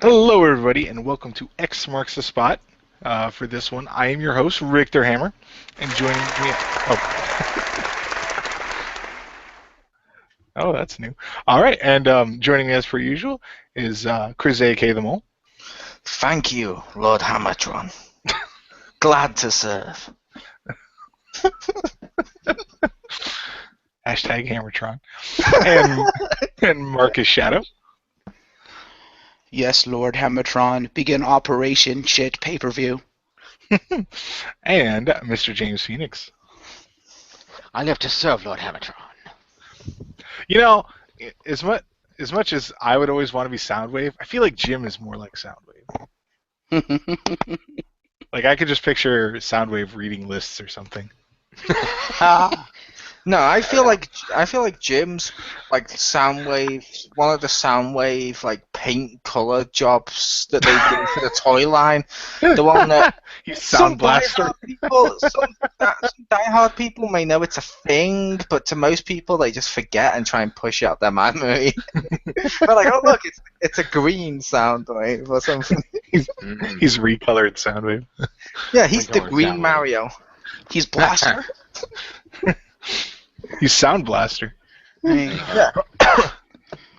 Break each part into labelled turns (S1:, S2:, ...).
S1: Hello, everybody, and welcome to X-Marks the Spot. For this one, I am your host, Richter Hammer, and joining me... Oh, that's new. All right, and joining me as per usual is Chriz the Mole.
S2: Thank you, Lord Hammertron. Glad to serve.
S1: Hashtag Hammertron. And Marcus Shadow.
S3: Yes, Lord Hammertron, begin Operation Shit Pay-Per-View.
S1: And Mr. James Phoenix.
S4: I live to serve, Lord Hammertron.
S1: You know, as much as I would always want to be Soundwave, I feel like Jim is more like Soundwave. Like, I could just picture Soundwave reading lists or something.
S2: No, I feel like Jim's like Soundwave, one of the Soundwave like paint color jobs that they do for the toy line. The one that
S1: Sound Blaster.
S2: Some diehard people may know it's a thing, but to most people they just forget and try and push out their memory. But like, oh look, it's a green Soundwave or something.
S1: He's recolored Soundwave.
S2: Yeah, he's the green
S4: Soundwave.
S2: Mario.
S3: He's Blaster.
S1: He's Sound Blaster.
S2: Yeah.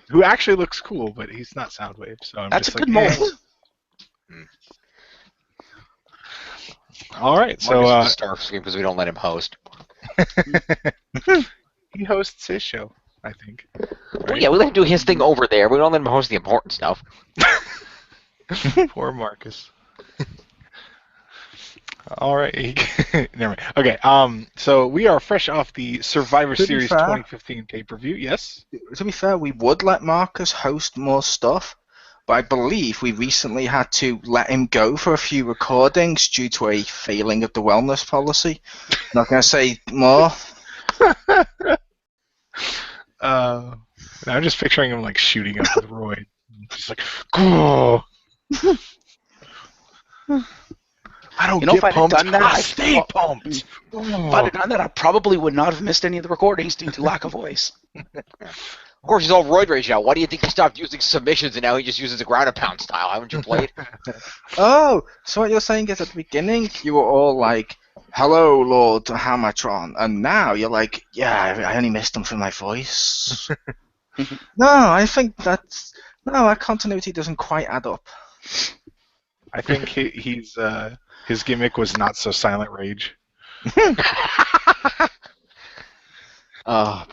S1: Who actually looks cool, but he's not Soundwave, so I'm
S3: That's a
S1: just
S3: good
S1: like,
S3: mold.
S1: All right,
S4: So
S1: so
S4: Star Screen because we don't let him host.
S1: he hosts his show, I think.
S4: Well, yeah, we let him do his thing over there. We don't let him host the important stuff.
S1: Poor Marcus. All right, never mind. Okay, so we are fresh off the Survivor
S2: To be
S1: Series
S2: fair-
S1: 2015 pay-per-view. Yes.
S2: To be fair, we would let Marcus host more stuff, but I believe we recently had to let him go for a few recordings due to a failing of the wellness policy. Not going to say more.
S1: I'm just picturing him like shooting up with Roy, just like, oh. I don't
S3: If
S1: get
S3: I'd
S1: pumped.
S3: done that,
S1: I stay pumped.
S3: If I'd have done that, I probably would not have missed any of the recordings due to lack of voice.
S4: Of course, he's all roid rage now. Why do you think he stopped using submissions and now he just uses the ground and pound style? Haven't you played?
S2: Oh, so what you're saying is at the beginning you were all like, hello, Lord Hammertron, and now you're like, yeah, I only missed him for my voice. No, I think that continuity doesn't quite add up.
S1: I think he's his gimmick was not so silent rage.
S4: Oh,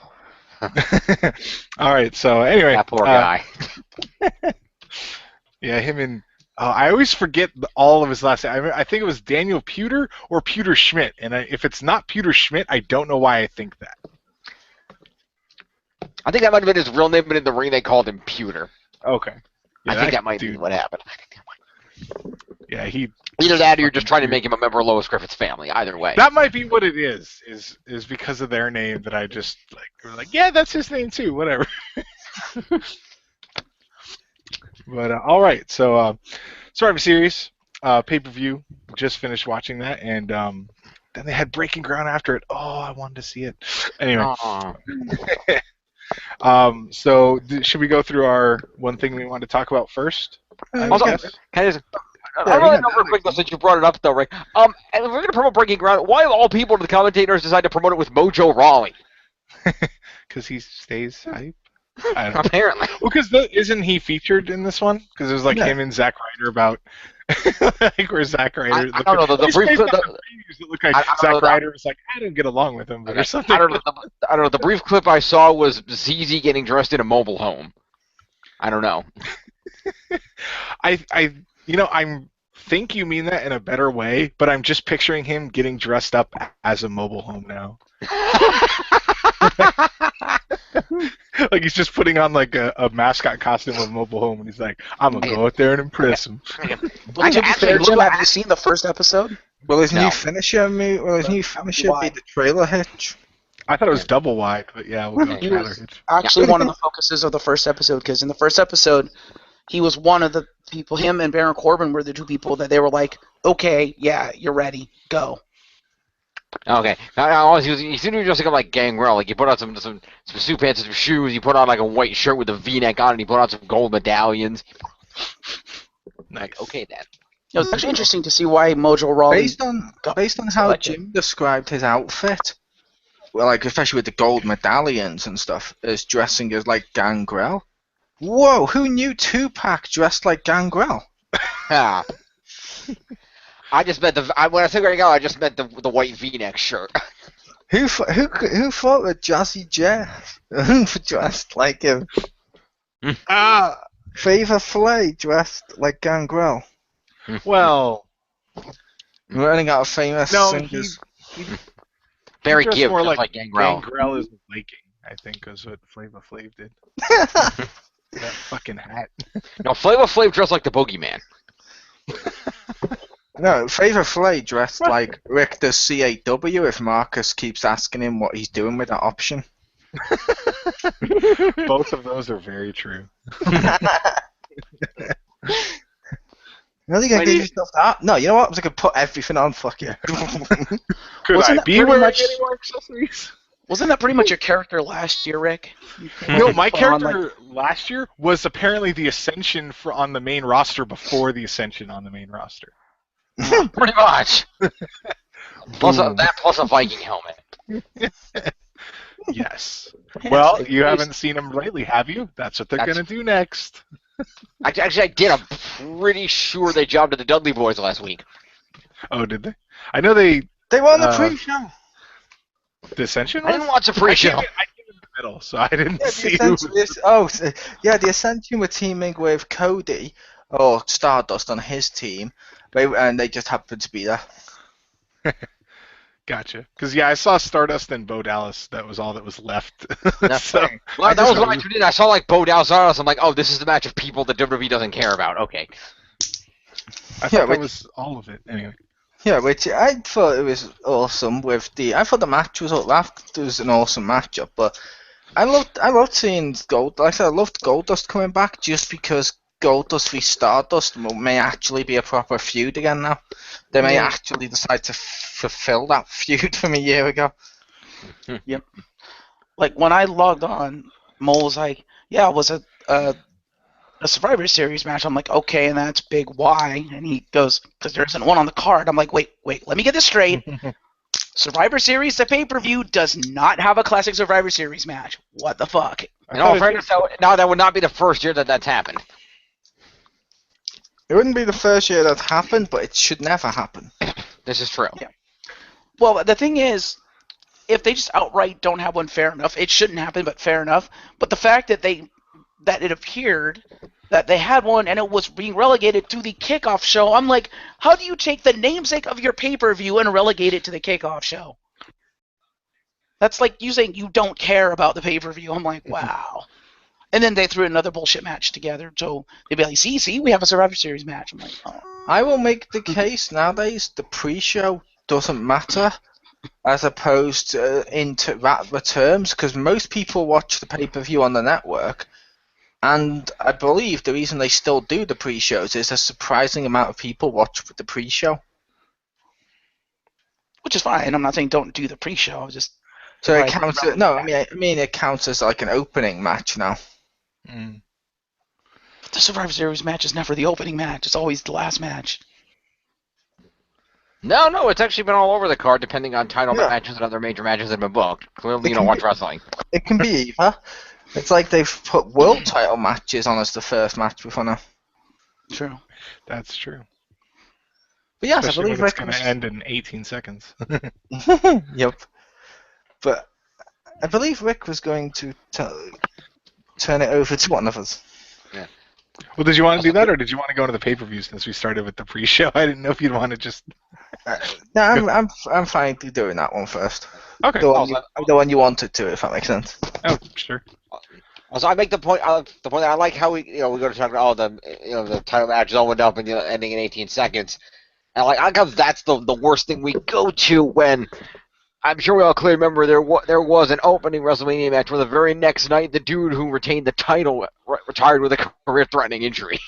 S1: All right, so anyway,
S4: that poor guy.
S1: yeah, him and I always forget all of his last name. I think it was Daniel Pewter or Pewter Schmidt, and if it's not Pewter Schmidt, I don't know why I think that.
S4: I think that might have been his real name, but in the ring they called him Pewter.
S1: Okay. Yeah,
S4: I think that might
S1: dude,
S4: be what happened.
S1: Yeah, he.
S4: Either that or you're just trying to make him a member of Lois Griffith's family. Either way.
S1: That might be what it is because of their name that I just like, yeah, that's his name too, whatever. But all right, so Survivor Series pay-per-view, just finished watching that, and then they had Breaking Ground after it. Oh, I wanted to see it. Anyway,
S4: Aw.
S1: so should we go through our one thing we wanted to talk about first?
S4: Also, can I just... I really know real quick though, since you brought it up though, Rick. And if we're gonna promote Breaking Ground, why of all people do the commentators decide to promote it with Mojo Rawley?
S1: Because he stays hype. I don't know.
S4: Apparently.
S1: Well, because isn't he featured in this one? Because it was like him and Zack Ryder about like where Zack Ryder.
S4: I don't know the brief clip.
S1: It looked like Zack Ryder was like, I didn't get along with him, or something.
S4: I don't know. The brief clip I saw was ZZ getting dressed in a mobile home. I don't know.
S1: I think you mean that in a better way, but I'm just picturing him getting dressed up as a mobile home now. Like he's just putting on like a mascot costume of a mobile home, and he's like, I'm gonna go out there and impress him.
S3: Well, to be fair, Jim, have you seen the first episode?
S2: Will his
S4: No.
S2: new finisher be the trailer hitch?
S1: I thought it was double wide, but yeah, we'll go
S3: He
S1: trailer
S3: was
S1: hitch.
S3: actually one of the focuses of the first episode, because in the first episode, he was one of the people, him and Baron Corbin were the two people that they were like, okay, yeah, you're ready, go.
S4: Okay. Now, he seemed to be dressing up like Gangrel. Like, he put on some suit pants and some shoes. He put on, like, a white shirt with a V-neck on it. He put on some gold medallions.
S1: Nice.
S4: Okay then.
S3: It was actually interesting to see why Mojo Rawley.
S2: Based on how
S3: selected.
S2: Jim described his outfit, well, like especially with the gold medallions and stuff, as dressing as like Gangrel. Whoa! Who knew Tupac dressed like Gangrel?
S4: Yeah. I just meant when I said Gangrel, I just meant the white V-neck shirt.
S2: Who thought that Jazzy Jeff dressed like him? Favor Flay dressed like Gangrel.
S1: Well,
S2: We're running out of famous
S1: no,
S2: singers.
S4: Barry
S1: dressed
S4: Gibb,
S1: more
S4: just
S1: like
S4: like Gangrel.
S1: Gangrel is the Viking, I think, is what Flava Flav did. That fucking hat.
S4: No, Flava Flav dressed like the Boogeyman.
S2: No, Favor Flay dressed like Richter CAW if Marcus keeps asking him what he's doing with that option.
S1: Both of those are very true.
S2: Really gonna give yourself that? No, you know what? I'm just gonna put everything on. Fuck you.
S1: Could
S3: Wasn't
S1: I
S3: that
S1: be
S3: pretty
S1: wearing
S3: much-
S1: any more accessories?
S3: Wasn't that pretty much your character last year, Rick?
S1: No, my
S3: Put on,
S1: character last year was apparently the Ascension on the main roster before the Ascension on the main roster.
S4: Pretty much. Plus a Viking helmet.
S1: Yes.
S3: Yeah,
S1: Well,
S3: it's
S1: you
S3: like-
S1: haven't seen them lately, have you? That's what they're
S4: That's-
S1: gonna do next.
S4: Actually, I did. I'm pretty sure they jobbed to the Dudley Boys last week.
S1: Oh, did they? I know they.
S2: They won the
S1: Uh,
S2: pre-show.
S1: The Ascension.
S4: I didn't
S1: was?
S4: watch the pre-show.
S1: I came in the middle, so I didn't
S2: Yeah,
S1: see
S2: the
S1: who.
S2: Ascension were teaming with Cody or Stardust on his team, and they just happened to be there.
S1: Gotcha. Because I saw Stardust and Bo Dallas. That was all that was left.
S4: That's
S1: so
S4: fair. Well, that was what I tuned in. I saw like Bo Dallas. I'm like, oh, this is the match of people that WWE doesn't care about. Okay.
S1: I thought
S2: Yeah,
S1: that was all of it. Anyway.
S2: Yeah, which I thought it was awesome. I thought the match was an awesome matchup, but I loved seeing Gold. Like I said, I loved Goldust coming back just because Goldust v Stardust may actually be a proper feud again now. They may actually decide to fulfill that feud from a year ago.
S3: Yep. Like when I logged on, Mole was like, "Yeah, it was a Survivor Series match." I'm like, "Okay, and that's big. Why?" And he goes, "Because there isn't one on the card." I'm like, "Wait, let me get this straight. Survivor Series, the pay-per-view, does not have a classic Survivor Series match. What the fuck?"
S1: I
S4: No,
S1: thought
S4: in fairness, now that would not be the first year that that's happened.
S2: It wouldn't be the first year that happened, but it should never happen.
S4: This is true.
S3: Yeah. Well, the thing is, if they just outright don't have one, fair enough. It shouldn't happen, but fair enough. But the fact that it appeared that they had one and it was being relegated to the kickoff show, I'm like, how do you take the namesake of your pay-per-view and relegate it to the kickoff show? That's like you saying you don't care about the pay-per-view. I'm like, wow. And then they threw another bullshit match together, so they'd be like, see, we have a Survivor Series match. I'm like, oh.
S2: I will make the case nowadays the pre-show doesn't matter as opposed to into the terms, because most people watch the pay-per-view on the network, and I believe the reason they still do the pre-shows is a surprising amount of people watch the pre-show.
S3: Which is fine. I'm not saying don't do the pre-show. Just
S2: So it
S3: Right.
S2: counts. No, I mean it counts as like an opening match now.
S1: Mm.
S3: the Survivor Series match is never the opening match. It's always the last match.
S4: No, it's actually been all over the card, depending on title
S2: Yeah.
S4: matches and other major matches that have been booked. Clearly,
S2: It
S4: you don't
S2: can
S4: watch
S2: be-
S4: wrestling.
S2: It can be either. It's like they've put world title matches on as the first match before now.
S3: True.
S1: That's true.
S2: But yes,
S1: Especially
S2: I believe
S1: when it's
S2: Rick
S1: going
S2: was...
S1: to end in 18 seconds.
S2: Yep. But I believe Rick was going to turn it over to one of us.
S1: Well, did you want to do that, or did you want to go into the pay-per-view since we started with the pre-show? I didn't know if you'd want to just...
S2: No, I'm fine to doing that one first.
S1: Okay.
S2: The one you wanted to, if that makes sense.
S1: Oh, sure.
S4: Also, I make the point. The point that I like how we go to talk about the title matches all went up and ending in 18 seconds, and I like how that's the worst thing we go to when. I'm sure we all clearly remember there was an opening WrestleMania match where the very next night the dude who retained the title retired with a career-threatening injury.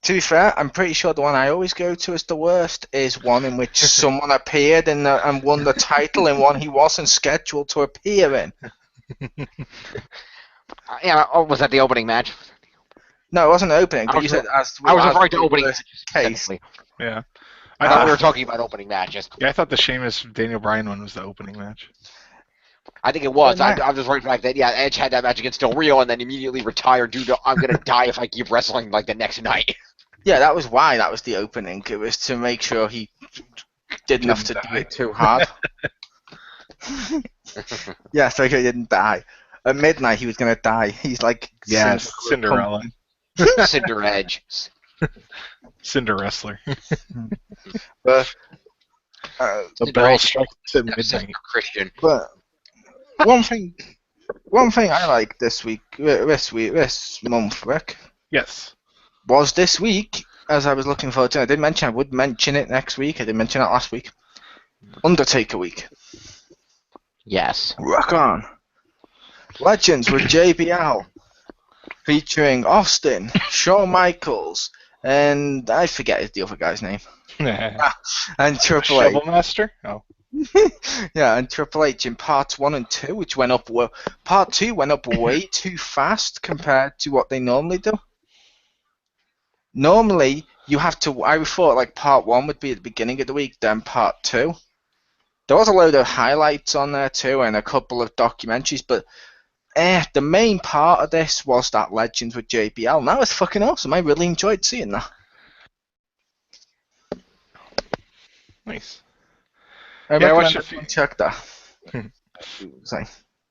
S2: To be fair, I'm pretty sure the one I always go to as the worst is one in which someone appeared and won the title in one he wasn't scheduled to appear in.
S4: Was that the opening match?
S2: No, it wasn't an opening,
S4: I
S2: but
S4: was
S2: you said as
S4: I was
S2: as
S4: referring to
S2: the
S4: opening
S2: worst
S4: matches.
S2: case.
S4: Technically.
S1: Yeah.
S4: I thought we were talking about opening matches.
S1: Yeah, I thought the Sheamus Daniel Bryan one was the opening match.
S4: I think it was.
S2: Well,
S4: I'm just referring to the fact that, yeah, Edge had that match against Del Rio and then immediately retired due to, I'm going to die if I keep wrestling like the next night.
S2: Yeah, that was why that was the opening. It was to make sure he didn't have to do it too hard. Yeah, so he didn't die. At midnight, he was going to die. He's like
S1: Yes,
S2: Cinderella.
S1: Cinderella.
S4: Cinder Edge.
S1: Cinder Wrestler.
S2: But,
S1: The
S4: Cinder
S1: bell
S4: Edge.
S1: strikes at
S4: Sister
S1: midnight.
S4: Christian.
S2: but one thing I like this month, Rick,
S1: Yes.
S2: was this week, as I was looking forward to. I did mention I would mention it next week. I didn't mention it last week. Undertaker week.
S4: Yes.
S2: Rock on. Legends with JBL, featuring Austin, Shawn Michaels, and I forget the other guy's name. And Triple H.
S1: Shovel Master? Oh.
S2: Yeah, and Triple H in parts 1 and 2, which went up well. Part 2 went up way too fast compared to what they normally do. Normally, you have to. I thought like part 1 would be at the beginning of the week, then part 2. There was a load of highlights on there too, and a couple of documentaries, but the main part of this was that Legends with JBL, and that was fucking awesome. I really enjoyed seeing that.
S1: Nice.
S2: I
S1: Yeah, I
S2: recommend
S1: watched a
S2: everyone check that. Sorry.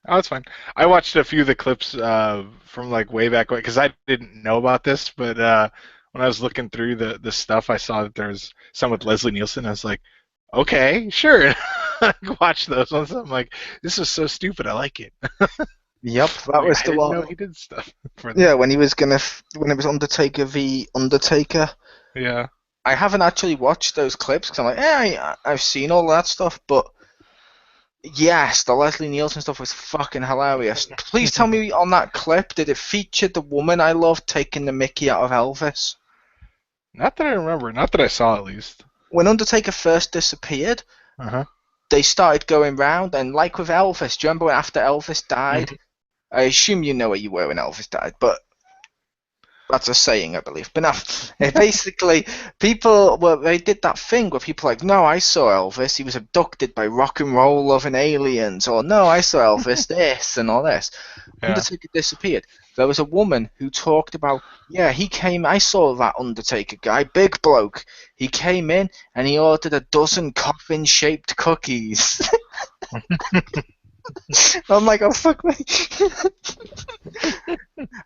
S1: Oh, that's fine. I watched a few of the clips from like way back when, because I didn't know about this, but when I was looking through the stuff, I saw that there was some with Leslie Nielsen. I was like, okay, sure. Watch those ones. I'm like, this is so stupid. I like it.
S2: Yep, that was
S1: I
S2: the
S1: didn't
S2: one.
S1: know he did stuff. For them.
S2: Yeah, when it was Undertaker v Undertaker.
S1: Yeah.
S2: I haven't actually watched those clips because I'm like, I've seen all that stuff, but yes, the Leslie Nielsen stuff was fucking hilarious. Please tell me on that clip, did it feature the woman I love taking the mickey out of Elvis?
S1: Not that I remember. Not that I saw, at least.
S2: When Undertaker first disappeared, they started going round, and like with Elvis, do you remember when after Elvis died? I assume you know where you were when Elvis died, but that's a saying, I believe. But no, basically, they did that thing where people were like, no, I saw Elvis, he was abducted by rock and roll loving aliens, or no, I saw Elvis, this and all this.
S1: Yeah.
S2: Undertaker disappeared. There was a woman who talked about, yeah, I saw that Undertaker guy, big bloke. He came in and he ordered a dozen coffin-shaped cookies. I'm like, oh, fuck me.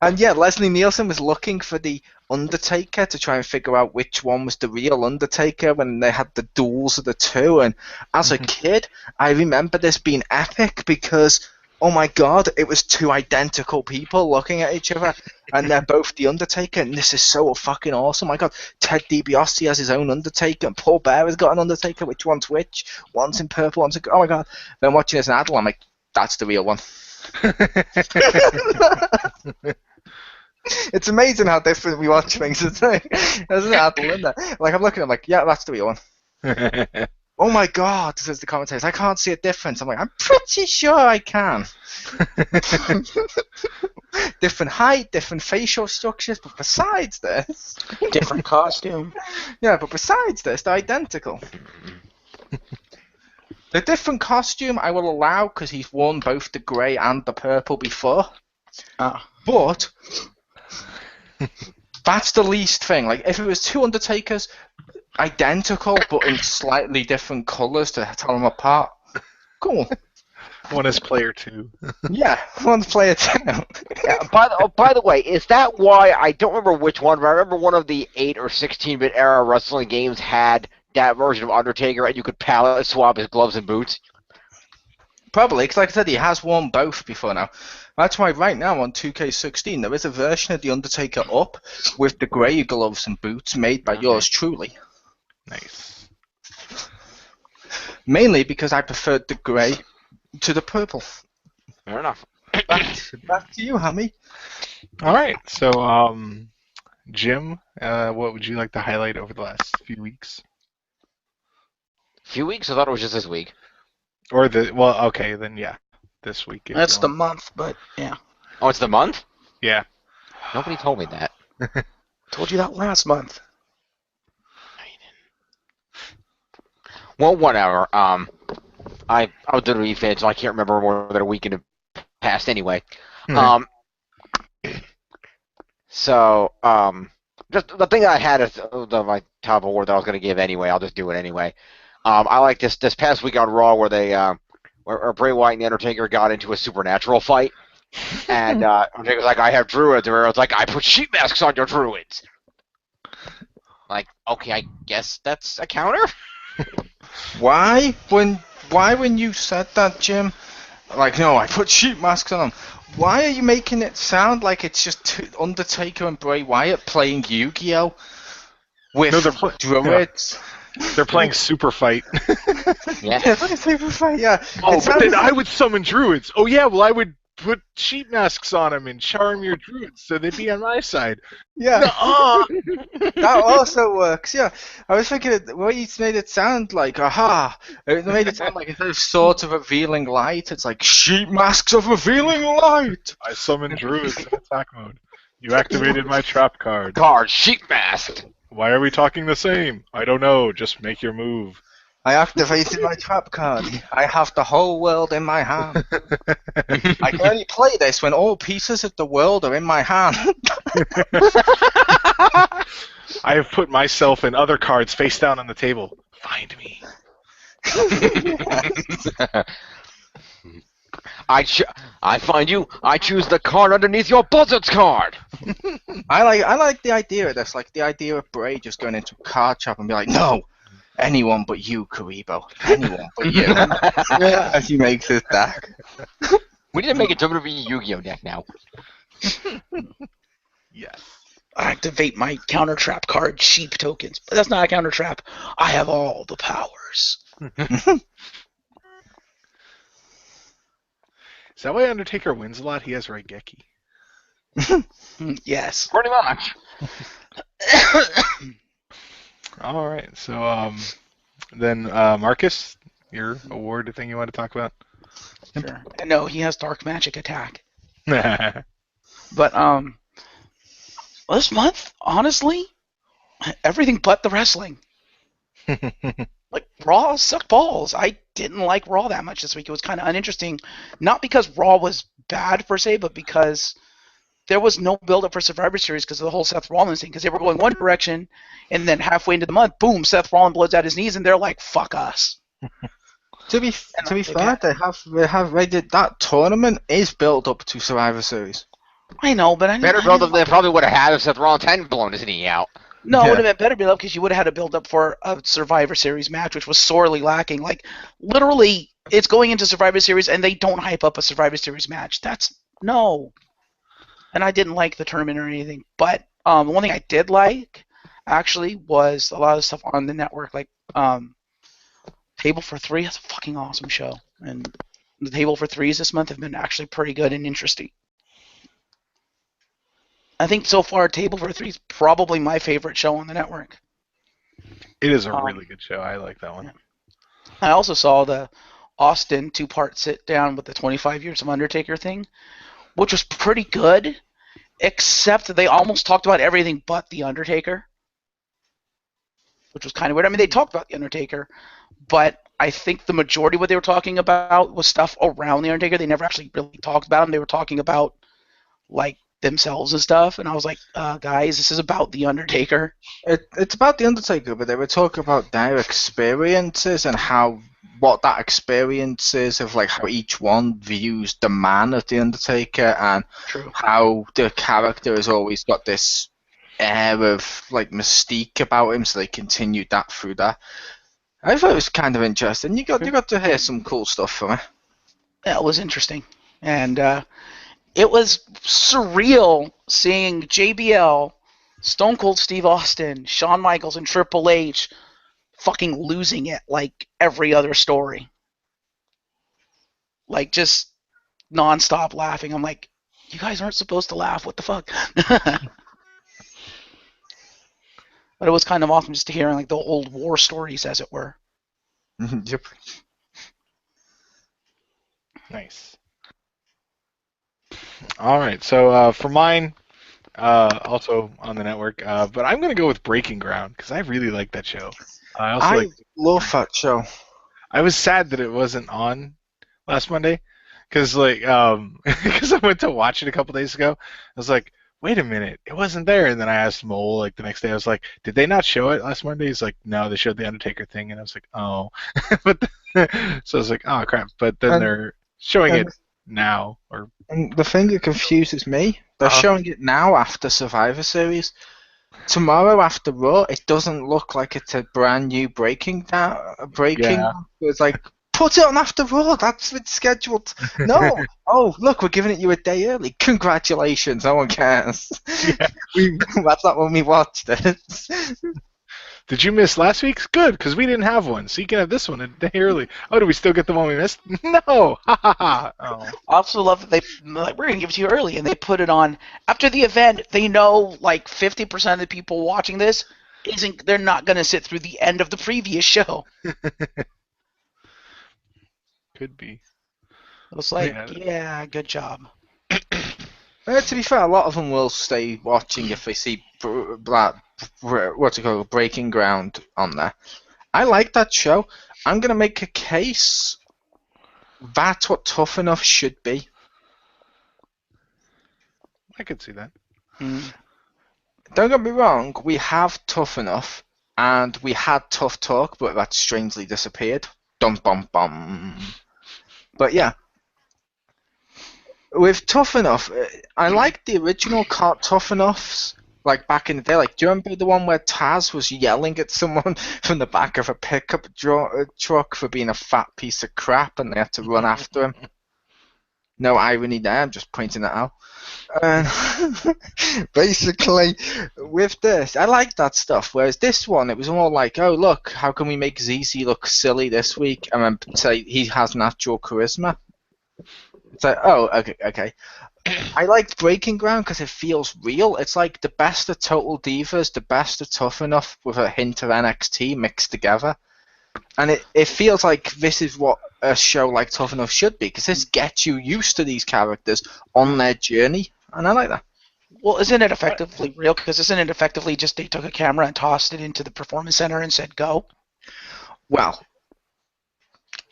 S2: And yeah, Leslie Nielsen was looking for the Undertaker to try and figure out which one was the real Undertaker when they had the duels of the two. And as a kid, I remember this being epic because, oh my god, it was two identical people looking at each other, and they're both the Undertaker, and this is so fucking awesome. Oh my god, Ted DiBiase has his own Undertaker, and Paul Bear has got an Undertaker. Which one's which? One's in purple, one's in... Oh my god. Then watching this in adult, I'm like, that's the real one. It's amazing how different we watch things. There's an adult in there. Like, I'm looking, I'm like, yeah, that's the real one. Oh my god, says the commentators, I can't see a difference. I'm like, I'm pretty sure I can. Different height, different facial structures, but besides this...
S3: Different costume.
S2: Yeah, but besides this, they're identical. The different costume I will allow because he's worn both the grey and the purple before. But that's the least thing. Like, if it was two Undertakers, identical but in slightly different colours to tell them apart, cool.
S1: One is player 2.
S2: Yeah, one's player 2.
S4: Yeah, by the way, is that why, I don't remember which one, but I remember one of the 8 or 16-bit era wrestling games had that version of Undertaker, and you could palette swap his gloves and boots?
S2: Probably, because like I said, he has worn both before now. That's why right now on 2K16 there is a version of The Undertaker up with the grey gloves and boots made by yours truly.
S1: Nice.
S2: Mainly because I preferred the grey to the purple.
S4: Fair enough.
S2: Back to you, Hammy.
S1: All right. So, Jim, what would you like to highlight over the last few weeks?
S4: Few weeks? I thought it was just this week.
S1: Or okay, then yeah, this week.
S3: That's the month, but yeah.
S4: Oh, it's the month?
S1: Yeah.
S4: Nobody told me that.
S3: Told you that last month.
S4: Well, whatever. I was a WWE fan, so I can't remember more than a week in the past anyway. Um, so just the thing I had is my top award that I was going to give anyway. I'll just do it anyway. I like this past week on Raw where they where Bray Wyatt and the Undertaker got into a supernatural fight, and Undertaker's like, "I have druids," and everyone's like, "I put sheep masks on your druids." Like, okay, I guess that's a counter.
S2: Why when you said that, Jim? Like, no, I put sheep masks on them. Why are you making it sound like it's just Undertaker and Bray Wyatt playing Yu-Gi-Oh with druids?
S1: They're playing Super Fight.
S2: Yeah, it's like a super fight. Yeah.
S1: Oh, but then I would summon druids. Oh yeah, well I would put sheep masks on them and charm your druids so they'd be on my side.
S2: Yeah. That also works. Yeah. I was thinking well, you made it sound like it made it sound like instead of swords of revealing light, it's like sheep masks of revealing light.
S1: I summoned druids in attack mode. You activated my trap card.
S4: Sheep masked.
S1: Why are we talking the same? I don't know. Just make your move.
S2: I activated my trap card. I have the whole world in my hand. I can only play this when all pieces of the world are in my hand.
S1: I have put myself and other cards face down on the table. Find me.
S4: I find you. I choose the card underneath your buzzards card.
S2: I like the idea of this, like the idea of Bray just going into a card shop and be like, no, anyone but you, Karibo. Anyone but you. As he makes his deck.
S4: We need to make a WWE Yu-Gi-Oh deck now.
S1: Yes.
S3: Activate my counter trap card, sheep tokens. But that's not a counter trap. I have all the powers.
S1: Is that why Undertaker wins a lot? He has Raigeki.
S3: Yes.
S4: Pretty much.
S1: All right. So then Marcus, your award thing you want to talk about?
S3: Sure. No, he has dark magic attack.
S1: That's
S3: But this month, honestly, everything but the wrestling. Like, Raw sucked balls. I didn't like Raw that much this week. It was kind of uninteresting. Not because Raw was bad, per se, but because there was no build-up for Survivor Series because of the whole Seth Rollins thing. Because they were going one direction, and then halfway into the month, boom, Seth Rollins blows out his knees, and they're like, fuck us.
S2: To be fair, that tournament is built up to Survivor Series.
S3: I know, but
S4: Better build up than they probably would have had if Seth Rollins hadn't blown his knee out.
S3: No, it would have been better build up because you would have had a build up for a Survivor Series match, which was sorely lacking. Like, literally, it's going into Survivor Series and they don't hype up a Survivor Series match. No. And I didn't like the tournament or anything. But the one thing I did like, actually, was a lot of stuff on the network. Like, Table for Three. That's a fucking awesome show. And the Table for Threes this month have been actually pretty good and interesting. I think so far, Table for Three is probably my favorite show on the network.
S1: It is a really good show. I like that one.
S3: Yeah. I also saw the Austin 2-part sit-down with the 25 Years of Undertaker thing, which was pretty good, except they almost talked about everything but The Undertaker, which was kind of weird. I mean, they talked about The Undertaker, but I think the majority of what they were talking about was stuff around The Undertaker. They never actually really talked about him. They were talking about, like, themselves and stuff, and I was like, guys, this is about The Undertaker.
S2: It's about The Undertaker, but they were talking about their experiences and what that experience is of, like, how each one views the man of The Undertaker and how the character has always got this air of, like, mystique about him, so they continued that through that. I thought it was kind of interesting. You got to hear some cool stuff from it.
S3: Yeah, it was interesting, and it was surreal seeing JBL, Stone Cold Steve Austin, Shawn Michaels, and Triple H fucking losing it like every other story. Like, just non-stop laughing. I'm like, you guys aren't supposed to laugh. What the fuck? But it was kind of awesome just to hear, like, the old war stories, as it were.
S2: Yep.
S1: Nice. All right, so for mine, also on the network. But I'm gonna go with Breaking Ground because I really like that show. I also
S2: I
S1: like.
S2: love that show.
S1: I was sad that it wasn't on last Monday because because I went to watch it a couple days ago. I was like, wait a minute, it wasn't there. And then I asked Mole like the next day. I was like, did they not show it last Monday? He's like, no, they showed the Undertaker thing. And I was like, oh, but so I was like, oh crap. But then
S2: And
S1: they're showing
S2: and,
S1: it now or
S2: and the thing that confuses me, they're
S1: uh
S2: showing it now after Survivor Series. Tomorrow after Raw, it doesn't look like it's a brand new breaking.
S1: yeah.
S2: It's like put it on after Raw. That's what's scheduled. No. Oh, look, we're giving it you a day early. Congratulations. No one cares.
S1: Yeah.
S2: That's not when we watched it.
S1: Did you miss last week's? Good, because we didn't have one, so you can have this one a day early. Oh, do we still get the one we missed? No! Ha ha ha! Oh.
S3: I also love that we're gonna give it to you early, and they put it on after the event. They know like 50% of the people watching this they're not gonna sit through the end of the previous show.
S1: Could be.
S3: It was like,
S1: Yeah.
S3: yeah, good job.
S2: To be fair, a lot of them will stay watching if they see Breaking Ground on there. I like that show. I'm gonna make a case. That's what Tough Enough should be.
S1: I could see that.
S2: Don't get me wrong, we have Tough Enough, and we had Tough Talk, but that strangely disappeared. Dum bum bum. But yeah, with Tough Enough, I like the original Tough Enoughs, like back in the day. Like, do you remember the one where Taz was yelling at someone from the back of a pickup truck for being a fat piece of crap, and they had to run after him? No irony there, I'm just pointing that out. Basically, with this, I like that stuff. Whereas this one, it was more like, oh, look, how can we make ZZ look silly this week? And then say he has natural charisma. It's like, oh, okay. I liked Breaking Ground because it feels real. It's like the best of Total Divas, the best of Tough Enough with a hint of NXT mixed together. And it feels like this is what a show like Tough Enough should be, because this gets you used to these characters on their journey, and I like that.
S3: Well, isn't it effectively real? Because isn't it effectively just they took a camera and tossed it into the performance center and said, go?
S2: Well,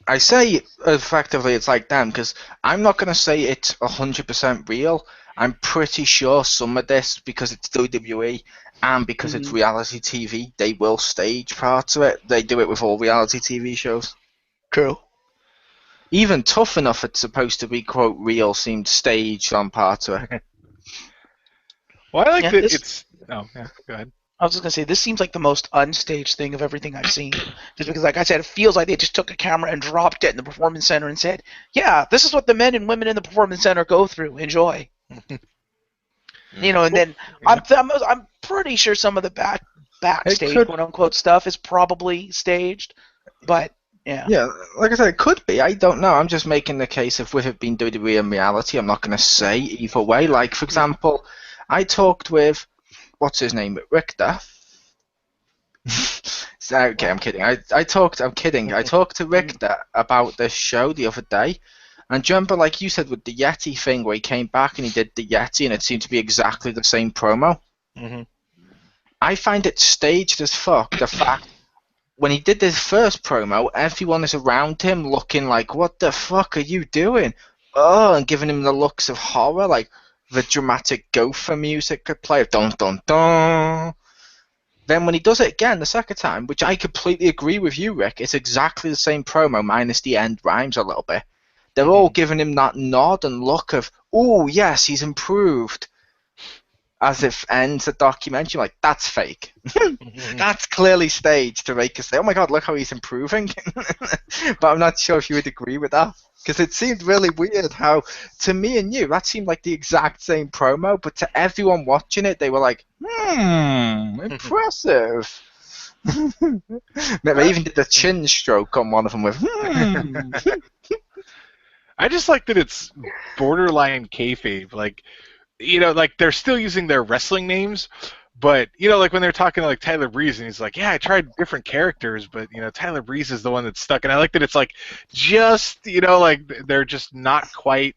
S2: I say effectively it's like them, because I'm not going to say it's 100% real. I'm pretty sure some of this, because it's WWE and because it's reality TV, they will stage parts of it. They do it with all reality TV shows.
S3: True.
S2: Even Tough Enough, it's supposed to be, quote, real, seemed staged on part of it.
S1: Well, I like that it's... Oh, yeah, go ahead.
S3: I was just going to say, this seems like the most unstaged thing of everything I've seen. Just because, like I said, it feels like they just took a camera and dropped it in the performance center and said, yeah, this is what the men and women in the performance center go through. Enjoy. You know, and then I'm pretty sure some of the backstage, quote-unquote, stuff is probably staged, but... Yeah,
S2: like I said, it could be. I don't know. I'm just making the case of with it being WWE in reality. I'm not going to say either way. Like, for example, I talked with, what's his name, Richter. Okay, I'm kidding. I'm kidding. I talked to Richter about this show the other day. And do you remember, like you said, with the Yeti thing where he came back and he did the Yeti and it seemed to be exactly the same promo?
S1: Mm-hmm.
S2: I find it staged as fuck, the fact when he did this first promo, everyone is around him looking like, what the fuck are you doing? Oh, and giving him the looks of horror, like the dramatic gopher music could play, dun dun dun. Then when he does it again the second time, which I completely agree with you, Rick, it's exactly the same promo, minus the end rhymes a little bit. They're all giving him that nod and look of, oh, yes, he's improved. As if ends the documentary, like, that's fake. That's clearly staged to make us say, oh my god, look how he's improving. But I'm not sure if you would agree with that. Because it seemed really weird how, to me and you, that seemed like the exact same promo, but to everyone watching it, they were like, impressive. They even did the chin stroke on one of them with,
S1: I just like that it's borderline kayfabe. Like, you know, like they're still using their wrestling names, but you know, like when they're talking to like Tyler Breeze, and he's like, "Yeah, I tried different characters, but you know, Tyler Breeze is the one that's stuck." And I like that it's like just, you know, like they're just not quite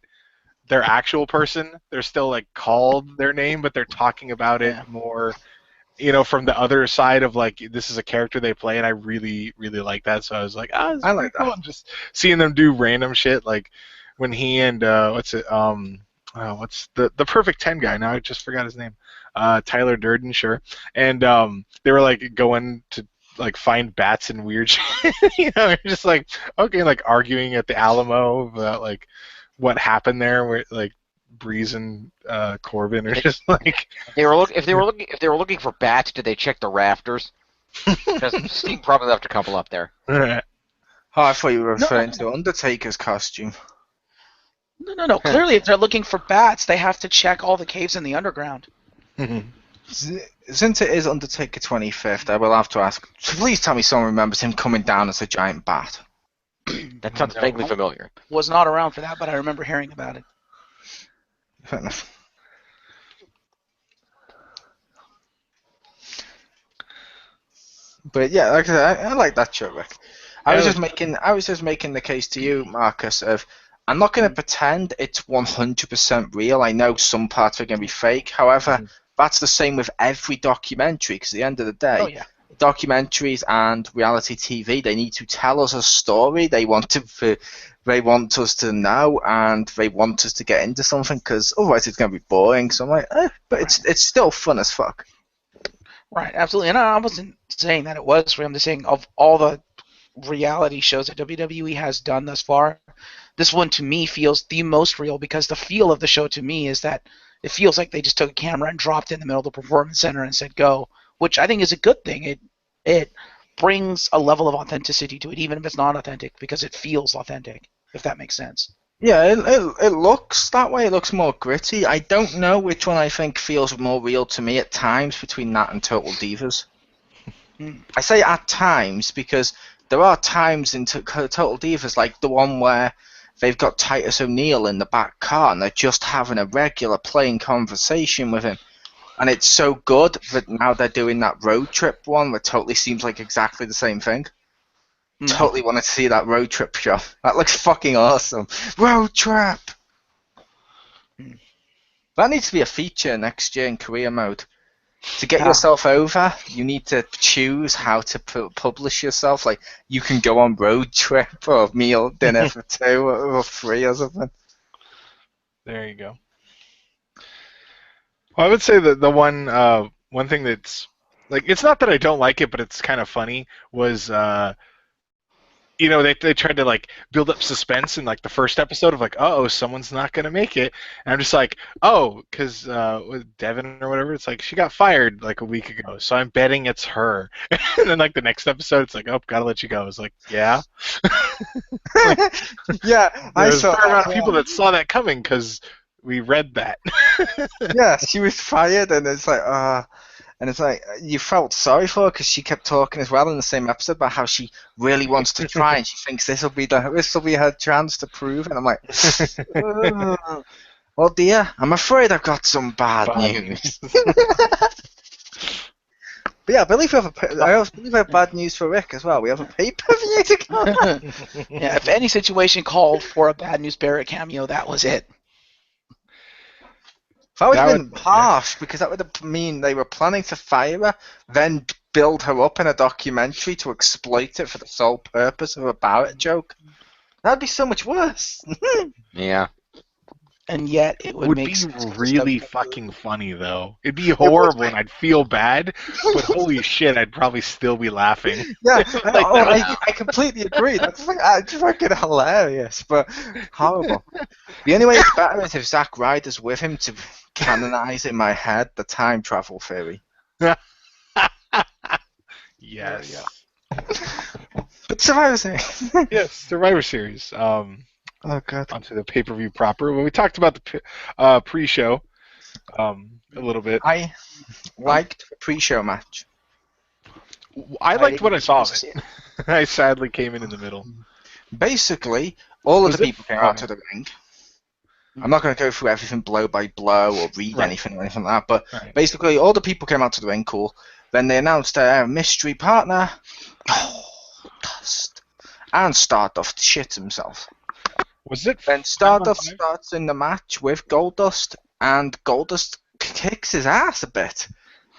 S1: their actual person. They're still like called their name, but they're talking about it
S3: Yeah.
S1: more, from the other side of like this is a character they play, and I really really like that. So I was like, this is
S2: I
S1: pretty
S2: like
S1: cool.
S2: that.
S1: And just seeing them do random shit like when he and what's the Perfect 10 guy? Now I just forgot his name. Tyler Durden, sure. And they were like going to like find bats and weird shit. Just like okay, like arguing at the Alamo about like what happened there, where like Breeze and Corbin are just like
S4: If they were looking for bats, did they check the rafters? Because Sting probably left a couple up there.
S2: Oh, I thought you were referring to Undertaker's costume.
S3: No. Clearly, if they're looking for bats, they have to check all the caves in the underground.
S2: Since it is Undertaker 25th, I will have to ask. Please tell me someone remembers him coming down as a giant bat.
S4: That sounds vaguely familiar.
S3: Was not around for that, but I remember hearing about it.
S2: Fair enough. But yeah, like I said, I like that show, Rick. I was just making the case to you, Marcus, of I'm not going to pretend it's 100% real. I know some parts are going to be fake. However, that's the same with every documentary, because at the end of the day, documentaries and reality TV, they need to tell us a story. They want us to know, and they want us to get into something, because otherwise it's going to be boring. So I'm like, but it's still fun as fuck.
S3: Right, absolutely. And I wasn't saying that it was real. I'm just saying of all the reality shows that WWE has done thus far, this one to me feels the most real, because the feel of the show to me is that it feels like they just took a camera and dropped it in the middle of the performance center and said go, which I think is a good thing. It brings a level of authenticity to it, even if it's not authentic, because it feels authentic, if that makes sense.
S2: Yeah, it looks that way. It looks more gritty. I don't know which one I think feels more real to me at times between that and Total Divas. I say at times because there are times in Total Divas, like the one where they've got Titus O'Neil in the back car and they're just having a regular plain conversation with him. And it's so good that now they're doing that road trip one that totally seems like exactly the same thing. Totally want to see that road trip show. That looks fucking awesome. Road trip! That needs to be a feature next year in career mode. To get yourself over, you need to choose how to publish yourself. Like, you can go on road trip or meal dinner for 2 or 3 or something.
S1: There you go. Well, I would say that the one thing that's like, it's not that I don't like it, but it's kind of funny, was they tried to like build up suspense in like the first episode of like, someone's not gonna make it, and I'm just like, because with Devin or whatever, it's like she got fired like a week ago, so I'm betting it's her. And then like the next episode, it's like, gotta let you go. It's like, yeah.
S2: Yeah, I
S1: There's
S2: saw
S1: a fair amount of
S2: that.
S1: people that saw that coming because we read that.
S2: Yeah, she was fired, and it's like, and it's like you felt sorry for her because she kept talking as well in the same episode about how she really wants to try and she thinks this will be her chance to prove it. And I'm like, well, dear, I'm afraid I've got some bad news. But yeah, I believe we have bad news for Rick as well. We have a pay-per-view to go.
S3: Yeah, if any situation called for a Bad News Barrett cameo, that was it.
S2: That would have been harsh, because that would mean they were planning to fire her, then build her up in a documentary to exploit it for the sole purpose of a Barrett joke. That'd be so much worse.
S4: Yeah.
S3: And yet it would make
S1: be really fucking funny though. It'd be horrible and I'd feel bad, but holy shit, I'd probably still be laughing.
S2: Yeah, I completely agree. That's fucking hilarious, but horrible. The only way it's better is if Zack Ryder's with him to canonize in my head the time travel theory.
S1: Yes.
S2: But Survivor Series.
S1: Yes, Survivor Series.
S2: Oh god.
S1: Onto the pay-per-view proper. Well, we talked about the pre-show a little bit.
S2: I liked the pre-show match.
S1: I liked what I saw of it. I sadly came in the middle.
S2: Basically, all of the people came out to the ring. I'm not going to go through everything blow by blow or read anything or anything like that, but basically all the people came out to the ring, cool. Then they announced their mystery partner, Dust, and Stardust shit himself.
S1: Was it
S2: Then
S1: 5-on-5?
S2: Stardust starts in the match with Goldust, and Goldust kicks his ass a bit.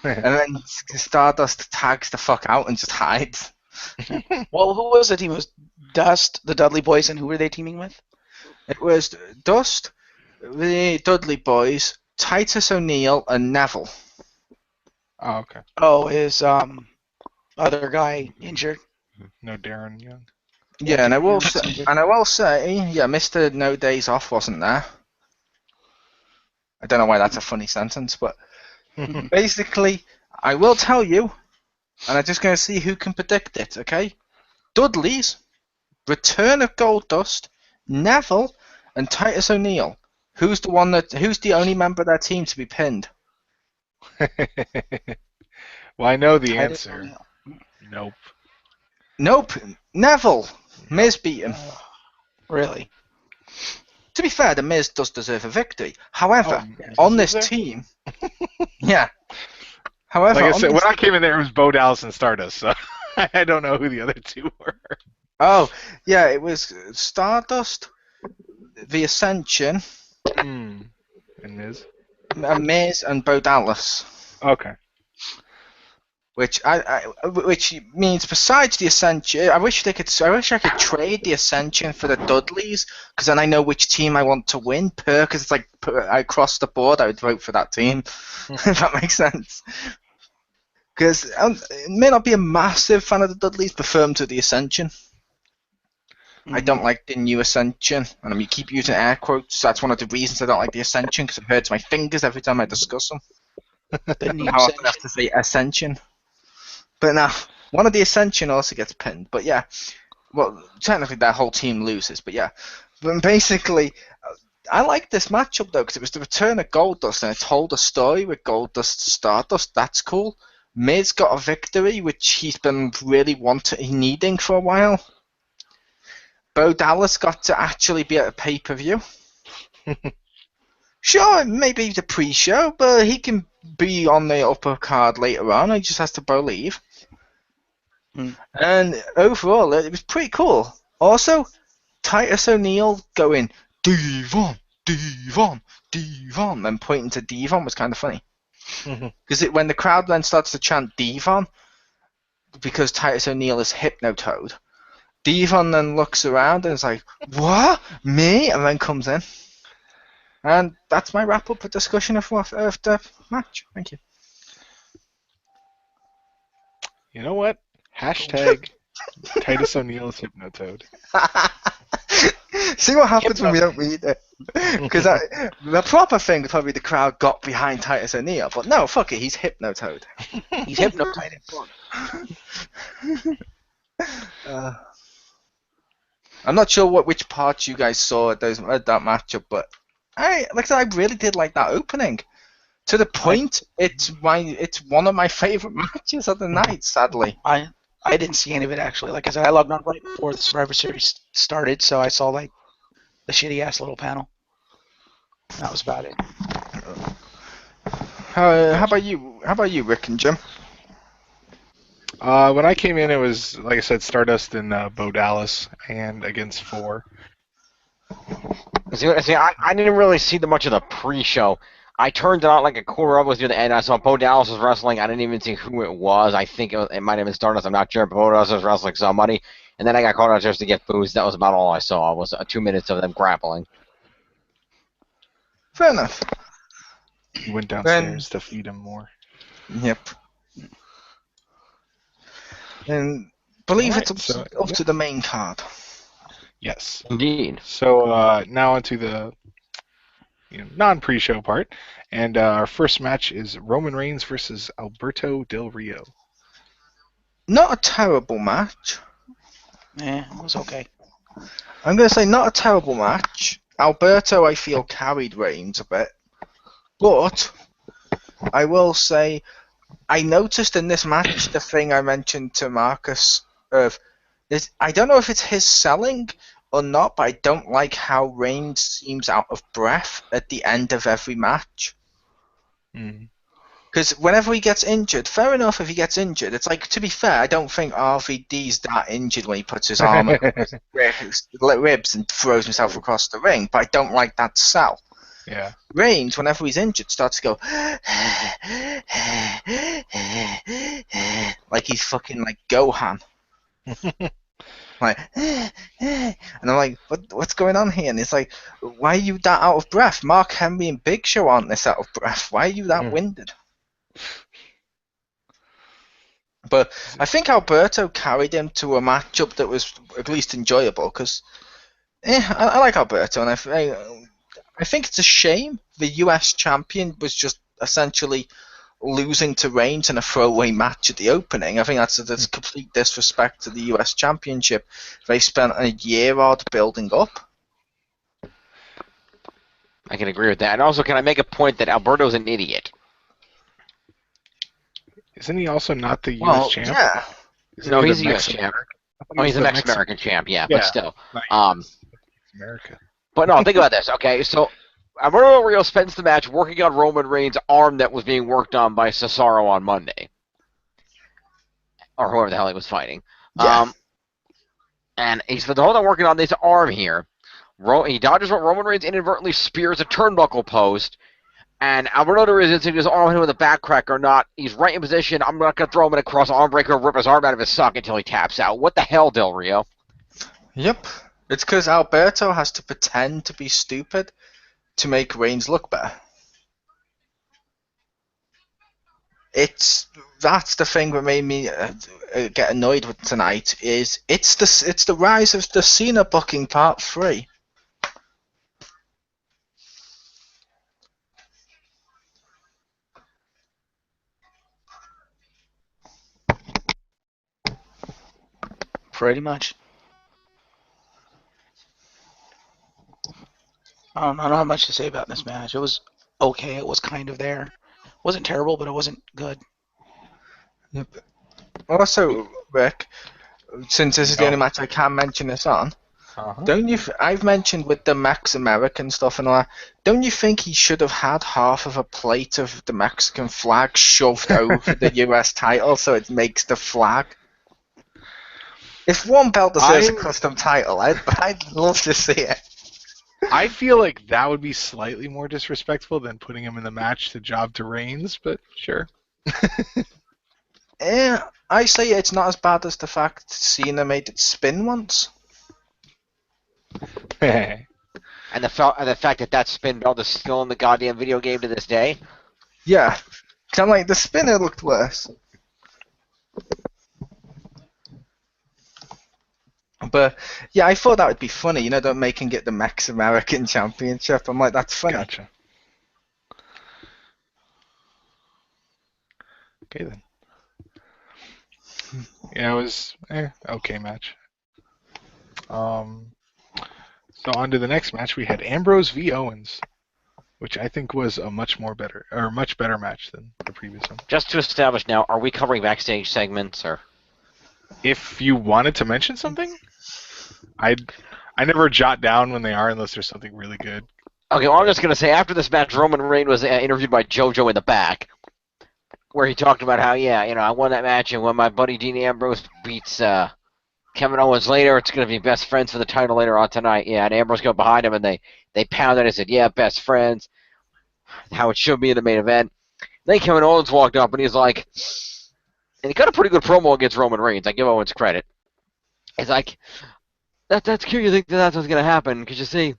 S2: And then Stardust tags the fuck out and just hides.
S3: Well, who was the team? It was Dust, the Dudley Boys, and who were they teaming with?
S2: It was Dust, the Dudley Boys, Titus O'Neil, and Neville.
S1: Oh, okay.
S3: Oh, his other guy injured.
S1: No Darren Young.
S2: Yeah, and I will
S3: Darren
S2: say,
S3: Young's
S2: yeah, Mr. No Days Off wasn't there. I don't know why that's a funny sentence, but basically, I will tell you, and I'm just going to see who can predict it, okay? Dudley's, return of Goldust, Neville, and Titus O'Neil. Who's the only member of their team to be pinned?
S1: Well, I know the
S3: Titus
S1: answer.
S3: O'Neil.
S1: Nope.
S2: Nope, Neville. Miz beat him.
S3: Really?
S2: To be fair, the Miz does deserve a victory. However,
S1: Oh,
S2: on
S1: is
S2: this
S1: there?
S2: team, yeah. However,
S1: Like I
S2: on
S1: said,
S2: this
S1: when I came in there, it was Bo Dallas and Stardust, so I don't know who the other two were.
S2: Oh, yeah, it was Stardust, The Ascension,
S1: And Miz?
S2: Miz, and Bo Dallas.
S1: Okay.
S2: Which which means besides the Ascension, I wish I could trade the Ascension for the Dudleys, because then I know which team I want to win. Because it's like across the board, I would vote for that team. If that makes sense. Because I may not be a massive fan of the Dudleys, prefer them to the Ascension. I don't like the new Ascension, and I keep using air quotes. That's one of the reasons I don't like the Ascension, because it hurts my fingers every time I discuss them.
S3: The new
S2: How often I have to say Ascension. But now, one of the Ascension also gets pinned. But yeah, well, technically their whole team loses. But yeah, but basically, I like this matchup though, because it was the return of Goldust, and it told a story with Goldust Stardust. That's cool. Miz got a victory, which he's been really needing for a while. Bo Dallas got to actually be at a pay-per-view. Sure, maybe the pre-show, but he can be on the upper card later on. He just has to believe. And overall, it was pretty cool. Also, Titus O'Neil going, Devon, Devon, Devon, and pointing to Devon was kind of funny. Because when the crowd then starts to chant Devon, because Titus O'Neil is Hypnotoad, Devon then looks around and is like, what? Me? And then comes in. And that's my wrap-up discussion of the match. Thank you.
S1: You know what? Hashtag Titus O'Neil's Hypnotoad.
S2: See what happens when we don't read it. Because the proper thing is probably the crowd got behind Titus O'Neil, but no, fuck it, he's Hypnotoad.
S3: He's hypnotized.
S2: I'm not sure which parts you guys saw at that matchup, but I really did like that opening. To the point, it's one of my favorite matches of the night. Sadly,
S3: I didn't see any of it actually. Like I said, I logged on right before the Survivor Series started, so I saw like the shitty ass little panel. That was about it.
S2: How about you, Rick and Jim?
S1: When I came in, it was, like I said, Stardust and Bo Dallas, and against 4.
S4: See, I didn't really see much of the pre-show. I turned it on like a quarter of it through the end. I saw Bo Dallas was wrestling. I didn't even see who it was. I think it might have been Stardust. I'm not sure. But Bo Dallas was wrestling somebody. And then I got called out just to get booze. That was about all I saw. It was 2 minutes of them grappling.
S2: Fair enough.
S1: He went downstairs to feed him more.
S2: Yep. And believe
S1: Alright,
S2: it's
S1: so,
S2: up to the main card.
S1: Yes.
S4: Indeed.
S1: So now onto the non-pre-show part, and our first match is Roman Reigns versus Alberto Del Rio.
S2: Not a terrible match.
S3: Yeah, it was okay.
S2: I'm going to say not a terrible match. Alberto, I feel, carried Reigns a bit. But I will say, I noticed in this match the thing I mentioned to Marcus of this. I don't know if it's his selling or not, but I don't like how Reigns seems out of breath at the end of every match.
S1: Mm.
S2: Because whenever he gets injured, fair enough if he gets injured. It's like, to be fair, I don't think RVD's that injured when he puts his arm up his ribs and throws himself across the ring, but I don't like that sell.
S1: Yeah.
S2: Reigns, whenever he's injured, starts to go like he's fucking like Gohan. Like, and I'm like, what's going on here? And it's like, why are you that out of breath? Mark Henry and Big Show aren't this out of breath. Why are you that winded? But I think Alberto carried him to a matchup that was at least enjoyable because I like Alberto, and I think it's a shame the US champion was just essentially losing to Reigns in a throwaway match at the opening. I think that's complete disrespect to the US championship. They spent a year odd building up.
S4: I can agree with that. And also, can I make a point that Alberto's an idiot?
S1: Isn't he also not the US champ?
S2: Yeah.
S4: No, he's a US champ. Oh, he's a Mexican champ, yeah, but still.
S1: America.
S4: But no, think about this, okay? So, Alberto Del Rio spends the match working on Roman Reigns' arm that was being worked on by Cesaro on Monday. Or whoever the hell he was fighting.
S2: Yeah.
S4: And he's the whole time working on this arm here. He dodges what Roman Reigns inadvertently spears a turnbuckle post. And Alberto Del Rio is his arm hit with a backcracker or not. He's right in position. I'm not going to throw him in a cross arm breaker or rip his arm out of his sock until he taps out. What the hell, Del Rio? Yep.
S2: It's because Alberto has to pretend to be stupid to make Reigns look better. That's the thing that made me get annoyed with tonight. It's the rise of the Cena booking part 3.
S3: Pretty much. I don't have much to say about this match. It was okay. It was kind of there. It wasn't terrible, but it wasn't good.
S2: Yep. Also, Rick, since this is the only match I can mention this on, don't you? I've mentioned with the Mex American stuff and all that. Don't you think he should have had half of a plate of the Mexican flag shoved over the US title so it makes the flag? If one belt deserves a custom title, I'd love to see it.
S1: I feel like that would be slightly more disrespectful than putting him in the match to job to Reigns, but sure.
S2: Yeah, I say it's not as bad as the fact Cena made it spin once.
S4: And the fact that spin belt is still in the goddamn video game to this day.
S2: Yeah, 'cause I'm like, the spinner looked worse. But yeah, I thought that would be funny. Them making it the Mex American Championship. I'm like, that's funny.
S1: Gotcha. Okay then. Yeah, it was okay match. So on to the next match, we had Ambrose v Owens, which I think was a much better match than the previous one.
S4: Just to establish now, are we covering backstage segments or?
S1: If you wanted to mention something, I never jot down when they are unless there's something really good.
S4: Okay, well I'm just gonna say after this match, Roman Reigns was interviewed by JoJo in the back, where he talked about how I won that match, and when my buddy Dean Ambrose beats Kevin Owens later, it's gonna be best friends for the title later on tonight. Yeah, and Ambrose go behind him and they pounded and said, yeah, best friends, how it should be in the main event. Then Kevin Owens walked up and he's like, and he got a pretty good promo against Roman Reigns. I give Owens credit. It's like, that's cute you think that's what's going to happen, because you see,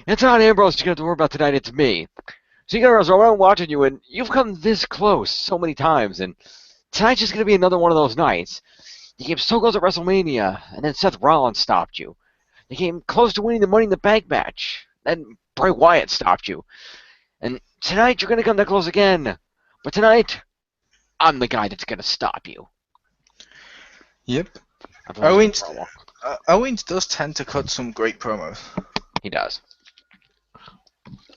S4: it's not Ambrose you're going to have to worry about tonight, it's me. So you got to realize, I'm watching you, and you've come this close so many times, and tonight's just going to be another one of those nights. You came so close at WrestleMania, and then Seth Rollins stopped you. You came close to winning the Money in the Bank match, then Bray Wyatt stopped you. And tonight you're going to come that close again. But tonight, I'm the guy that's going to stop you.
S2: Yep. Owens does tend to cut some great promos.
S4: He does.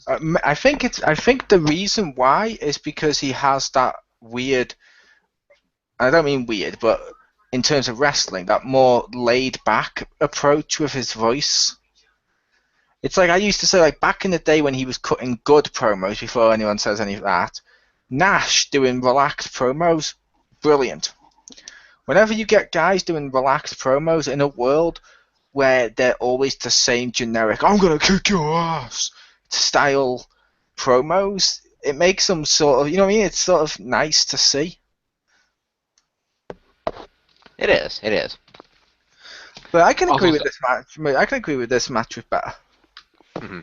S2: I think the reason why is because he has that weird. I don't mean weird, but in terms of wrestling, that more laid back approach with his voice. It's like I used to say, like back in the day when he was cutting good promos before anyone says any of that. Nash doing relaxed promos, brilliant. Whenever you get guys doing relaxed promos in a world where they're always the same generic, I'm gonna kick your ass style promos, it makes them sort of, you know what I mean? It's sort of nice to see.
S4: It is. It is.
S2: But I can agree
S4: Also-
S2: with this match. I can agree with this match with better.
S4: hmm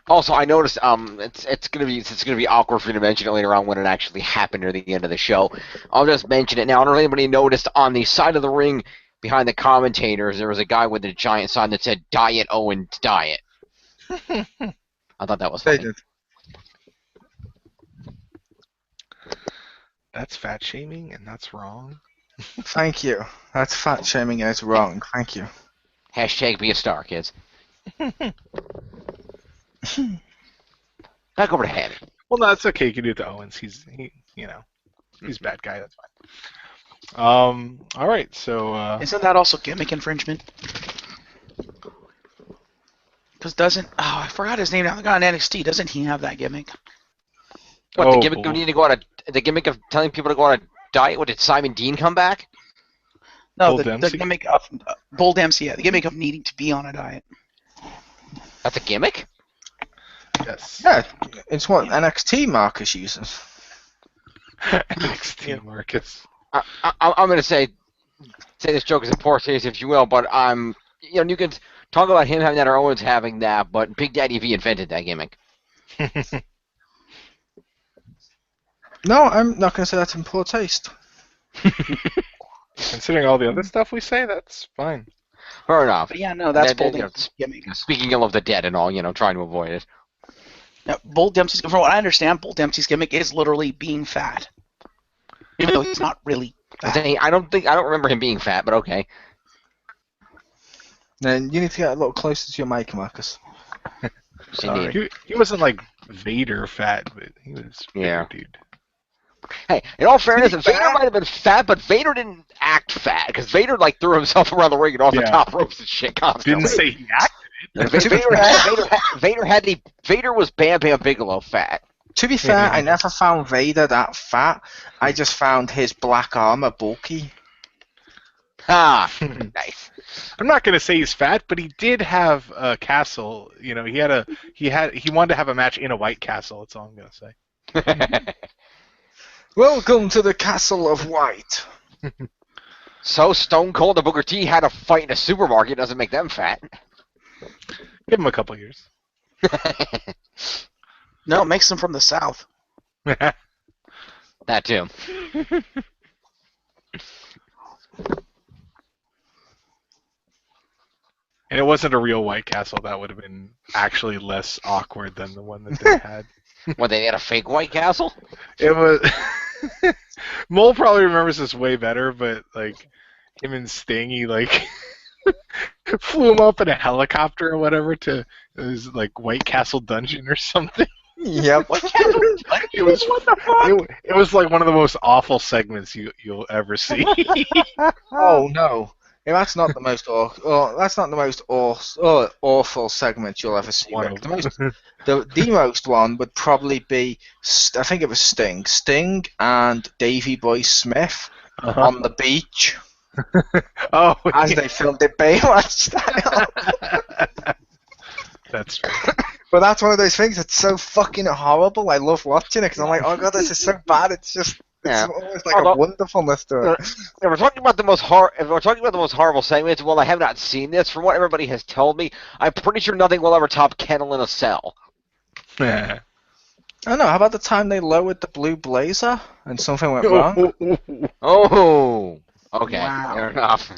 S4: Also, I noticed it's gonna be awkward for you to mention it later on when it actually happened near the end of the show. I'll just mention it now. I don't know if anybody noticed on the side of the ring behind the commentators there was a guy with a giant sign that said "Diet Owens Diet." I thought that was
S2: They
S4: funny.
S2: did.
S1: That's fat shaming, and that's wrong.
S2: Thank you. That's fat shaming and it's wrong. Thank you.
S4: Hashtag be a star, kids. Back over to Hammy.
S1: Well, no, that's okay. You can do it to Owens. He's a bad guy. That's fine. All right. So
S3: Isn't that also gimmick infringement? Because I forgot his name now. The guy on NXT, doesn't he have that gimmick?
S4: What, the gimmick of needing to go on the gimmick of telling people to go on a diet? What, did Simon Dean come back?
S3: No,
S1: Bull
S3: the
S1: Dempsey?
S3: gimmick of Bull Dempsey. Yeah, the gimmick of needing to be on a diet.
S4: That's a gimmick?
S1: yes,
S2: Yeah, it's what NXT Marcus uses.
S1: NXT Marcus.
S4: I'm going to say this joke is in poor taste, if you will, but you can talk about him having that or Owens having that, but Big Daddy V invented that gimmick.
S2: No, I'm not going to say that's in poor taste.
S1: Considering all the other stuff we say, that's fine.
S4: Fair enough.
S3: But yeah, no, that's
S4: That-
S3: Bull
S4: that, you know,
S3: Dempsey's gimmick.
S4: Speaking ill of the dead and all, trying to avoid it.
S3: Now, Bull Dempsey's, from what I understand, Bull Dempsey's gimmick is literally being fat. Even though he's not really fat.
S4: I don't remember him being fat, but okay.
S2: Then you need to get a little closer to your mic, Marcus.
S4: Indeed.
S1: He wasn't like Vader fat, but he was a
S4: Yeah.
S1: bigger dude.
S4: Hey, in all fairness,
S2: be
S4: Vader
S2: fair-
S4: might have been fat, but Vader didn't act fat because Vader threw himself around the ring and off the
S1: Yeah.
S4: top ropes and shit constantly.
S1: Didn't say he acted.
S4: Vader was Bam Bam Bigelow fat.
S2: To be fair, I never found Vader that fat. I just found his black armor bulky.
S4: Ah, nice.
S1: I'm not gonna say he's fat, but he did have a castle. He wanted to have a match in a White Castle. That's all I'm gonna say.
S2: Welcome to the Castle of White.
S4: So Stone Cold and Booker T had a fight in a supermarket. Doesn't make them fat.
S1: Give him a couple years.
S3: No, it makes them from the South.
S4: That too.
S1: And it wasn't a real White Castle. That would have been actually less awkward than the one that they had.
S4: What, they had a fake White Castle?
S1: It was. Mole probably remembers this way better, but like him and Sting, he like flew him up in a helicopter or whatever to his like White Castle dungeon or something.
S2: Yep.
S1: It was what the fuck? It was like one of the most awful segments you'll ever see.
S2: Oh no. Yeah, that's not the most awful segment you'll ever see.
S1: One
S2: Rick.
S1: of them.
S2: The most one would probably be, I think it was Sting and Davey Boy Smith
S1: Uh-huh.
S2: on the beach
S1: Oh,
S2: as they filmed it Baywatch style.
S1: that's true.
S2: But that's one of those things that's so fucking horrible. I love watching it because I'm like, oh god, this is so bad. It's just,
S4: Yeah.
S2: almost like
S4: Although-
S2: a wonderfulness to it.
S4: If we're talking about the most horrible segments, well, I have not seen this. From what everybody has told me, I'm pretty sure nothing will ever top Kennel in a Cell.
S2: I don't know. How about the time they lowered the blue blazer and something went wrong?
S4: Oh, okay,
S3: Wow.
S4: fair enough.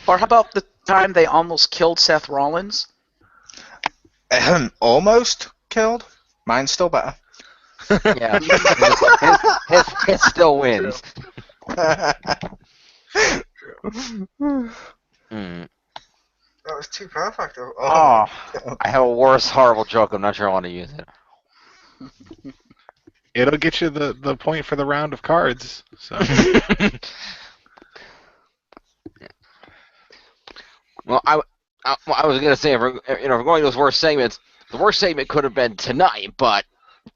S3: Or how about the time they almost killed Seth Rollins?
S2: Almost killed. Mine's still better.
S4: Yeah, his still wins. Mm.
S2: That was too perfect.
S4: Oh, I have a worse horrible joke. I'm not sure I want to use it.
S1: It'll get you the point for the round of cards. So
S4: Well, I was gonna say, if we're going to those worst segments, the worst segment could have been tonight, but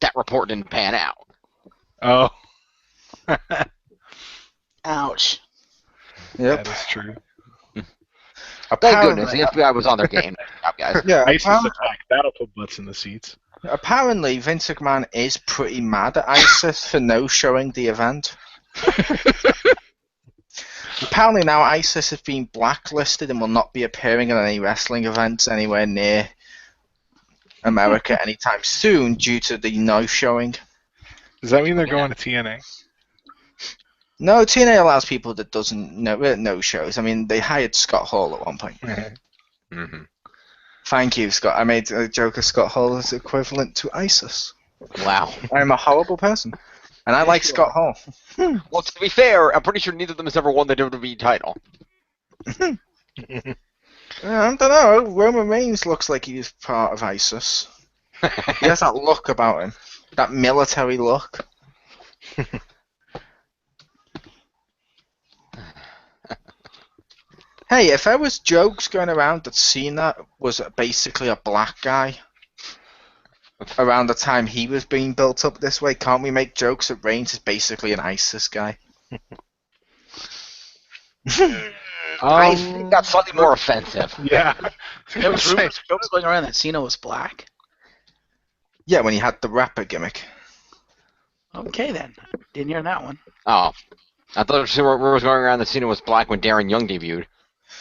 S4: that report didn't pan out.
S1: Oh,
S3: Ouch.
S2: Yep.
S1: that is true.
S4: Thank goodness,
S2: Apparently,
S4: the FBI was on their game. Good job, guys.
S2: yeah.
S1: ISIS attack. That'll put butts in the seats.
S2: Apparently, Vince McMahon is pretty mad at ISIS for no-showing the event. Apparently now ISIS has been blacklisted and will not be appearing at any wrestling events anywhere near America anytime soon due to the no-showing.
S1: Does that mean they're going to TNA?
S2: No, TNA allows people that doesn't no shows. I mean, they hired Scott Hall at one point.
S4: Mm-hmm.
S2: Thank you, Scott. I made a joke of Scott Hall as equivalent to ISIS.
S4: Wow.
S2: I'm a horrible person. And I like Scott Hall.
S4: Well, to be fair, I'm pretty sure neither of them has ever won the WWE title.
S2: I don't know. Roman Reigns looks like he's part of ISIS. He has that look about him. That military look. Hey, if there was jokes going around that Cena was basically a black guy around the time he was being built up this way, can't we make jokes that Reigns is basically an ISIS guy?
S4: I think that's slightly more offensive.
S1: Yeah.
S3: There was jokes going around that Cena was black.
S2: Yeah, when he had the rapper gimmick.
S3: Okay then, didn't hear that one.
S4: Oh. I thought rumors going around that Cena was black when Darren Young debuted.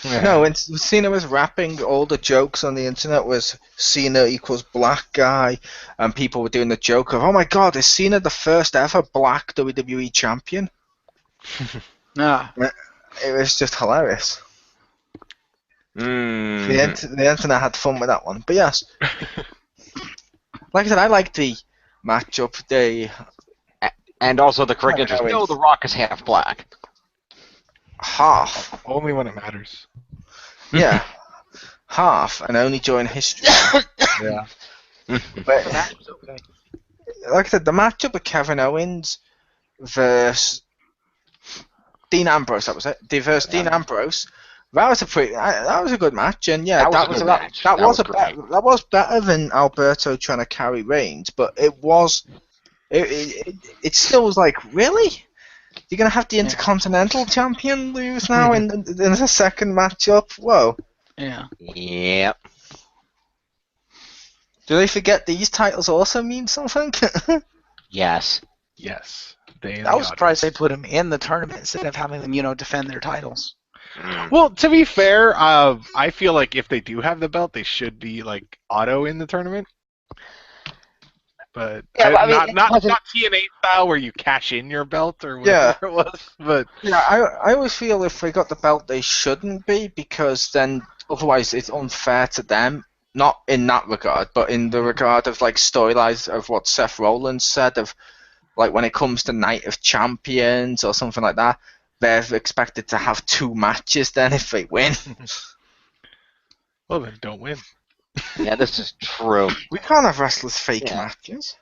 S2: No, when Cena was rapping, all the jokes on the internet was Cena equals black guy, and people were doing the joke of, oh my god, is Cena the first ever black WWE champion?
S3: Ah,
S2: It was just hilarious.
S4: Mm.
S2: The internet had fun with that one. But yes, like I said, I like the matchup.
S4: And also the correct interest. No, The Rock is half black.
S2: Half.
S1: Only when it matters.
S2: Yeah. Half, and only during history.
S1: Yeah.
S2: But, like I said, the matchup with Kevin Owens versus Dean Ambrose, that was it. Versus Dean Ambrose. That was a good match, and yeah,
S4: That was a good match.
S2: That was
S4: great.
S2: better than Alberto trying to carry Reigns, but it still was like, really? You're gonna have the Intercontinental Champion lose now in the second matchup? Whoa!
S3: yeah.
S4: Yep.
S2: Do they forget these titles also mean something?
S4: Yes.
S1: Yes.
S3: I was surprised they put him in the tournament instead of having them, defend their titles.
S1: Well, to be fair, I feel like if they do have the belt, they should be like auto in the tournament. But
S4: Yeah, but I mean,
S1: not TNA style where you cash in your belt or whatever it was. But
S2: yeah, I always feel if they got the belt, they shouldn't be, because then otherwise it's unfair to them. Not in that regard, but in the regard of like storylines of what Seth Rollins said of like when it comes to Night of Champions or something like that, they're expected to have 2 matches then if they win.
S1: well, then don't win.
S4: Yeah, this is true.
S2: We can't have wrestlers fake matches.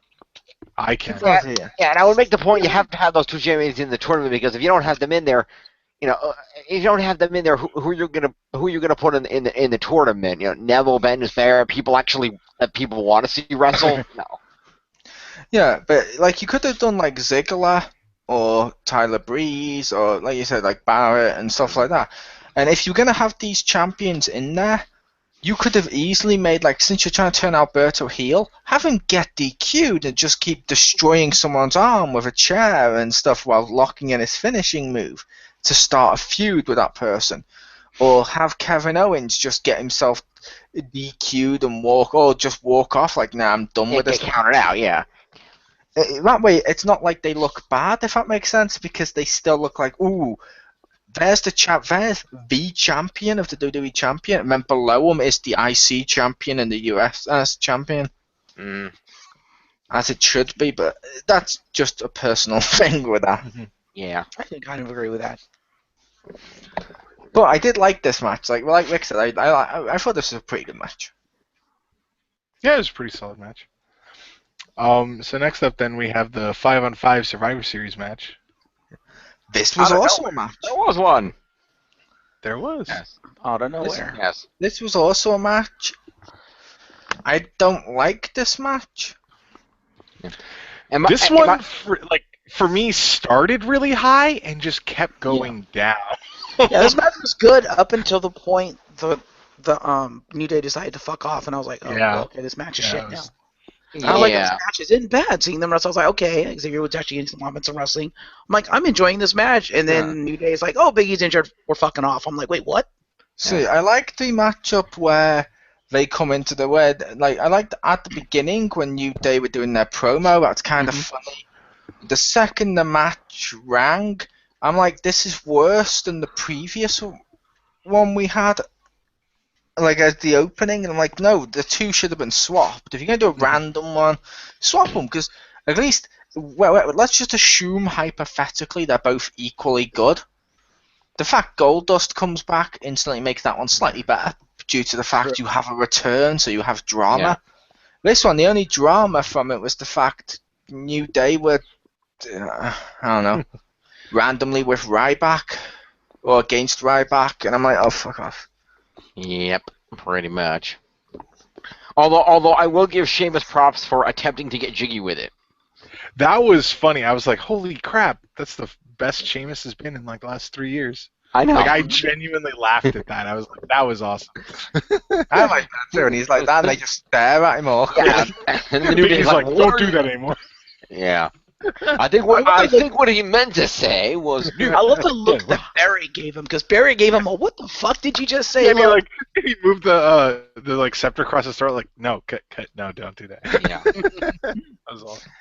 S1: I can.
S4: Yeah, and I would make the point you have to have those 2 champions in the tournament, because if you don't have them in there, if you don't have them in there, who you're gonna put in the tournament? Neville, Ben is there. People that people want to see wrestle. No.
S2: Yeah, but like you could have done like Ziggler or Tyler Breeze or like you said like Barrett and stuff like that. And if you're gonna have these champions in there, you could have easily made, like, since you're trying to turn Alberto heel, have him get DQ'd and just keep destroying someone's arm with a chair and stuff while locking in his finishing move to start a feud with that person. Or have Kevin Owens just get himself DQ'd and walk off like, nah, I'm done with this.
S4: Get counted out, yeah.
S2: That way, it's not like they look bad, if that makes sense, because they still look like, ooh, there's the champion of the WWE champion, and then below him is the IC champion and the US champion. As it should be, but that's just a personal thing with that.
S4: Yeah.
S3: I can kind of agree with that.
S2: But I did like this match. Like Rick said, I thought this was a pretty good match.
S1: Yeah, it was a pretty solid match. So next up, then we have the 5-on-5 Survivor Series match.
S2: This was also a match.
S4: There was one.
S1: There was.
S4: Yes.
S3: Out of nowhere.
S4: Yes.
S2: This was also a match. I don't like this match.
S1: This one, for me, started really high and just kept going down.
S3: Yeah, this match was good up until the point the New Day decided to fuck off, and I was like, oh,
S1: Yeah.
S3: okay, this match is
S1: Yeah,
S3: shit
S1: it
S3: now.
S1: was-
S3: I don't like those matches. It isn't bad seeing them wrestle. I was like, okay, Xavier was actually getting some moments of wrestling. I'm like, I'm enjoying this match, and then New Day's like, oh, Big E's injured, we're fucking off. I'm like, wait, what?
S2: See, I like the matchup where they come into the I liked at the beginning when New Day were doing their promo. That's kind of funny. The second the match rang, I'm like, this is worse than the previous one we had. Like as the opening, and I'm like, no, the two should have been swapped. If you're gonna do a random one, swap them because at least, well, let's just assume hypothetically they're both equally good. The fact Goldust comes back instantly makes that one slightly better due to the fact you have a return, so you have drama.
S4: Yeah.
S2: This one, the only drama from it was the fact New Day were, I don't know, randomly with Ryback or against Ryback, and I'm like, oh, fuck off.
S4: Yep, pretty much. Although I will give Sheamus props for attempting to get jiggy with it.
S1: That was funny. I was like, holy crap, that's the best Sheamus has been in like the last 3 years.
S4: I know.
S1: Like, I genuinely laughed at that. I was like, that was awesome.
S2: I like that too, and he's like that, and they just stare at him all.
S4: Yeah. And the New
S1: Big
S4: Day's
S1: E's like,
S4: "What
S1: don't
S4: are
S1: do
S4: you-"
S1: that anymore.
S4: Yeah. I think what he meant to say was.
S3: I love the look that Barry gave him, because Barry gave him a, what the fuck did you just say?
S1: And he,
S3: look?
S1: like, he moved the like scepter across his throat. Like, no, cut, no, don't do that.
S4: Yeah.
S1: That was awesome.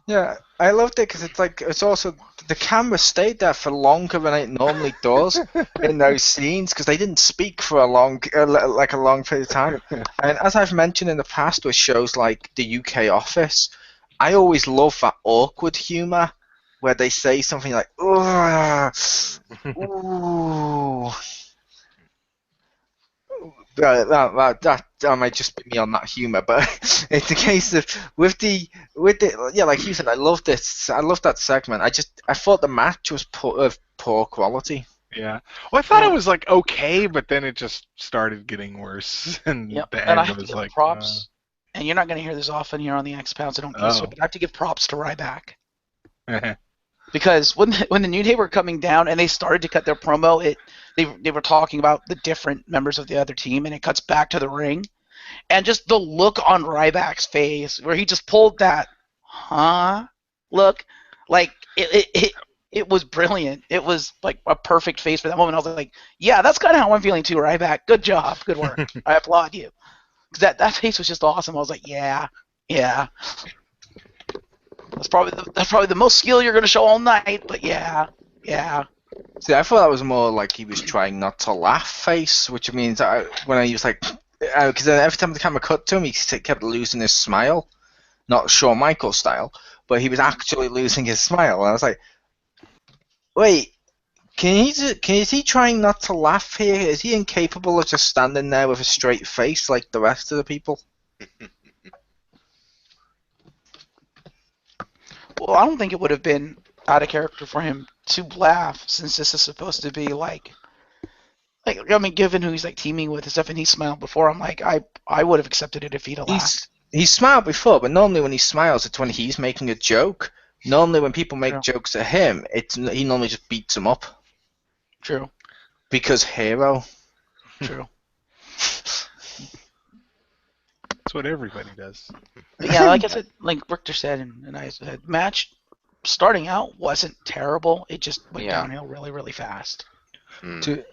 S2: Yeah, I loved it because it's also the camera stayed there for longer than it normally does in those scenes because they didn't speak for a long period of time. And as I've mentioned in the past with shows like the UK Office, I always love that awkward humor where they say something like "Ugh, ooh." That might just be me on that humor, but it's a case of with the yeah, like you said, I loved this. I loved that segment. I thought the match was of poor quality.
S1: Yeah. Well, I thought it was like okay, but then it just started getting worse, and
S3: Yep.
S1: the
S3: And I
S1: end
S3: have to
S1: was
S3: give
S1: like
S3: props. And you're not going to hear this often here on the X Pound, so don't get it, but I have to give props to Ryback. Because when the New Day were coming down and they started to cut their promo, they were talking about the different members of the other team, and it cuts back to the ring, and just the look on Ryback's face where he just pulled that look, like it was brilliant. It was like a perfect face for that moment. I was like, yeah, that's kind of how I'm feeling too, Ryback. Good job, good work. I applaud you. 'Cause that face was just awesome. I was like, yeah. That's probably the most skill you're gonna show all night, but yeah.
S2: See, I thought that was more like he was trying not to laugh face, which means when he was like, because then every time the camera cut to him, he kept losing his smile, not Shawn Michaels style, but he was actually losing his smile, and I was like, wait. Is he trying not to laugh here? Is he incapable of just standing there with a straight face like the rest of the people?
S3: Well, I don't think it would have been out of character for him to laugh, since this is supposed to be like I mean, given who he's like teaming with and stuff, and he smiled before. I'm like, I would have accepted it if he'd have laughed.
S2: He's smiled before, but normally when he smiles, it's when he's making a joke. Normally when people make jokes at him, he normally just beats them up.
S3: True.
S2: Because hero.
S3: True.
S1: That's what everybody does.
S3: But yeah, like I said, like Richter said, and I said, match starting out wasn't terrible. It just went downhill really, really fast.
S2: To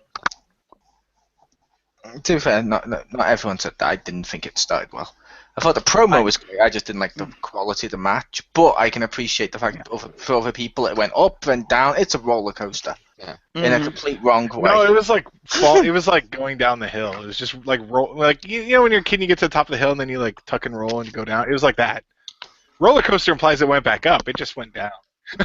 S2: be fair, not everyone said that. I didn't think it started well. I thought the promo was great. I just didn't like the quality of the match. But I can appreciate the fact that for other people it went up and down. It's a roller coaster.
S4: Yeah.
S2: In a complete wrong way.
S1: No, it was like it was like going down the hill. It was just like roll, like you know when you're a kid, you get to the top of the hill and then you like tuck and roll and go down. It was like that. Roller coaster implies it went back up. It just went down.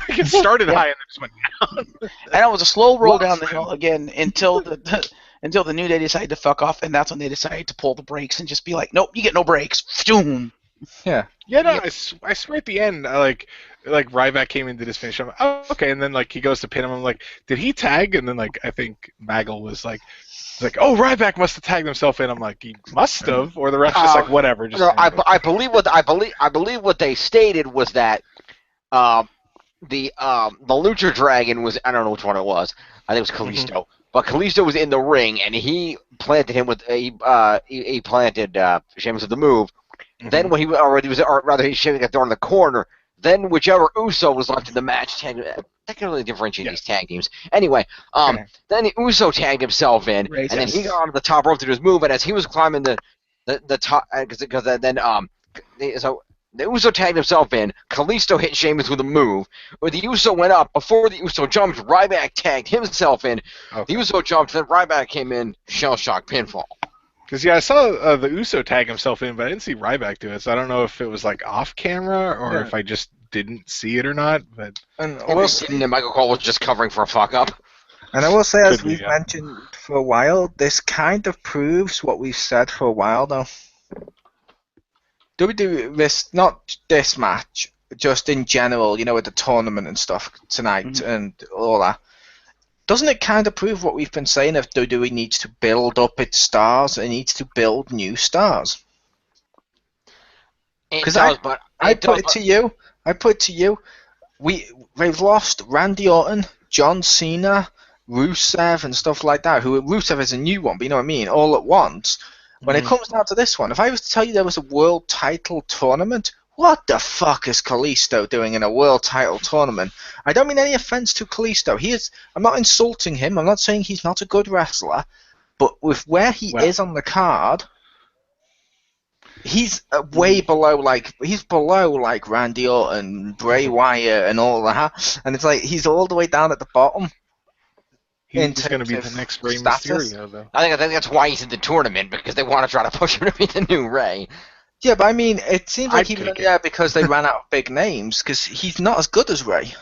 S1: It started high and then just went down.
S3: And it was a slow roll down the hill again until the New Day decided to fuck off, and that's when they decided to pull the brakes and just be like, nope, you get no brakes. Phoom.
S2: Yeah.
S1: Yeah, no, I swear at the end, like Ryback came in to just finish him. Oh, okay, and then like he goes to pin him. I'm like, did he tag? And then like I think Maggle was like, oh, Ryback must have tagged himself in. I'm like, he must have, or the rest just like whatever. Just
S4: no, I believe what they stated was that the Lucha Dragon was, I don't know which one it was. I think it was Kalisto. But Kalisto was in the ring, and he planted him with he planted Sheamus with the move. Then when he was Sheamus got thrown in the corner. Then whichever Uso was left in the match, that can really differentiate these tag teams. Anyway, then the Uso tagged himself in, and then he got onto the top rope to do his move. And as he was climbing the top, because then so the Uso tagged himself in. Kalisto hit Sheamus with a move. When the Uso went up, before the Uso jumped, Ryback tagged himself in. The Uso jumped, then Ryback came in, shell shock pinfall.
S1: Because, I saw the Uso tag himself in, but I didn't see Ryback do it, so I don't know if it was, like, off camera or if I just didn't see it or not. But
S4: Michael Cole was just covering for a fuck-up.
S2: And I will say, as we've mentioned for a while, this kind of proves what we've said for a while, though. WWE, not this match, just in general, with the tournament and stuff tonight and all that. Doesn't it kind of prove what we've been saying if WWE needs to build up its stars, it needs to build new stars? Because I put it to you, they've lost Randy Orton, John Cena, Rusev and stuff like that. Rusev is a new one, but you know what I mean, all at once. When it comes down to this one, if I was to tell you there was a world title tournament, what the fuck is Kalisto doing in a world title tournament? I don't mean any offense to Kalisto. I'm not insulting him. I'm not saying he's not a good wrestler. But with where he is on the card, he's way below, he's below, Randy Orton, Bray Wyatt, and all that. And it's like, he's all the way down at the bottom.
S1: He's going to be the next Rey Mysterio, though.
S4: I think that's why he's in the tournament, because they want to try to push him to be the new Rey.
S2: Yeah, but I mean, it seems like he was there because they ran out of big names, because he's not as good as Rey.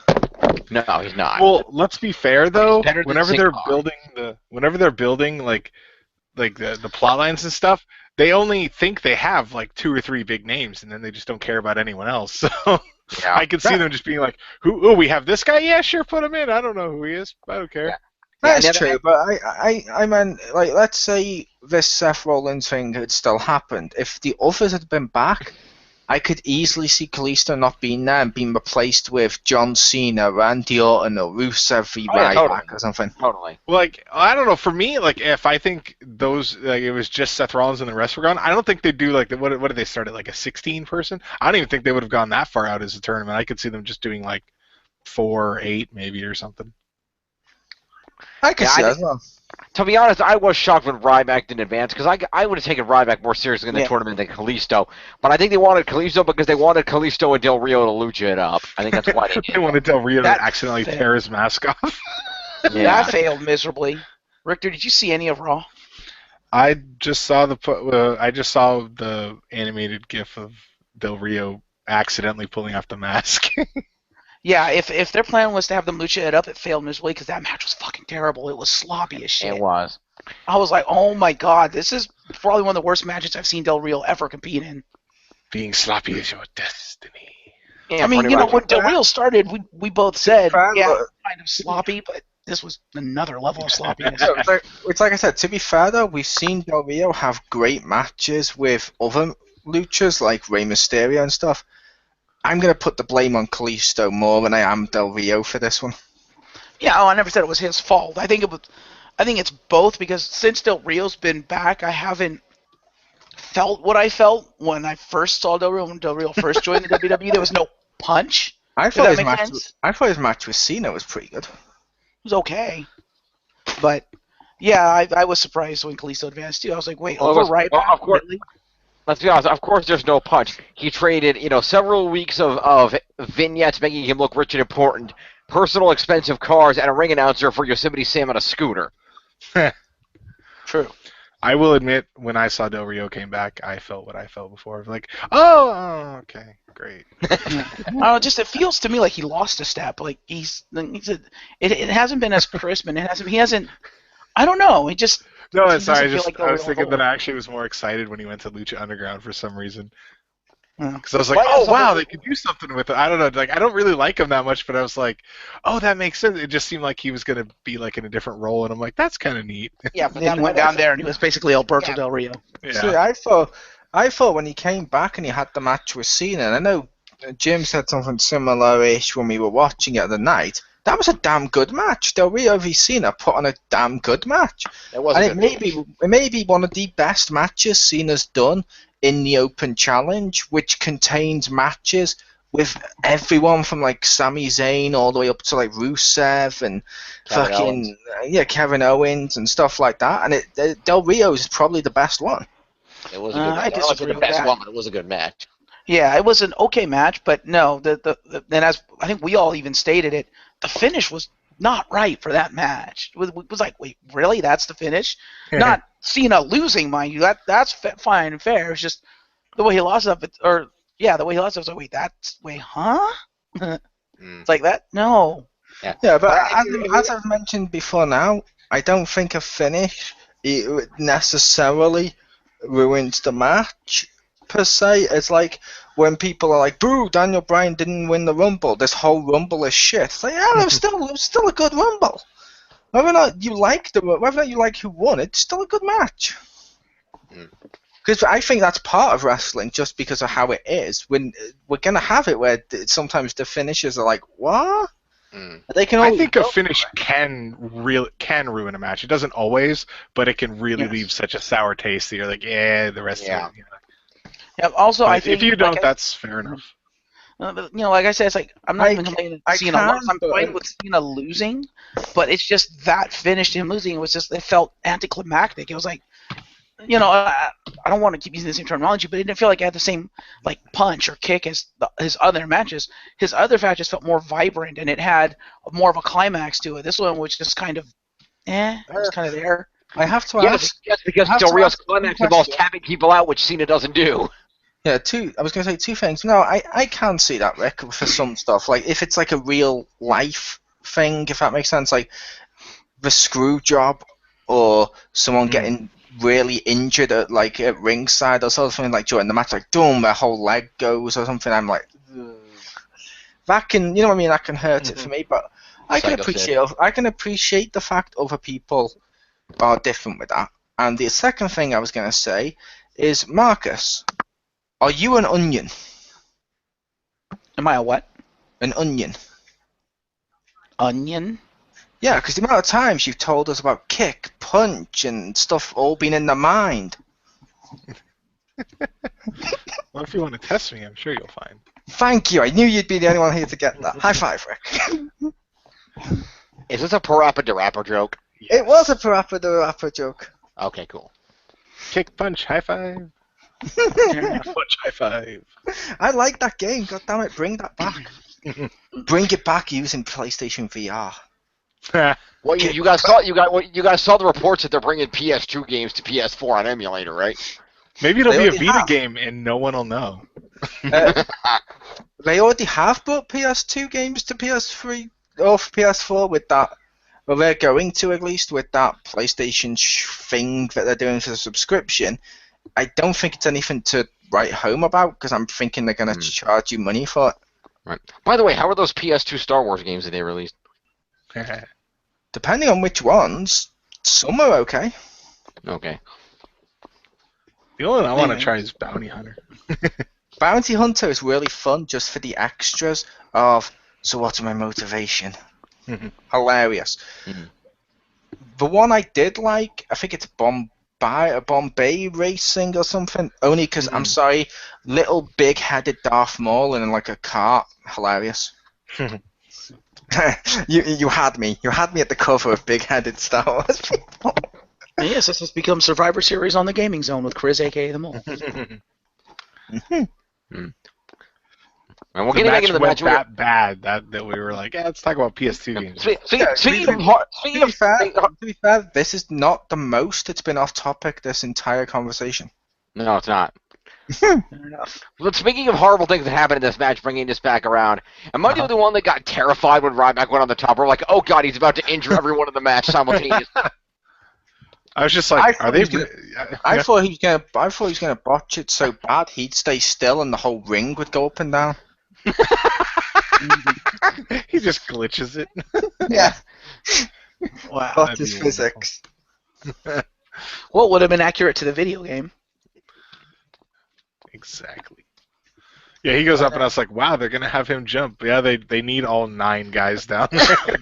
S4: No, he's not.
S1: Well, let's be fair, though. Whenever they're building the plot lines and stuff, they only think they have, 2 or 3 big names, and then they just don't care about anyone else. So I could see them just being like, we have this guy? Yeah, sure, put him in. I don't know who he is. I don't care.
S2: Yeah. That's true, but I mean, let's say this Seth Rollins thing had still happened. If the others had been back, I could easily see Kalisto not being there and being replaced with John Cena, Randy Orton, or Rusev v. Ryback or something.
S4: Totally.
S1: Well, I don't know. For me, if I think those, it was just Seth Rollins and the rest were gone, I don't think they'd do, what did they start at, a 16-person? I don't even think they would have gone that far out as a tournament. I could see them just doing, 4 or 8 maybe or something.
S2: I could see that as well.
S4: To be honest, I was shocked when Ryback didn't advance, because I would have taken Ryback more seriously in the tournament than Kalisto. But I think they wanted Kalisto because they wanted Kalisto and Del Rio to lucha it up. I think that's why they did.
S1: They wanted Del Rio to accidentally tear his mask off.
S3: That failed miserably. Richter, did you see any of Raw?
S1: I just saw the animated GIF of Del Rio accidentally pulling off the mask.
S3: Yeah, if their plan was to have them lucha it up, it failed miserably because that match was fucking terrible. It was sloppy as shit.
S4: It was.
S3: I was like, oh my god, this is probably one of the worst matches I've seen Del Rio ever compete in.
S1: Being sloppy is your destiny.
S3: Yeah, I mean, when Del Rio started, we both said, kind of sloppy, but this was another level of sloppiness.
S2: It's like I said, to be fair though, we've seen Del Rio have great matches with other luchas like Rey Mysterio and stuff. I'm going to put the blame on Kalisto more than I am Del Rio for this one.
S3: Yeah, I never said it was his fault. I think it's both, because since Del Rio's been back, I haven't felt what I felt when I first saw Del Rio. When Del Rio first joined the WWE, there was no punch.
S2: I thought his match with Cena was pretty good. It
S3: was okay. But, yeah, I was surprised when Kalisto advanced, too. I was like, wait, Ryback?
S4: Of course. Really? Let's be honest, of course there's no punch. He traded, several weeks of vignettes making him look rich and important, personal expensive cars, and a ring announcer for Yosemite Sam on a scooter.
S3: True.
S1: I will admit, when I saw Del Rio came back, I felt what I felt before. Like, oh okay, great.
S3: It feels to me like he lost a step. Like it hasn't been as crisp, and he hasn't. I don't know. It just.
S1: No, sorry. I was thinking that I actually was more excited when he went to Lucha Underground for some reason. Because I was like, oh wow, they could do something with it. I don't know. I don't really like him that much, but I was like, oh, that makes sense. It just seemed like he was going to be in a different role, and I'm like, that's kind of neat.
S3: Yeah, but then went down there and he was basically Alberto Del Rio.
S1: Yeah.
S2: See, I thought when he came back and he had the match with Cena, and I know Jim said something similar-ish when we were watching it the other night. That was a damn good match. Del Rio v. Cena put on a damn good match.
S4: It was
S2: And
S4: a
S2: it
S4: good
S2: may be one of the best matches Cena's done in the Open Challenge, which contains matches with everyone from like Sami Zayn all the way up to like Rusev and Kevin Owens and stuff like that. And Del Rio's is probably the best one.
S4: It was a good match.
S3: I disagree
S4: the
S3: with
S4: best
S3: that.
S4: one, but it was a good match.
S3: Yeah, it was an okay match, but no, and as I think we all even stated it, the finish was not right for that match. It was like, wait, really? That's the finish? Not Cena losing, mind you. That's fine and fair. It's just the way he lost it, the way he lost it was like, huh? It's like that? No.
S2: Yeah, but as I've mentioned before now, I don't think a finish necessarily ruins the match, per se. It's like when people are like, boo, Daniel Bryan didn't win the Rumble. This whole Rumble is shit. It's like, yeah, it was still a good Rumble. Whether or not you like who won, it's still a good match. Because I think that's part of wrestling, just because of how it is. When we're gonna have it where sometimes the finishes are like, what? They can.
S1: I think a finish can ruin a match. It doesn't always, but it can really leave such a sour taste that you're like, yeah, the rest of it. You know.
S3: Yeah. Also,
S1: But
S3: I think
S1: if you don't, that's fair enough.
S3: But, like I said, it's like I'm not even complaining that Cena lost. I'm fine with Cena losing, but it's just that finish to him losing. It felt anticlimactic. It was like, I don't want to keep using the same terminology, but it didn't feel like it had the same like punch or kick as his other matches. His other matches felt more vibrant and it had more of a climax to it. This one was just kind of, it was kind of there.
S2: I have to ask.
S4: Yes, because Del Rio's climax involves tapping people out, which Cena doesn't do.
S2: Yeah, I was going to say two things. No, I can see that, Rick, for some stuff. Like, if it's like a real life thing, if that makes sense, like the screw job or someone getting really injured at ringside or something, like during the match, like, boom, their whole leg goes or something. I'm like, that can, you know what I mean? That can hurt it for me, but I can appreciate the fact other people are different with that. And the second thing I was going to say is, Marcus, are you an onion?
S3: Am I a what?
S2: An onion.
S3: Onion?
S2: Yeah, because the amount of times you've told us about kick, punch, and stuff all being in the mind.
S1: Well, if you want to test me, I'm sure you'll find.
S2: Thank you. I knew you'd be the only one here to get that. High five, Rick.
S4: Is this a Parappa the Rapper joke?
S2: Yes. It was a Parappa the Rapper joke.
S4: Okay, cool.
S1: Kick, punch, high five. Punch, high five.
S2: I like that game. God damn it, bring that back. Bring it back using PlayStation VR.
S4: Well, you guys saw the reports that they're bringing PS2 games to PS4 on emulator, right?
S1: Maybe it'll be a Vita game and no one will know.
S2: They already have brought PS2 games to PS3 or PS4 with that. Well, they're going to, at least, with that PlayStation thing that they're doing for the subscription. I don't think it's anything to write home about, because I'm thinking they're going to charge you money for it.
S4: Right. By the way, how are those PS2 Star Wars games that they released?
S2: Depending on which ones, some are okay.
S4: Okay.
S1: The only one I want to try is Bounty Hunter.
S2: Bounty Hunter is really fun just for the extras of, so what's my motivation? Hilarious. The one I did like, I think it's Bombay Racing or something, only because, I'm sorry, little big-headed Darth Maul in like a cart. Hilarious. You had me. You had me at the cover of big-headed Star Wars people.
S3: Yes, this has become Survivor Series on the Gaming Zone with Chriz, a.k.a. the Mole.
S4: And we're getting back into the match.
S1: That bad that we were like, let's talk about PS2 games.
S2: To be fair, this is not the most it's been off topic this entire conversation.
S4: No, it's not.
S3: Fair enough.
S4: But speaking of horrible things that happened in this match, bringing this back around, am I the only one that got terrified when Ryback went on the top? We're like, oh god, he's about to injure everyone in the match simultaneously.
S1: I was just like, are they?
S2: I thought he was gonna botch it so bad he'd stay still and the whole ring would go up and down.
S1: He just glitches it.
S2: Yeah.
S3: Wow.
S2: That's his physics.
S3: Well, it would have been accurate to the video game.
S1: Exactly. Yeah, he goes up, and I was like, wow, they're gonna have him jump. Yeah, they need all 9 guys down there.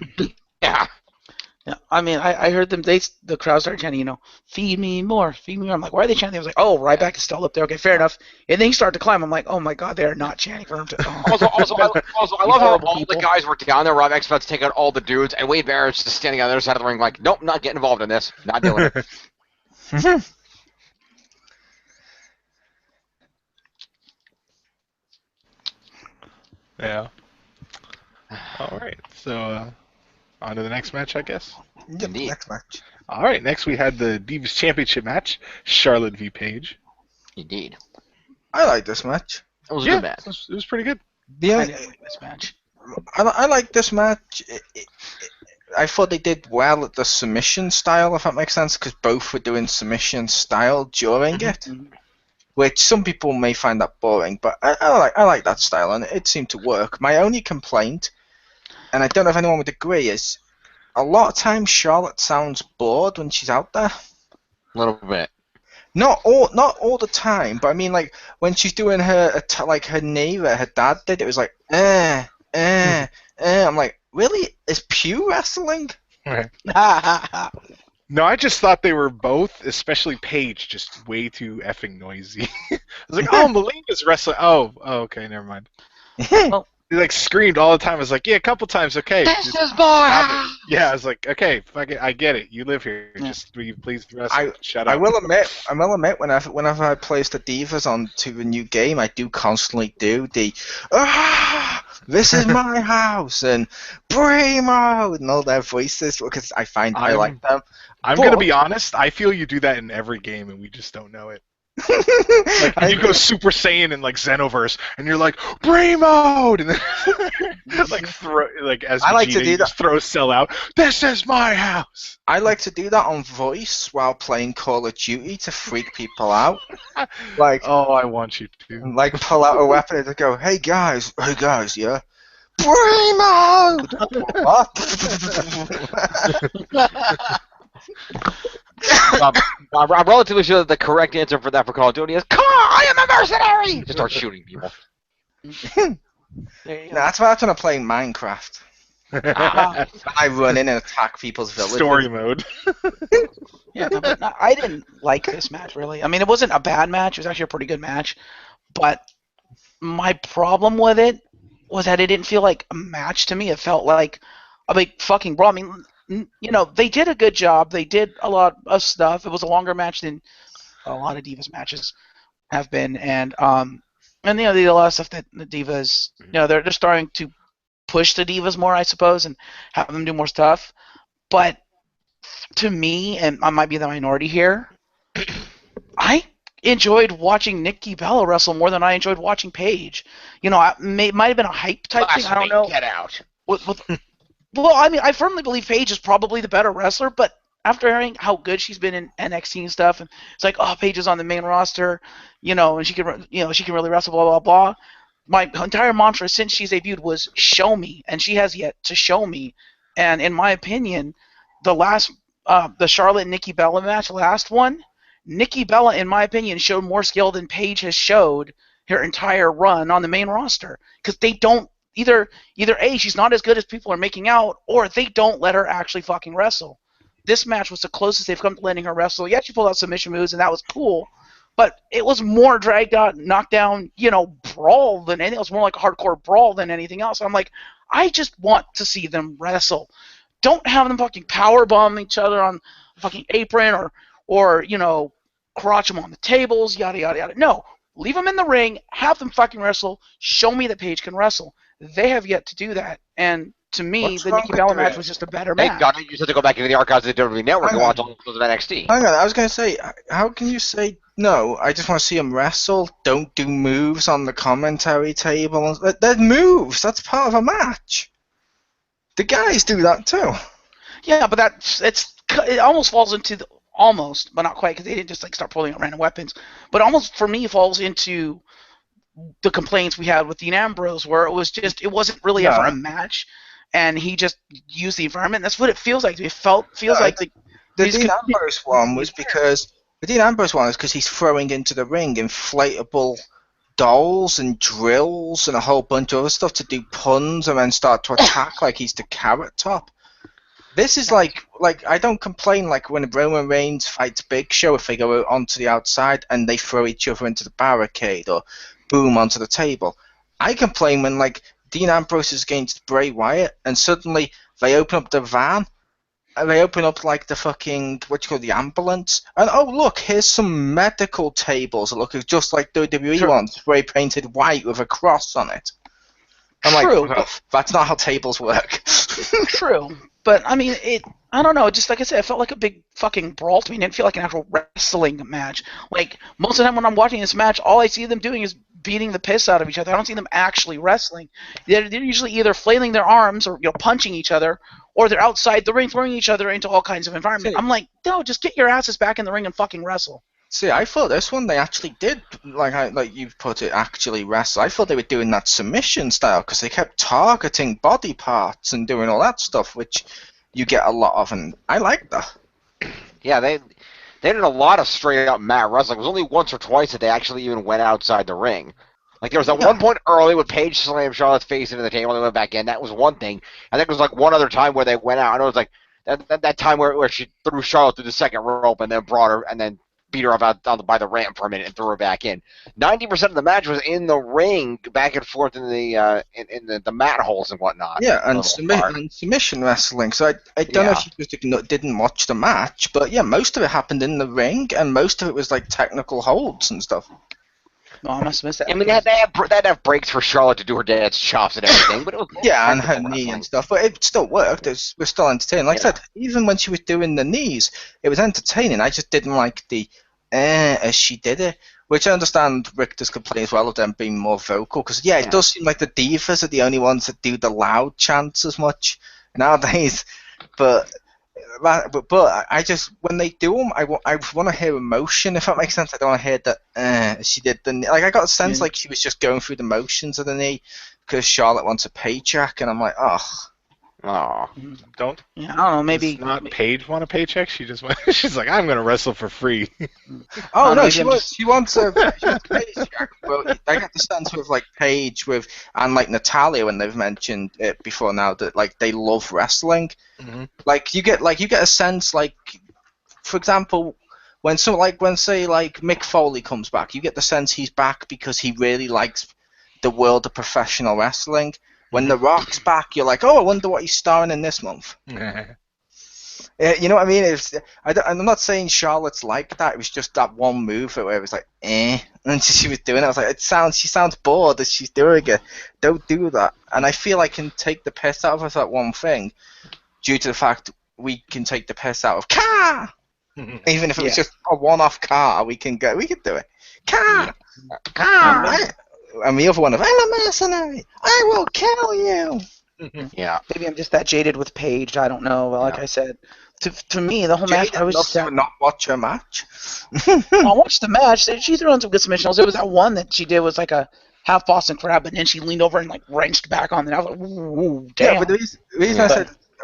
S4: Yeah.
S3: Yeah, I mean, I heard them. The crowd started chanting, feed me more, feed me more. I'm like, why are they chanting? I was like, oh, Ryback is still up there. Okay, fair enough. And then he started to climb. I'm like, oh my god, they are not chanting for him to. Oh.
S4: I love how all the guys were down there. Ryback's about to take out all the dudes, and Wade Barrett's just standing on the other side of the ring, like, nope, not getting involved in this, not doing it.
S1: Yeah. All right, so on to the next match, I guess.
S2: Yep,
S4: Indeed.
S2: next match.
S1: All right, next we had the Divas Championship match, Charlotte v. Paige.
S4: Indeed.
S2: I like this match.
S4: It was a
S1: Yeah,
S4: good match.
S1: it was pretty good.
S2: The
S3: I
S2: only,
S3: didn't like this match.
S2: I like this match. I thought they did well at the submission style, if that makes sense, because both were doing submission style during it, which some people may find that boring, but I like that style, and it seemed to work. My only complaint, and I don't know if anyone would agree, is a lot of times Charlotte sounds bored when she's out there.
S4: A little bit.
S2: Not all the time, but I mean, like when she's doing her her knee that her dad did, it was like I'm like, really? Is Pew wrestling?
S1: No, I just thought they were both, especially Paige, just way too effing noisy. I was like, oh, Melina's wrestling. Oh, okay, never mind.
S3: Well,
S1: He like screamed all the time. I was like, yeah, a couple times, okay.
S4: This
S1: just
S4: is my
S1: have
S4: house!
S1: it. Yeah, I was like, okay, fuck it, I get it. You live here. Just will you please wrestle? Shut up.
S2: I will admit, whenever I place the Divas onto the new game, I do constantly do the this is my house and Primo and all their voices because I find I like them.
S1: I'm gonna be honest. I feel you do that in every game, and we just don't know it. Like when you go Super Saiyan in like Xenoverse, and you're like Brain mode, and then like throw as
S2: I like
S1: Vegeta,
S2: to do
S1: you just throw Cell out. This is my house.
S2: I like to do that on voice while playing Call of Duty to freak people out. Like,
S1: Oh, I want you to.
S2: like pull out a weapon and go, hey guys, yeah. Primo!
S4: I'm relatively sure that the correct answer for that for Call of Duty is, come on, I am a mercenary! Just start shooting people.
S3: there you go.
S2: That's why I'm playing Minecraft. I run in and attack people's villages.
S1: Story mode.
S3: Yeah, but I didn't like this match really. I mean, it wasn't a bad match. It was actually a pretty good match, but my problem with it was that it didn't feel like a match to me. It felt like a big fucking brawl. I mean, they did a good job. They did a lot of stuff. It was a longer match than a lot of Divas matches have been, and they did a lot of stuff that the Divas, they're starting to push the Divas more, I suppose, and have them do more stuff. But to me, and I might be the minority here, I enjoyed watching Nikki Bella wrestle more than I enjoyed watching Paige. It might have been a hype type thing. I don't know.
S4: Get out.
S3: Well, I mean, I firmly believe Paige is probably the better wrestler, but after hearing how good she's been in NXT and stuff, and it's like, oh, Paige is on the main roster, and she can really wrestle, blah blah blah. My entire mantra since she's debuted was show me, and she has yet to show me. And in my opinion, the Charlotte and Nikki Bella match, last one, Nikki Bella, in my opinion, showed more skill than Paige has showed her entire run on the main roster, because they don't. Either A, she's not as good as people are making out, or they don't let her actually fucking wrestle. This match was the closest they've come to letting her wrestle. Yeah, she pulled out submission moves, and that was cool, but it was more dragged out, knockdown, brawl than anything. It was more like a hardcore brawl than anything else. I'm like, I just want to see them wrestle. Don't have them fucking powerbomb each other on a fucking apron or crotch them on the tables, yada, yada, yada. No, leave them in the ring, have them fucking wrestle, show me that Paige can wrestle. They have yet to do that, and to me, the Nikki Bella match was just a better match.
S4: Thank God you said to go back into the archives of the WWE Network and watch all of NXT.
S2: Hang on, I was going to say, how can you say, no, I just want to see them wrestle, don't do moves on the commentary table? They're moves, that's part of a match. The guys do that too.
S3: Yeah, but it almost falls into almost, but not quite, because they didn't just start pulling out random weapons. But almost for me falls into the complaints we had with Dean Ambrose, where it wasn't really ever a match, and he just used the environment. That's what it feels like. It feels like
S2: the Dean Ambrose one was because he's throwing into the ring inflatable dolls and drills and a whole bunch of other stuff to do puns and then start to attack like he's the Carrot Top. This is like I don't complain like when Roman Reigns fights Big Show if they go onto the outside and they throw each other into the barricade or boom onto the table. I complain when like Dean Ambrose is against Bray Wyatt and suddenly they open up the van and they open up like the fucking the ambulance and oh look, here's some medical tables that look just like WWE ones, spray painted white with a cross on it. I'm like, oh, that's not how tables work.
S3: True. But, I mean, I don't know, just like I said, it felt like a big fucking brawl to me. It didn't feel like an actual wrestling match. Like, most of the time when I'm watching this match, all I see them doing is beating the piss out of each other. I don't see them actually wrestling. They're usually either flailing their arms or, punching each other, or they're outside the ring throwing each other into all kinds of environments. I'm like, no, just get your asses back in the ring and fucking wrestle.
S2: See, I thought this one they actually did, like you've put it, actually wrestle. I thought they were doing that submission style because they kept targeting body parts and doing all that stuff, which you get a lot of, and I like that.
S4: Yeah, they did a lot of straight up mat wrestling. It was only once or twice that they actually even went outside the ring. Like there was that one point early with Paige slammed Charlotte's face into the table and they went back in. That was one thing. I think it was like one other time where they went out. I know it was like that time where she threw Charlotte through the second rope and then brought her and then beat her up out by the ramp for a minute and threw her back in. 90% of the match was in the ring, back and forth in the mat holes and whatnot.
S2: Yeah, and submission wrestling. So I don't know if you just didn't watch the match, but yeah, most of it happened in the ring, and most of it was like technical holds and stuff.
S3: No, I must have missed that.
S4: I mean, they'd have breaks for Charlotte to do her dad's chops and everything, but it was
S2: and her knee and stuff, but it still worked. It was still entertaining. Like I said, even when she was doing the knees, it was entertaining. I just didn't like the as she did it, which I understand Richter's complaint as well of them being more vocal, because it does seem like the divas are the only ones that do the loud chants as much nowadays, but I just, when they do them, I want to hear emotion, if that makes sense. I don't want to hear that she did the knee. Like I got a sense like she was just going through the motions of the knee because Charlotte wants a paycheck, and I'm like,
S1: don't.
S3: Yeah, I don't know. Maybe
S1: not Paige want a paycheck. She just she's like, I'm gonna wrestle for free.
S2: Oh no, she wants a paycheck. But I get the sense with like Paige and like Natalia when they've mentioned it before now that like they love wrestling. Mm-hmm. Like you get a sense like, for example, when say Mick Foley comes back, you get the sense he's back because he really likes the world of professional wrestling. When The Rock's back, you're like, oh, I wonder what he's starring in this month. You know what I mean? I'm not saying Charlotte's like that. It was just that one move where it was like, and she was doing it. I was like, she sounds bored as she's doing it. Don't do that. And I feel I can take the piss out of that one thing due to the fact we can take the piss out of car. Even if it was just a one-off car, we can do it. Car. And the other one of, I'm a mercenary, I will kill you.
S4: Yeah.
S3: Maybe I'm just that jaded with Paige. I don't know. Like I said, to me, the whole match, I was just
S2: not watch her match.
S3: I watched the match. She threw on some good submissions. It was that one that she did was like a half Boston Crab, and then she leaned over and like wrenched back on it. I was like, ooh, damn.
S2: Yeah, but the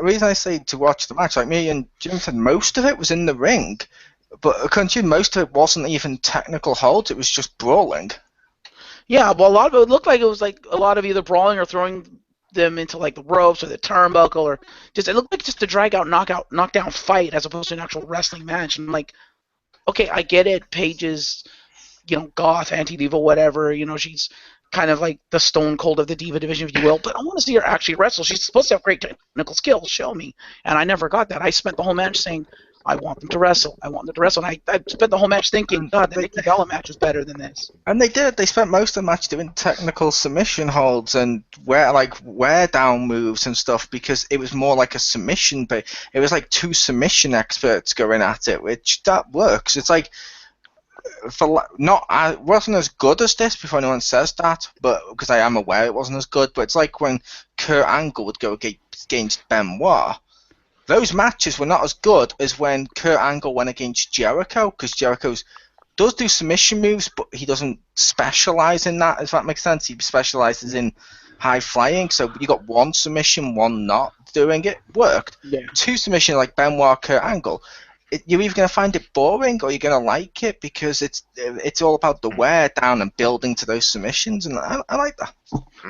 S2: reason I say to watch the match, like me and Jim said, most of it was in the ring, but most of it wasn't even technical holds. It was just brawling.
S3: Yeah, well, a lot of it looked like it was like a lot of either brawling or throwing them into like the ropes or the turnbuckle, or just it looked like just a drag out, knockdown fight as opposed to an actual wrestling match. And I'm like, okay, I get it. Paige is, goth, anti-diva, whatever. She's kind of like the Stone Cold of the diva division, if you will. But I want to see her actually wrestle. She's supposed to have great technical skills. Show me. And I never got that. I spent the whole match saying, I want them to wrestle. I want them to wrestle. And I spent the whole match thinking, God, the Nikki Bella match was better than this.
S2: And they did. They spent most of the match doing technical submission holds and wear down moves and stuff because it was more like a submission. But it was like two submission experts going at it, which that works. It's like I wasn't as good as this before anyone says that, but because I am aware it wasn't as good. But it's like when Kurt Angle would go against Benoit. Those matches were not as good as when Kurt Angle went against Jericho, because Jericho does do submission moves, but he doesn't specialize in that, if that makes sense. He specializes in high flying, so you got one submission, one not doing it. Worked.
S3: Yeah.
S2: Two submission like Benoit, Kurt Angle. you're either going to find it boring or you're going to like it because it's all about the wear down and building to those submissions, and I like that.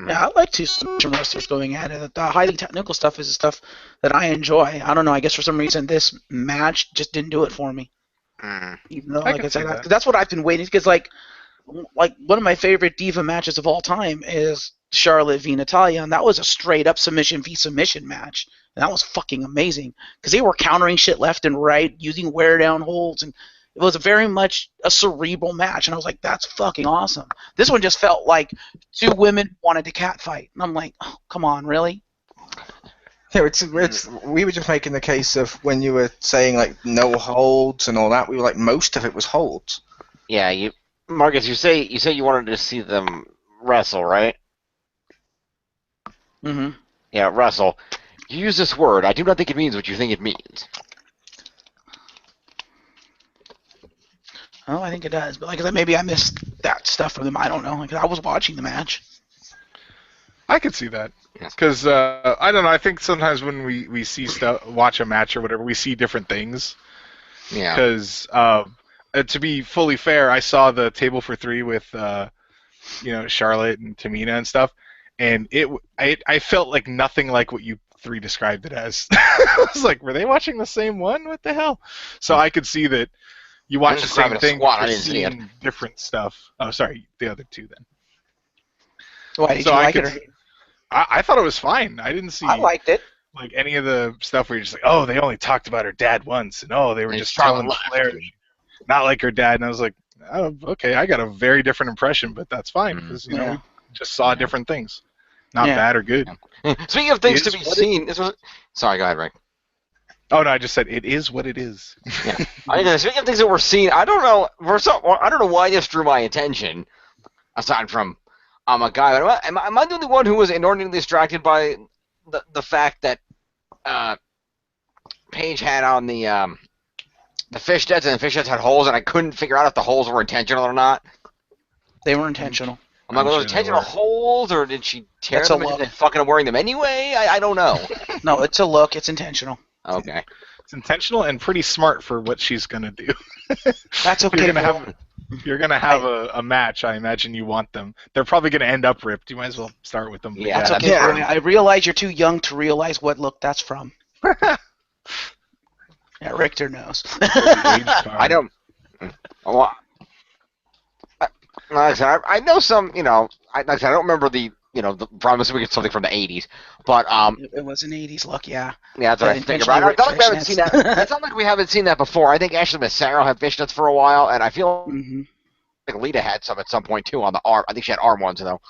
S3: Yeah, I like two submission wrestlers going at it. The highly technical stuff is the stuff that I enjoy. I don't know. I guess for some reason this match just didn't do it for me. Even though, like I said, that's what I've been waiting, because like one of my favorite Diva matches of all time is Charlotte v Natalya, and that was a straight up submission v submission match, and that was fucking amazing because they were countering shit left and right, using wear down holds, and it was very much a cerebral match, and I was like, that's fucking awesome. This one just felt like two women wanted to catfight, and I'm like, oh, come on, really?
S2: Yeah, we were just making the case of when you were saying like no holds and all that. We were like, most of it was holds.
S4: Yeah, Marcus, you say you wanted to see them wrestle, right?
S3: Mm-hmm.
S4: Yeah, wrestle. You use this word. I do not think it means what you think it means.
S3: Oh, I think it does, but like I said, maybe I missed that stuff from them. I don't know. Like, I was watching the match.
S1: I could see that. Because, I don't know, I think sometimes when we see stuff, watch a match or whatever, we see different things.
S4: Yeah.
S1: Because, to be fully fair, I saw the table for three with, Charlotte and Tamina and stuff, and I felt like nothing like what you three described it as. I was like, were they watching the same one? What the hell? So I could see that you watch the same thing, but you're seeing different stuff. Oh, sorry, the other two then.
S3: Why did you like it?
S1: I thought it was fine. I didn't see.
S3: I liked it.
S1: Like any of the stuff where you're just like, oh, they only talked about her dad once, and oh, they were just telling Flair not like her dad, and I was like, oh, okay, I got a very different impression, but that's fine because just saw different things, not bad or good.
S4: Speaking of things to be seen, sorry, go ahead, Rick.
S1: Oh no, I just said it is what it is.
S4: Yeah. Speaking of things that we're seeing, I don't know. I don't know why this drew my attention, aside from I'm a guy. Am I the only one who was inordinately distracted by the fact that Paige had on the fishnets, and the fishnets had holes, and I couldn't figure out if the holes were intentional or not?
S3: They were intentional.
S4: I'm like, were those intentional holes, or did she tear them and fucking wearing them anyway? I don't know.
S3: No, it's a look. It's intentional.
S4: Okay.
S1: It's intentional and pretty smart for what she's gonna do.
S3: That's okay.
S1: You're gonna have a match. I imagine you want them. They're probably gonna end up ripped. You might as well start with them.
S3: Yeah, that's okay. Yeah. I realize you're too young to realize what look that's from. Yeah, Richter knows.
S4: I don't. Well, like I said, I know some. I don't remember the. Probably we get something from the '80s, but
S3: it was an '80s look, yeah.
S4: Yeah, that's what I figured. But I don't think we haven't seen that. It's not like we haven't seen that before. I think Ashley Massaro had fishnets for a while, and I feel like Lita had some at some point too on the arm. I think she had arm ones though.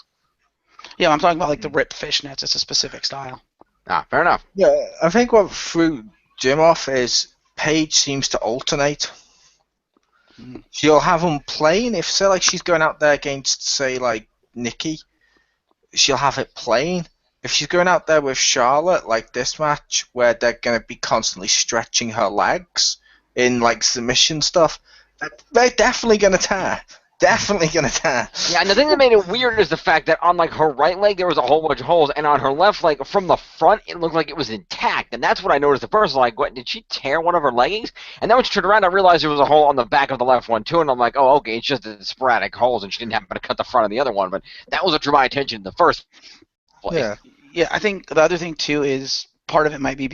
S3: Yeah, I'm talking about like the ripped fishnets. It's a specific style.
S4: Ah, fair enough.
S2: Yeah, I think what threw Jim off is Paige seems to alternate. She'll have them plain. If say like she's going out there against say like Nikki, she'll have it plain. If she's going out there with Charlotte, like this match, where they're going to be constantly stretching her legs in like submission stuff, they're definitely going to tear. Definitely going to tear.
S4: Yeah, and the thing that made it weird is the fact that on like her right leg there was a whole bunch of holes, and on her left leg from the front it looked like it was intact, and that's what I noticed at first. Like, what, did she tear one of her leggings? And then when she turned around, I realized there was a hole on the back of the left one too, and I'm like, oh, okay, it's just the sporadic holes, and she didn't happen to cut the front of the other one, but that was what drew my attention in the first place.
S3: Yeah, I think the other thing too is part of it might be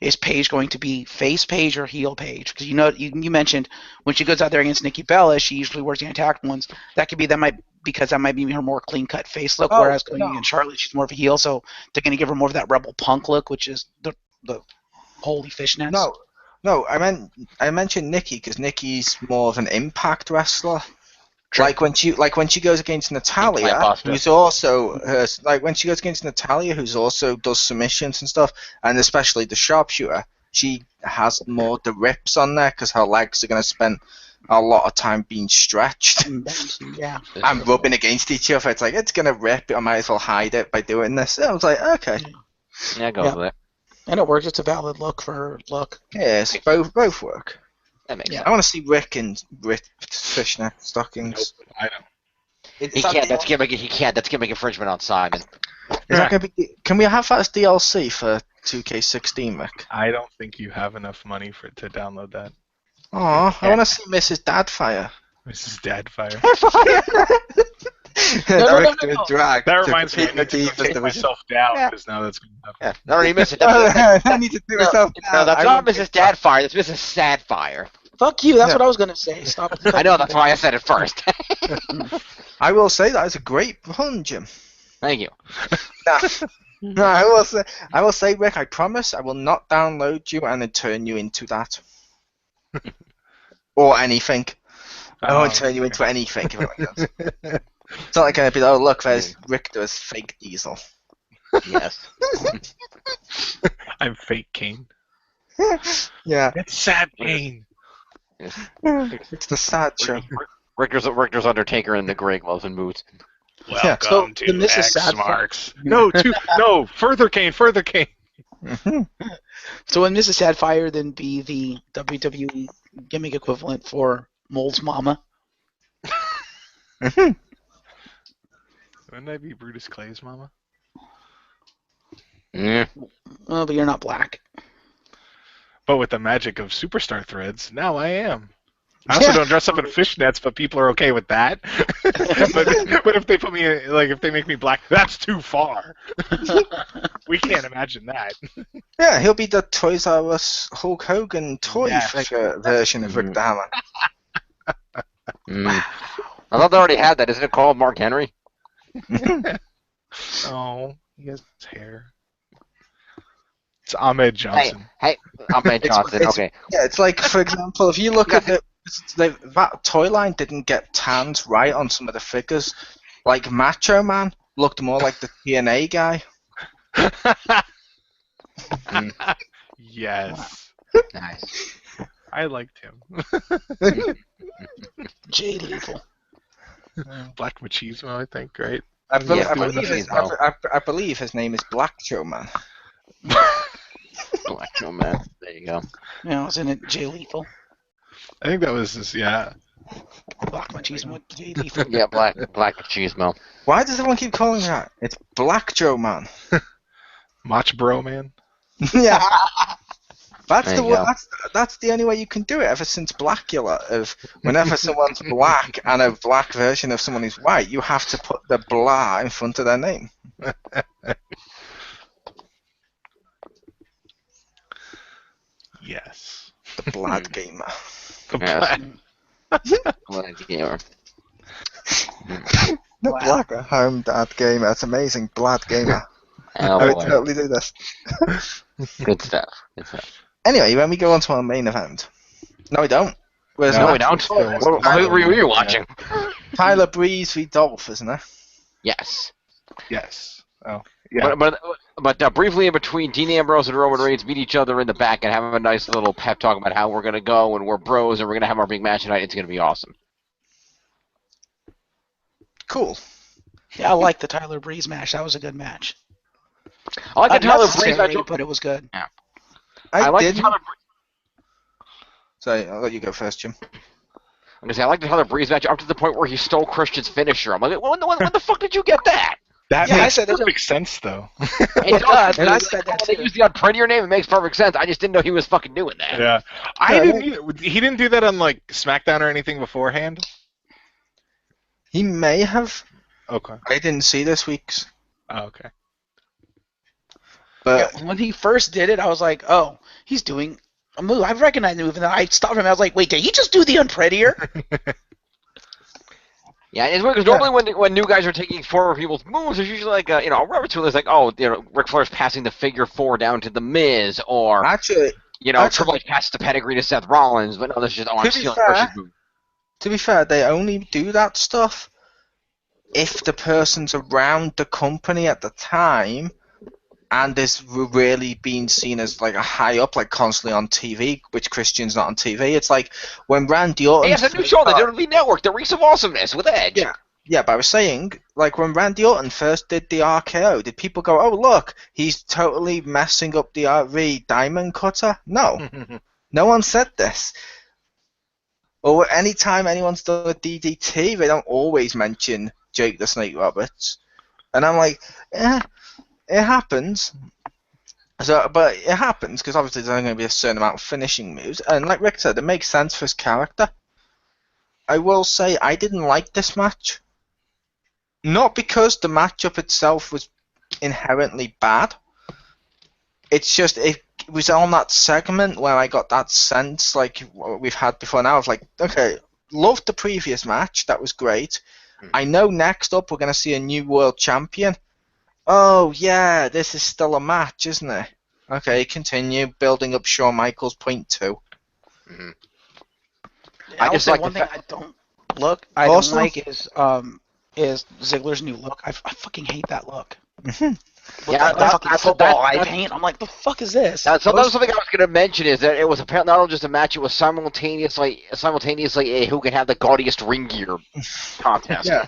S3: is Paige going to be face Paige or heel Paige? Because you mentioned when she goes out there against Nikki Bella, she usually wears the attack ones. That might be her more clean cut face look. Whereas going against Charlotte, she's more of a heel, so they're going to give her more of that rebel punk look, which is the holy fishnets.
S2: No, I mentioned Nikki because Nikki's more of an impact wrestler. True. Like when she goes against Natalya, who's also when she goes against Natalya, who's also does submissions and stuff, and especially the sharpshooter, she has more the rips on there because her legs are going to spend a lot of time being stretched.
S3: Yeah,
S2: and rubbing against each other. It's like it's going to rip. I might as well hide it by doing this. I was like, okay.
S4: Yeah, go with it.
S3: And it works. It's a valid look for her look.
S2: Yes, both work.
S4: That makes sense.
S2: I want to see Rick in fishnet stockings.
S1: Nope, I don't.
S4: He can't. That's gimmick infringement on Simon.
S2: Is that gonna be? Can we have that as DLC for 2K16, Rick?
S1: I don't think you have enough money to download that.
S2: Aw, I want to see Mrs. Dadfire.
S1: Mrs. Dadfire.
S3: No.
S2: Rick doing drag.
S1: That
S2: to
S1: reminds me, I
S2: complete
S1: need
S2: the
S1: to take
S2: division.
S1: myself down
S4: Yeah.
S1: because now that's going to
S4: Yeah,
S1: happen.
S4: not already missed it.
S2: I need to do
S4: No,
S2: myself
S4: no,
S2: down.
S4: that's
S2: I
S4: not
S2: won't
S4: Mrs.
S2: get-
S4: Dadfire. That's Mrs. Sadfire.
S3: Fuck you. That's
S2: Yeah.
S3: what I was gonna say. Stop.
S4: I know. That's why I said it first.
S2: I will say that is a great pun, Jim.
S4: Thank you.
S2: No, I will say, Rick, I promise I will not download you and then turn you into that. Or anything. I won't turn you into anything. If it makes sense. It's not like going to be, oh, look, there's Richter's fake diesel.
S4: Yes.
S1: I'm fake Kane.
S2: Yeah,
S1: It's sad Kane.
S2: it's the sad show.
S4: Richter's Undertaker in the gray gloves and boots.
S2: Yeah.
S1: Welcome
S3: So,
S1: to
S3: the Mrs. Sad
S1: X-Marks. No, further Kane.
S2: Mhm.
S3: So would Mrs. Sadfire then be the WWE gimmick equivalent for Mole's mama?
S2: Mhm.
S1: Wouldn't that be Brutus Clay's mama?
S4: Yeah.
S3: Well, but you're not black.
S1: But with the magic of superstar threads, now I am. I also don't dress up in fishnets, but people are okay with that. but if they put me in, like, if they make me black, that's too far. We can't imagine that.
S2: Yeah, he'll be the Toys R Us Hulk Hogan toy
S1: Yes.
S2: figure version of Richter Hammer.
S4: I thought they already had that. Isn't it called Mark Henry?
S1: Oh, he has hair. It's Ahmed Johnson.
S4: Hey, Ahmed Johnson.
S2: it's-
S4: Okay.
S2: Yeah, it's like, for example, if you look at that toy line didn't get tans right on some of the figures. Like Macho Man looked more like the TNA guy.
S1: Yes,
S4: Nice.
S1: I liked him.
S3: Jay Lethal.
S1: Black Machismo, I think, right?
S2: I believe,
S4: Yeah,
S2: I believe his name is Black Joe Man.
S4: Electro Man. There you go.
S3: Yeah, wasn't it Jay Lethal?
S1: I think that was his, yeah.
S3: Black machismo with Jay Lethal.
S4: Yeah, black machismo.
S2: Why does everyone keep calling me that? It's Black Joe Man.
S1: Mach Bro Man.
S2: Yeah. That's
S4: There
S2: the
S4: you go.
S2: that's the only way you can do it ever since Blackula. Of whenever someone's black and a black version of someone is white, you have to put the blah in front of their name.
S1: Yes.
S2: The Blad Gamer.
S1: The
S4: Yes.
S1: black-
S4: What gamer.
S2: The
S3: Wow.
S2: Black Home Dad Gamer. That's amazing. Blad Gamer.
S4: Oh,
S2: I would
S4: boy.
S2: totally do this.
S4: Good stuff. Good stuff.
S2: Anyway, when we go on to our main event. No, we don't. Where's
S4: No,
S2: Matt?
S4: we don't.
S2: Oh,
S4: What were you watching?
S2: Tyler Breeze v Dolph, isn't it?
S4: Yes.
S1: Yes. Oh, yeah.
S4: But briefly in between, Dean Ambrose and Roman Reigns meet each other in the back and have a nice little pep talk about how we're gonna go and we're bros and we're gonna have our big match tonight. It's gonna be awesome.
S2: Cool.
S3: Yeah, I like the Tyler Breeze match. That was a good match.
S4: I like the Tyler Breeze
S3: Unnecessary,
S4: match.
S3: but it was good.
S4: I like the
S2: didn't.
S4: Tyler.
S2: Sorry, I'll let you go first, Jim.
S4: I'm gonna say I like the Tyler Breeze match up to the point where he stole Christian's finisher. I'm like, when the fuck did you get that?
S1: That
S3: Yeah, I
S1: makes
S3: said that-
S1: perfect sense, though.
S4: It does.
S3: and I said that
S4: They
S3: too.
S4: use the unprettier name. It makes perfect sense. I just didn't know he was fucking doing that.
S1: Yeah. I didn't either. He didn't do that on, like, SmackDown or anything beforehand?
S2: He may have.
S1: Okay.
S2: I didn't see this week's.
S1: Oh, okay.
S2: But
S3: Yeah, when he first did it, I was like, oh, he's doing a move. I recognized the move, and then I stopped him. I was like, wait, did he just do the unprettier?
S4: Yeah, it's weird because normally when new guys are taking former people's moves, there's usually like a rubber tool. It's like, oh, Ric Flair's passing the figure 4 down to the Miz, or
S2: actually,
S4: Triple H passes the pedigree to Seth Rollins. But no, this is just I'm
S2: To be
S4: stealing
S2: fair,
S4: Christian's move.
S2: to be fair, they only do that stuff if the person's around the company at the time and is really being seen as like a high up, like constantly on TV, which Christian's not on TV. It's like when Randy Orton.
S4: He has a new show on the WWE Network, The Reeks of Awesomeness with Edge.
S2: Yeah, but I was saying, like when Randy Orton first did the RKO, did people go, "Oh look, he's totally messing up the RV diamond cutter"? No, no one said this. Or anytime anyone's done a DDT, they don't always mention Jake the Snake Roberts. And I'm like, it happens. So, but it happens because obviously there's only going to be a certain amount of finishing moves, and like Rick said, it makes sense for his character. I will say I didn't like this match, not because the matchup itself was inherently bad. It's just it was on that segment where I got that sense, like what we've had before now, of like, okay, loved the previous match, that was great. I know next up we're going to see a new world champion. Oh yeah, this is still a match, isn't it? Okay, continue building up Shawn Michaels point 2.
S4: Mhm.
S3: I
S4: I just
S3: say
S4: like
S3: one
S4: the
S3: thing I don't
S2: Also-
S3: like is Ziggler's new look. I fucking hate that look.
S2: Mhm.
S3: With
S4: Yeah,
S3: like the fucking football eye
S4: that's-
S3: paint. I'm like, the fuck is this?
S4: So that was something I was going to mention is that it was apparently not only just a match; it was simultaneously a who can have the gaudiest ring gear contest.
S2: Yeah.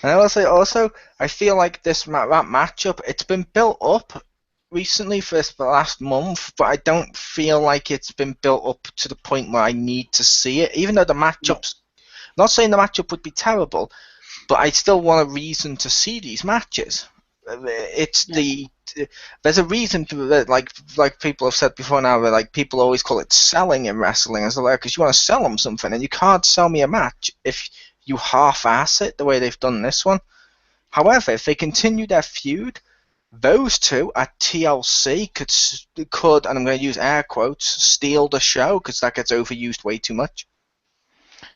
S2: And I will say also, I feel like that matchup, it's been built up recently for the last month, but I don't feel like it's been built up to the point where I need to see it. Even though the matchups, not saying the matchup would be terrible, but I still want a reason to see these matches. There's a reason to that, like people have said before now, where like people always call it selling in wrestling as well, because you want to sell them something, and you can't sell me a match if you half-ass it the way they've done this one. However, if they continue their feud, those two at TLC could, and I'm going to use air quotes, steal the show, because that gets overused way too much.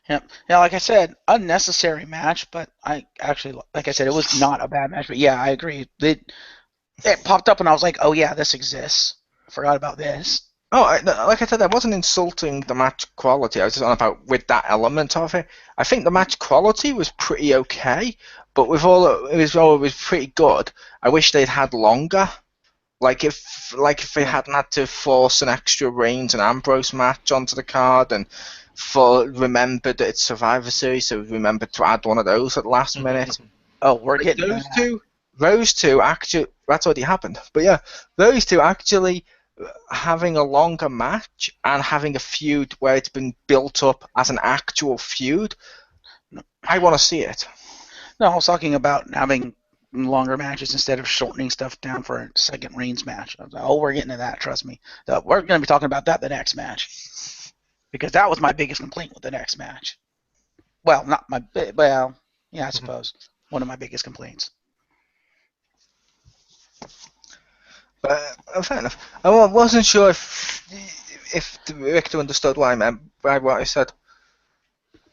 S3: Yeah, like I said, unnecessary match, but I actually, like I said, it was not a bad match. But yeah, I agree. It popped up and I was like, oh yeah, this exists. I forgot about this.
S2: Oh, like I said, I wasn't insulting the match quality. I was just on about with that element of it. I think the match quality was pretty okay, but with it was pretty good. I wish they'd had longer. Like if they hadn't had to force an extra Reigns and Ambrose match onto the card, and remembered that it's Survivor Series, so remembered to add one of those at the last minute.
S3: Oh, we're
S2: Like
S3: getting
S2: those two actually, that's already happened. But yeah, those two actually having a longer match and having a feud where it's been built up as an actual feud, I want to see it.
S3: No, I was talking about having longer matches instead of shortening stuff down for a second Reigns match. I was like, oh, we're getting to that, trust me. We're going to be talking about that the next match. Because that was my biggest complaint with the next match. Well, not my, well, yeah, I suppose. One of my biggest complaints.
S2: But fair enough. I wasn't sure if Richter understood what I meant by what I said.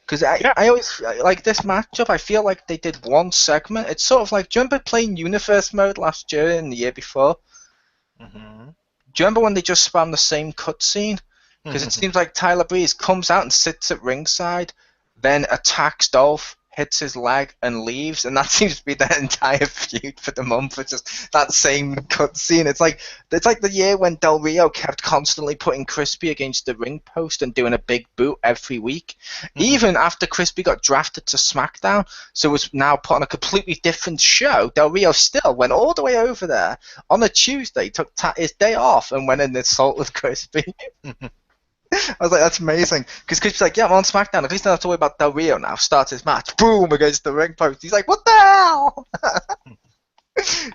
S2: Because I always, like this matchup, I feel like they did one segment. It's sort of like, do you remember playing Universe mode last year and the year before?
S1: Mm-hmm.
S2: Do you remember when they just spam the same cutscene? Because it seems like Tyler Breeze comes out and sits at ringside, then attacks Dolph, hits his leg, and leaves, and that seems to be the entire feud for the month. It's just that same cutscene. It's like the year when Del Rio kept constantly putting Crispy against the ring post and doing a big boot every week. Even after Crispy got drafted to SmackDown, so was now put on a completely different show, Del Rio still went all the way over there on a Tuesday, took his day off, and went and assaulted Crispy. I was like, that's amazing. Because Crispy's like, yeah, I'm on SmackDown. At least I don't have to worry about Del Rio now. Starts his match. Boom, against the ring post. He's like, what the hell?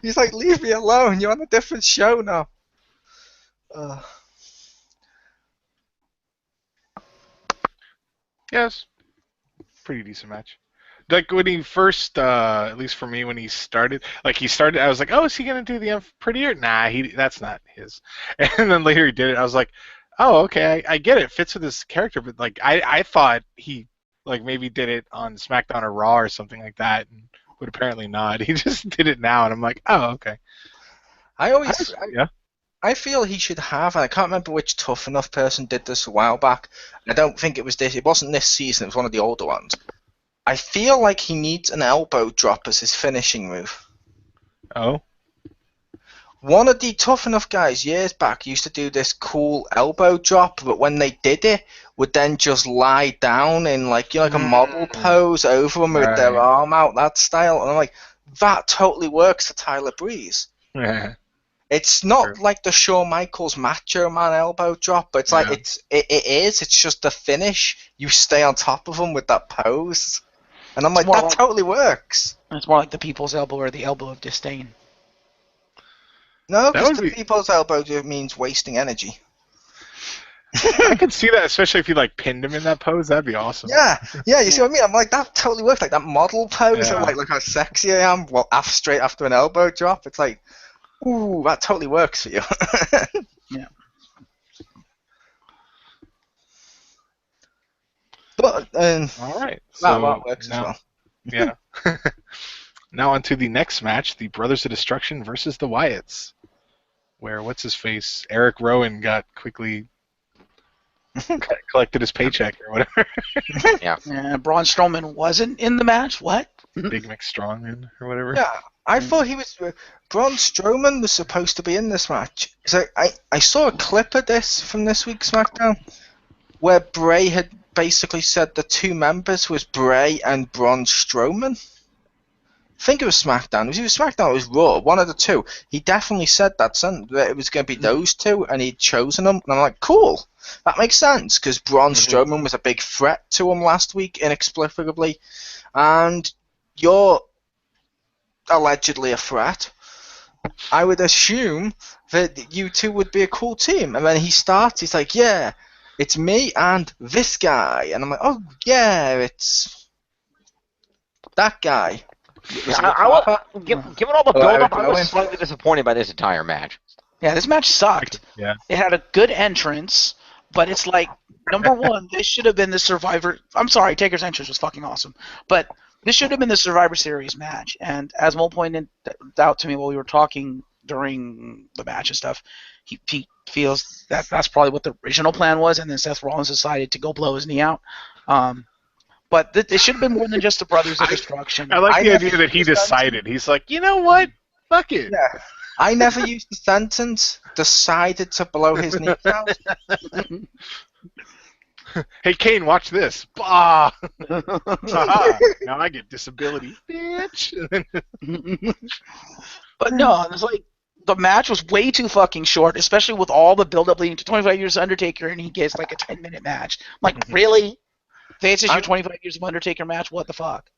S2: He's like, leave me alone. You're on a different show now.
S1: Yes. Pretty decent match. Like when he first, at least for me, when he started, I was like, oh, is he gonna do the prettier? Nah, that's not his. And then later he did it. I was like, oh, okay, I get it. Fits with his character, but like I thought he like maybe did it on SmackDown or Raw or something like that, but apparently not. He just did it now, and I'm like, oh, okay.
S2: I feel he should have, and I can't remember which Tough Enough person did this a while back. I don't think it was this. It wasn't this season. It was one of the older ones. I feel like he needs an elbow drop as his finishing move.
S1: Oh.
S2: One of the Tough Enough guys years back used to do this cool elbow drop, but when they did it, would then just lie down in like a model pose over them with their arm out, that style. And I'm like, that totally works for Tyler Breeze.
S1: Yeah.
S2: It's not like the Shawn Michaels Macho Man elbow drop, but it's like it is. It's just the finish. You stay on top of them with that pose, and I'm like, that totally works.
S3: It's more like the people's elbow or the elbow of disdain.
S2: No,
S1: That
S2: because
S1: would
S2: the
S1: be.
S2: people's elbow means wasting energy.
S1: I could see that, especially if you like pinned him in that pose. That'd be awesome.
S2: Yeah, you see what I mean? I'm like, that totally works. Like that model pose,
S1: Yeah.
S2: I'm like, look how sexy I am. Well, straight after an elbow drop, it's like, ooh, that totally works for you.
S3: Yeah.
S2: But
S1: All right.
S2: that
S1: So
S2: works as
S1: now,
S2: well.
S1: yeah. Now on to the next match: the Brothers of Destruction versus the Wyatts. Where what's his face? Eric Rowan got quickly collected his paycheck or whatever.
S3: And Braun Strowman wasn't in the match. What?
S1: Big Mick Strongman or whatever.
S2: Yeah, I thought he was. Braun Strowman was supposed to be in this match. So I saw a clip of this from this week's SmackDown where Bray had basically said the two members was Bray and Braun Strowman. I think it was SmackDown. It was either SmackDown or it was Raw. One of the two. He definitely said that it was going to be those two, and he'd chosen them. And I'm like, cool. That makes sense, because Braun Strowman was a big threat to him last week, inexplicably. And you're allegedly a threat. I would assume that you two would be a cool team. And then he starts, he's like, yeah, it's me and this guy. And I'm like, oh, yeah, it's that guy.
S4: Given all the build-up, I was slightly disappointed by this entire match.
S3: Yeah, this match sucked.
S1: Yeah.
S3: It had a good entrance, but it's like, number one, this should have been the Survivor. I'm sorry, Taker's entrance was fucking awesome, but this should have been the Survivor Series match. And as Mole pointed out to me while we were talking during the match and stuff, he feels that that's probably what the original plan was, and then Seth Rollins decided to go blow his knee out. But it should have been more than just the Brothers of Destruction.
S1: I like the idea that he decided. He's like, you know what? Fuck it.
S2: Yeah. I never used the sentence, decided to blow his knee out.
S1: Hey, Kane, watch this. Bah! Now I get disability, bitch.
S3: But no, it's like the match was way too fucking short, especially with all the build-up leading to 25 years of Undertaker, and he gets like a 10-minute match. I'm like, really? This is your 25 years of Undertaker match? What the fuck?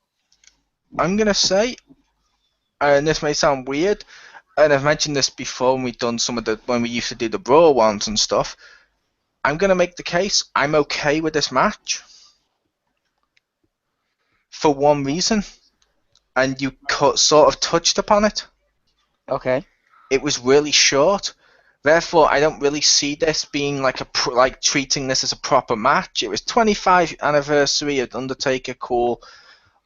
S2: I'm going to say, and this may sound weird, and I've mentioned this before when when we used to do the Brawl ones and stuff, I'm going to make the case I'm okay with this match. For one reason, and you sort of touched upon it.
S3: Okay.
S2: It was really short. Therefore, I don't really see this being like treating this as a proper match. It was 25th anniversary of Undertaker. Cool.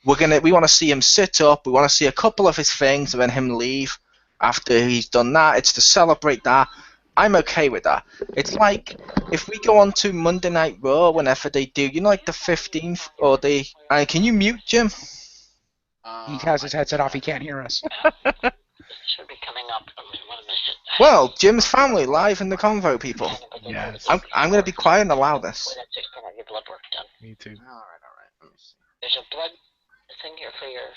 S2: We want to see him sit up. We want to see a couple of his things, and then him leave after he's done that. It's to celebrate that. I'm okay with that. It's like if we go on to Monday Night Raw whenever they do, like the 15th or the. Can you mute Jim?
S3: He has his headset off. He can't hear us.
S5: Should be coming up.
S2: Well, Jim's family live in the convo, people.
S1: Yes.
S2: I'm going to be quiet and allow this.
S5: When at 16, I get blood work done.
S1: Me too.
S4: All right. Let me see.
S5: There's a blood thing here for your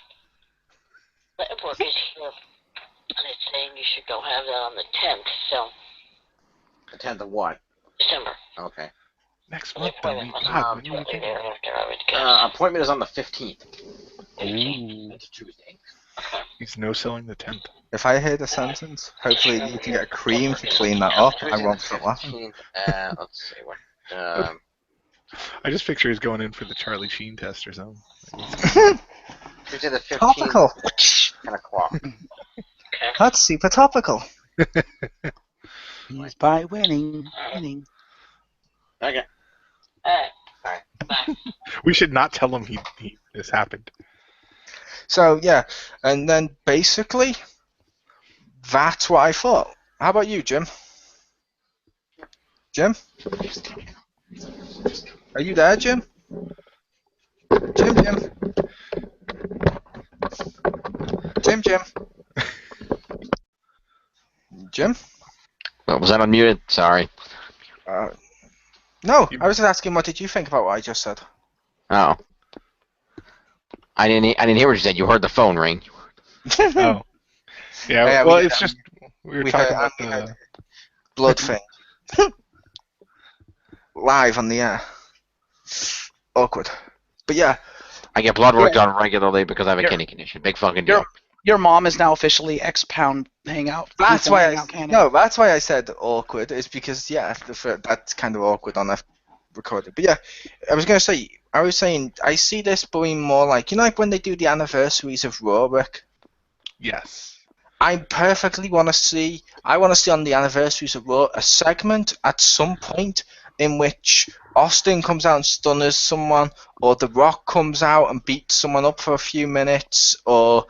S5: blood work is here, and it's saying you should go have that on the 10th. So
S4: The 10th of what?
S5: December.
S4: Okay.
S1: Next
S5: The
S1: month, then.
S5: appointment must
S1: God,
S5: be
S1: when do you
S5: shortly
S1: think?
S5: thereafter, I would guess.
S4: Appointment is on the 15th.
S5: 15th.
S4: It's a Tuesday.
S1: He's no selling the 10th.
S2: If I hear the sentence, hopefully you can get a cream to clean that up. I won't stop laughing.
S4: 15th, let's see what.
S1: I just picture he's going in for the Charlie Sheen test or something.
S4: Tuesday the 15th.
S2: Topical.
S4: 10 o'clock.
S2: That's super topical.
S3: He's by winning.
S4: Okay.
S5: Alright. Bye.
S1: We should not tell him this happened.
S2: So, yeah. And then basically, that's what I thought. How about you, Jim? Jim? Are you there, Jim? Jim? Jim?
S4: Oh, was that unmuted? Sorry.
S2: No, I was just asking what did you think about what I just said?
S4: Oh. I didn't hear what you said. You heard the phone ring.
S1: Oh. Yeah, well, it's just, we were talking about the...
S2: blood thing. Live on the air. Awkward. But yeah.
S4: I get blood work done regularly because I have a kidney condition. Big fucking deal.
S3: Your mom is now officially X-Pound Hangout.
S2: That's why
S3: Hangout canon.
S2: that's why I said awkward. Is because that's kind of awkward on a recording. But yeah, I was saying I see this being more like like when they do the anniversaries of Raw, Rick.
S1: Yes.
S2: I want to see on the anniversaries of Raw a segment at some point in which Austin comes out and stunners someone, or The Rock comes out and beats someone up for a few minutes, or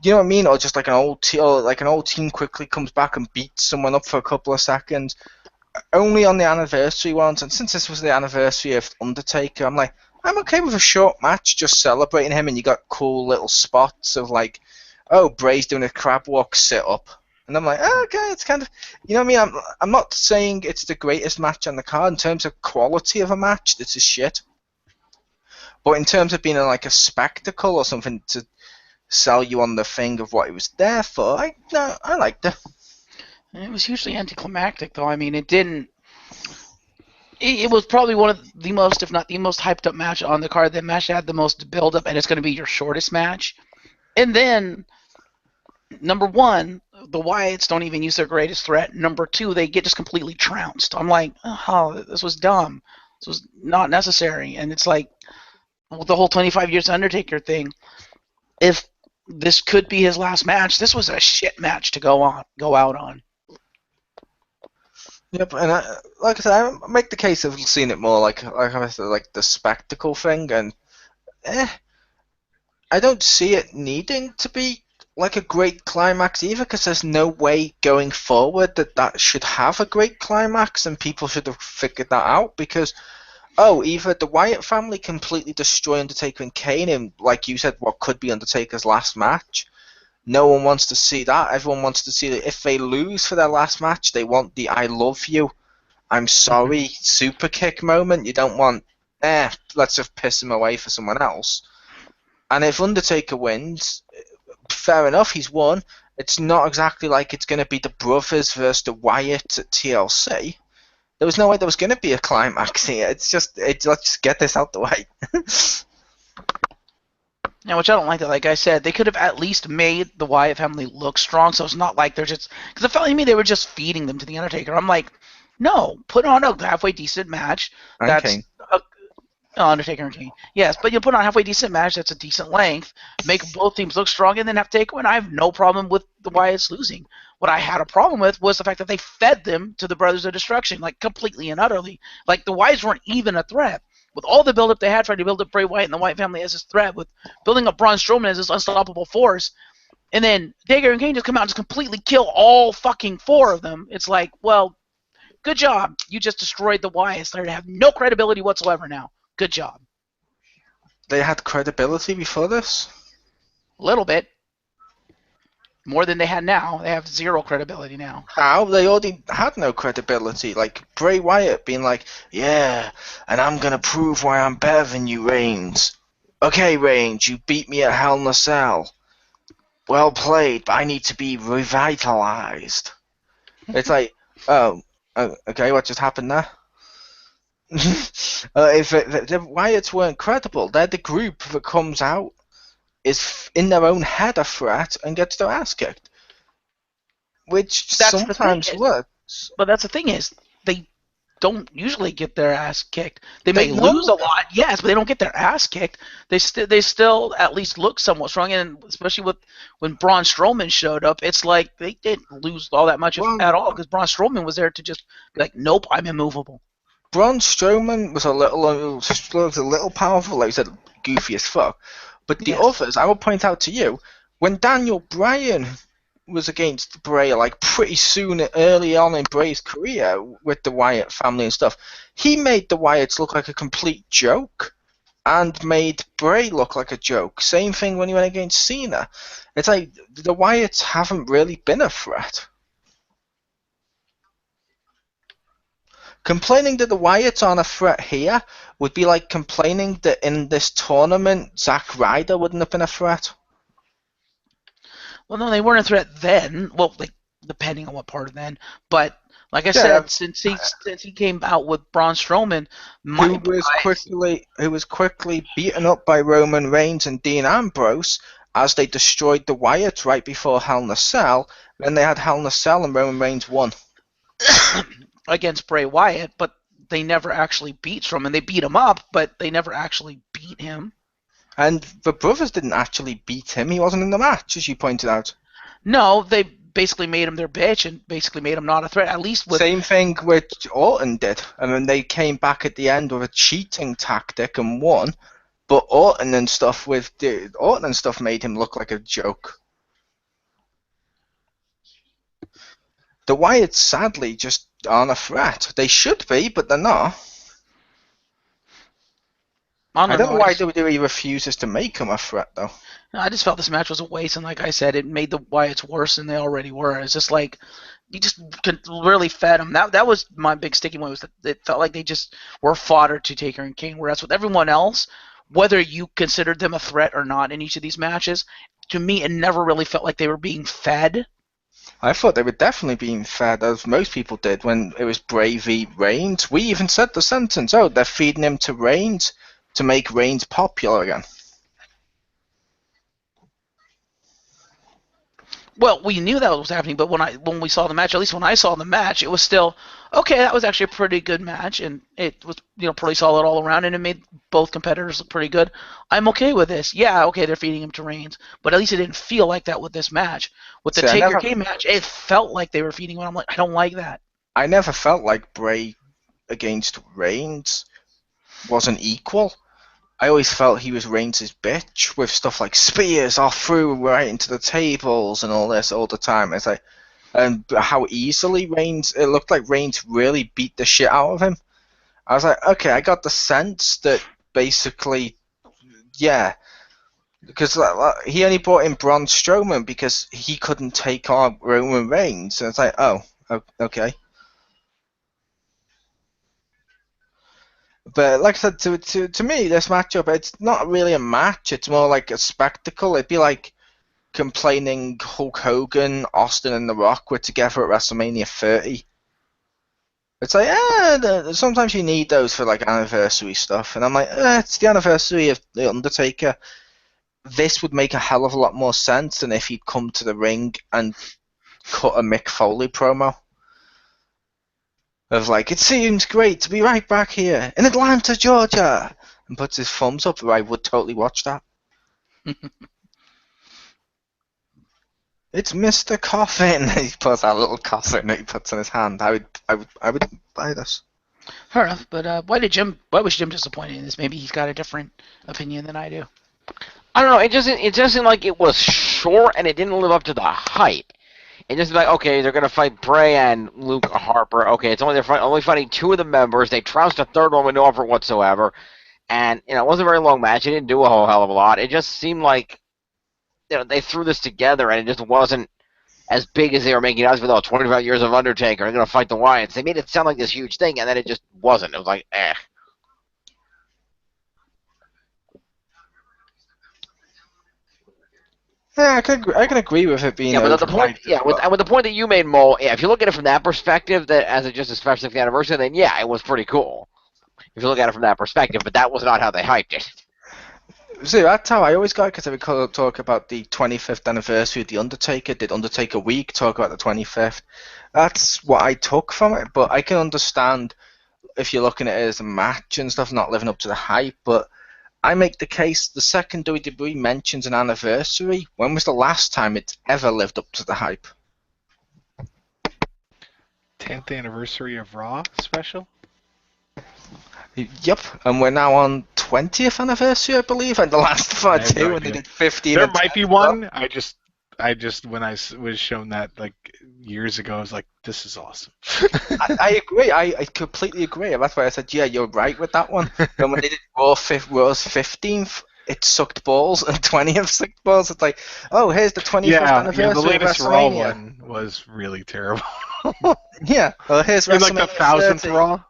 S2: you know what I mean, or just like an old team quickly comes back and beats someone up for a couple of seconds. Only on the anniversary ones, and since this was the anniversary of Undertaker, I'm okay with a short match just celebrating him, and you got cool little spots of like, oh, Bray's doing a crab walk sit up, and I'm like, oh, okay, it's kind of, you know what I mean. I'm not saying it's the greatest match on the card in terms of quality of a match. This is shit, but in terms of being like a spectacle or something to sell you on the thing of what it was there for, I liked it.
S3: It was hugely anticlimactic, though. I mean, it didn't. It was probably one of the most, if not the most, hyped up match on the card. That match had the most build up, and it's going to be your shortest match. And then, number one, the Wyatts don't even use their greatest threat. Number two, they get just completely trounced. I'm like, oh, this was dumb. This was not necessary. And it's like with the whole 25 years Undertaker thing. If this could be his last match, this was a shit match to go out on.
S2: Yep, and like I said, I make the case of seeing it more like I said, like the spectacle thing, and I don't see it needing to be like a great climax either, because there's no way going forward that should have a great climax, and people should have figured that out, because either the Wyatt family completely destroy Undertaker and Kane in, like you said, what could be Undertaker's last match. No one wants to see that. Everyone wants to see that if they lose for their last match, they want the I love you, I'm sorry, super kick moment. You don't want, let's just piss him away for someone else. And if Undertaker wins, fair enough, he's won. It's not exactly like it's going to be the brothers versus the Wyatt at TLC. There was no way there was going to be a climax here. Let's just get this out the way.
S3: Yeah, which I don't like that. Like I said, they could have at least made the Wyatt family look strong, so it's not like they're just... Because it felt like to me they were just feeding them to the Undertaker. I'm like, no, put on a halfway decent match. That's Undertaker and Kane. Yes, but you put on a halfway decent match that's a decent length, make both teams look strong, and then have to take one. I have no problem with the Wyatts losing. What I had a problem with was the fact that they fed them to the Brothers of Destruction, like completely and utterly. Like the Wyatts weren't even a threat. With all the build-up they had trying to build up Bray Wyatt and the Wyatt family as this threat, with building up Braun Strowman as this unstoppable force, and then Taker and Kane just come out and just completely kill all fucking four of them. It's like, well, good job. You just destroyed the Wyatts. They have no credibility whatsoever now. Good job.
S2: They had credibility before this?
S3: A little bit. More than they had now. They have zero credibility now.
S2: How? They already had no credibility. Like, Bray Wyatt being like, yeah, and I'm going to prove why I'm better than you, Reigns. Okay, Reigns, you beat me at Hell in a Cell. Well played, but I need to be revitalized. It's like, okay, what just happened there? If the Wyatts weren't credible, they're the group that comes out, is in their own head a threat, and gets their ass kicked. Which sometimes works.
S3: But that's the thing is, they don't usually get their ass kicked. They may lose a lot, yes, but they don't get their ass kicked. They still at least look somewhat strong, and especially when Braun Strowman showed up, it's like they didn't lose all that much at all, because Braun Strowman was there to just be like, nope, I'm immovable.
S2: Braun Strowman was a little powerful, like you said, goofy as fuck. But the others, I will point out to you, when Daniel Bryan was against Bray, like pretty soon, early on in Bray's career with the Wyatt family and stuff, he made the Wyatts look like a complete joke and made Bray look like a joke. Same thing when he went against Cena. It's like the Wyatts haven't really been a threat. Complaining that the Wyatts aren't a threat here would be like complaining that in this tournament, Zack Ryder wouldn't have been a threat.
S3: Well, no, they weren't a threat then. Well, like, depending on what part of then. But like I said, since he came out with Braun Strowman,
S2: who was quickly beaten up by Roman Reigns and Dean Ambrose, as they destroyed the Wyatts right before Hell in a Cell. Then they had Hell in a Cell and Roman Reigns won.
S3: Against Bray Wyatt, but they never actually beat Strowman. They beat him up, but they never actually beat him.
S2: And the brothers didn't actually beat him. He wasn't in the match, as you pointed out.
S3: No, they basically made him their bitch and basically made him not a threat. At least with
S2: Same thing with Orton did. And then they came back at the end with a cheating tactic and won. But Orton and stuff made him look like a joke. The Wyatts sadly just aren't a threat. They should be, but they're not. I don't know why WWE refuses to make them a threat, though.
S3: I just felt this match was a waste, and like I said, it made the Wyatts worse than they already were. It's just like you just really fed them. That was my big sticking point, was that it felt like they just were fodder to Taker and Kane. Whereas with everyone else, whether you considered them a threat or not in each of these matches, to me, it never really felt like they were being fed.
S2: I thought they were definitely being fed, as most people did when it was Bray v Reigns. We even said the sentence, "Oh, they're feeding him to Reigns to make Reigns popular again."
S3: Well, we knew that was happening, but when we saw the match, at least when I saw the match, it was still okay. That was actually a pretty good match, and it was pretty solid all around, and it made both competitors look pretty good. I'm okay with this. Yeah, okay, they're feeding him to Reigns, but at least it didn't feel like that with this match. With the Taker Kane match, it felt like they were feeding him. I'm like, I don't like that.
S2: I never felt like Bray against Reigns wasn't equal. I always felt he was Reigns' bitch with stuff like spears off through right into the tables and all this all the time. It's like, and how easily it looked like Reigns really beat the shit out of him. I was like, okay, I got the sense that basically, yeah, because he only brought in Braun Strowman because he couldn't take on Roman Reigns. And it's like, oh, okay. But like I said, to me, this matchup, it's not really a match. It's more like a spectacle. It'd be like complaining Hulk Hogan, Austin, and The Rock were together at WrestleMania 30. It's like, sometimes you need those for like anniversary stuff. And I'm like, it's the anniversary of The Undertaker. This would make a hell of a lot more sense than if he'd come to the ring and cut a Mick Foley promo. Of like, it seems great to be right back here in Atlanta, Georgia, and puts his thumbs up. I would totally watch that. It's Mr. Coffin. He puts that little coffin that he puts in his hand. I would buy this.
S3: Fair enough, but why was Jim disappointed in this? Maybe he's got a different opinion than I do.
S4: I don't know. It just seemed like it was short and it didn't live up to the hype. It just like, okay, they're gonna fight Bray and Luke Harper. Okay, it's only only fighting two of the members. They trounced a third one with no effort whatsoever, and it wasn't a very long match. It didn't do a whole hell of a lot. It just seemed like they threw this together, and it just wasn't as big as they were making it out with 25 years of Undertaker. They're gonna fight the Wyatts. They made it sound like this huge thing, and then it just wasn't. It was like, eh.
S2: Yeah, I can agree with it being.
S4: Yeah, but the point, with the point that you made, Mole. Yeah, if you look at it from that perspective, that as just a special anniversary, then yeah, it was pretty cool. If you look at it from that perspective, but that was not how they hyped it.
S2: See, that's how I always got it, because I would talk about the 25th anniversary of The Undertaker, did Undertaker Week, talk about the 25th. That's what I took from it, but I can understand if you're looking at it as a match and stuff, not living up to the hype, but I make the case the second WWE mentions an anniversary, when was the last time it's ever lived up to the hype?
S1: 10th anniversary of Raw special?
S2: Yep, and we're now on 20th anniversary, I believe, and the last fight too, when they did 15.
S1: There might be one. I just when I was shown that like years ago, I was like, this is awesome.
S2: I agree. I completely agree. That's why I said, yeah, you're right with that one. And when they did Raw's 15th, it sucked balls, and 20th sucked balls. It's like, oh, here's the 25th anniversary
S1: the latest
S2: of
S1: Raw
S2: WrestleMania.
S1: one was really terrible.
S2: Yeah, well, here's
S1: In
S2: WrestleMania
S1: like the 1000th
S2: 30.
S1: Raw.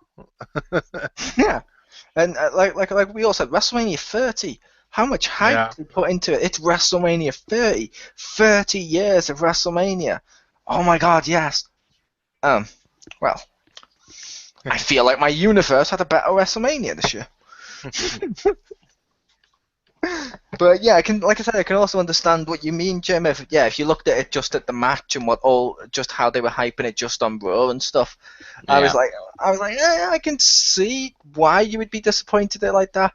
S2: Yeah, and like we all said, WrestleMania 30. How much hype they put into it? It's WrestleMania 30. 30 years of WrestleMania. Oh my God, yes. Well, I feel like my universe had a better WrestleMania this year. But yeah, like I said, I can also understand what you mean, Jim. If you looked at it just at the match and just how they were hyping it just on Raw and stuff, I was like, I can see why you would be disappointed at it like that.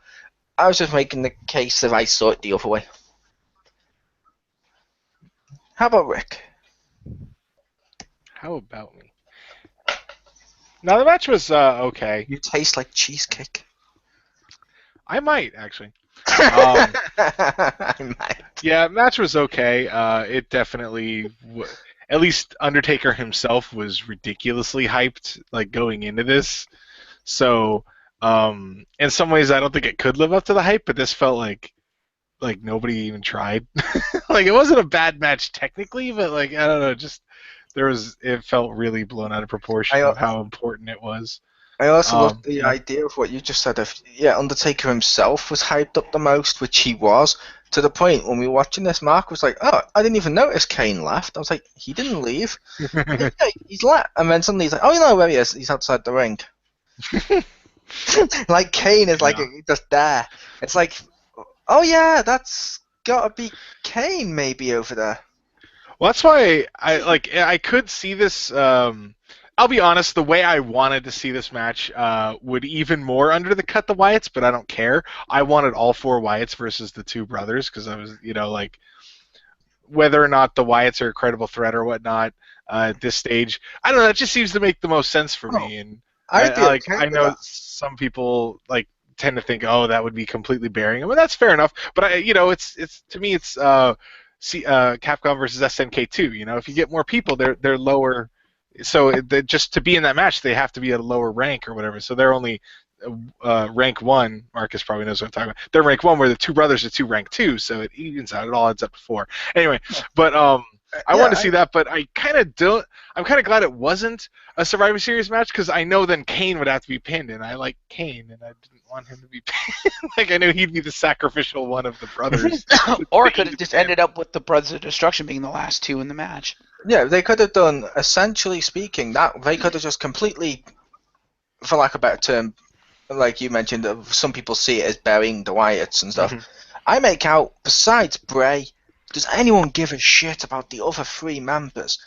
S2: I was just making the case that I saw it the other way. How about Rick?
S1: How about me? Now the match was okay.
S2: You taste like cheesecake.
S1: I might actually.
S2: I might.
S1: Yeah, match was okay. It definitely, at least Undertaker himself was ridiculously hyped, like going into this. So, in some ways, I don't think it could live up to the hype, but this felt like nobody even tried. Like it wasn't a bad match technically, but like I don't know, just it felt really blown out of proportion of how important it was.
S2: I also love the idea of what you just said. Undertaker himself was hyped up the most, which he was, to the point when we were watching this, Mark was like, "Oh, I didn't even notice Kane left." I was like, "He didn't leave. Yeah, he's left." And then suddenly he's like, "Oh, you know where he is? He's outside the ring." Like Kane is like just there. It's like, oh yeah, that's gotta be Kane maybe over there.
S1: Well, that's why I could see this. I'll be honest, the way I wanted to see this match would even more under the cut the Wyatts, but I don't care. I wanted all four Wyatts versus the two brothers because I was, like, whether or not the Wyatts are a credible threat or whatnot at this stage, I don't know. That just seems to make the most sense for me. And I know some people tend to think, oh, that would be completely burying him, and that's fair enough. But it's to me, it's Capcom versus SNK2. If you get more people, they're lower. So just to be in that match, they have to be at a lower rank or whatever. So they're only rank 1. Marcus probably knows what I'm talking about. They're rank 1, where the two brothers are rank 2. So it evens out. It all adds up to 4. Anyway, but I wanted to see that, but I kind of don't. I'm kind of glad it wasn't a Survivor Series match because I know then Kane would have to be pinned, and I like Kane, and I didn't want him to be pinned. I knew he'd be the sacrificial one of the brothers.
S3: Or it could have just ended up with the Brothers of Destruction being the last two in the match.
S2: Yeah, they could have done, essentially speaking, that they could have just completely, for lack of a better term, like you mentioned, some people see it as burying the Wyatts and stuff. Mm-hmm. I make out, besides Bray, does anyone give a shit about the other 3 members?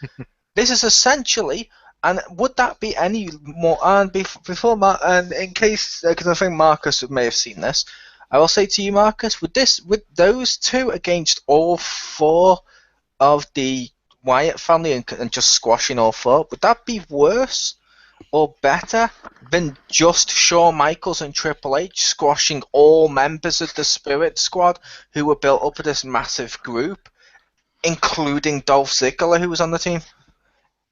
S2: This is essentially, and would that be any more, and before, and in case, because I think Marcus may have seen this, I will say to you, Marcus, with those 2 against all 4 of the Wyatt family and just squashing all 4, would that be worse or better than just Shawn Michaels and Triple H squashing all members of the Spirit Squad who were built up of this massive group, including Dolph Ziggler, who was on the team,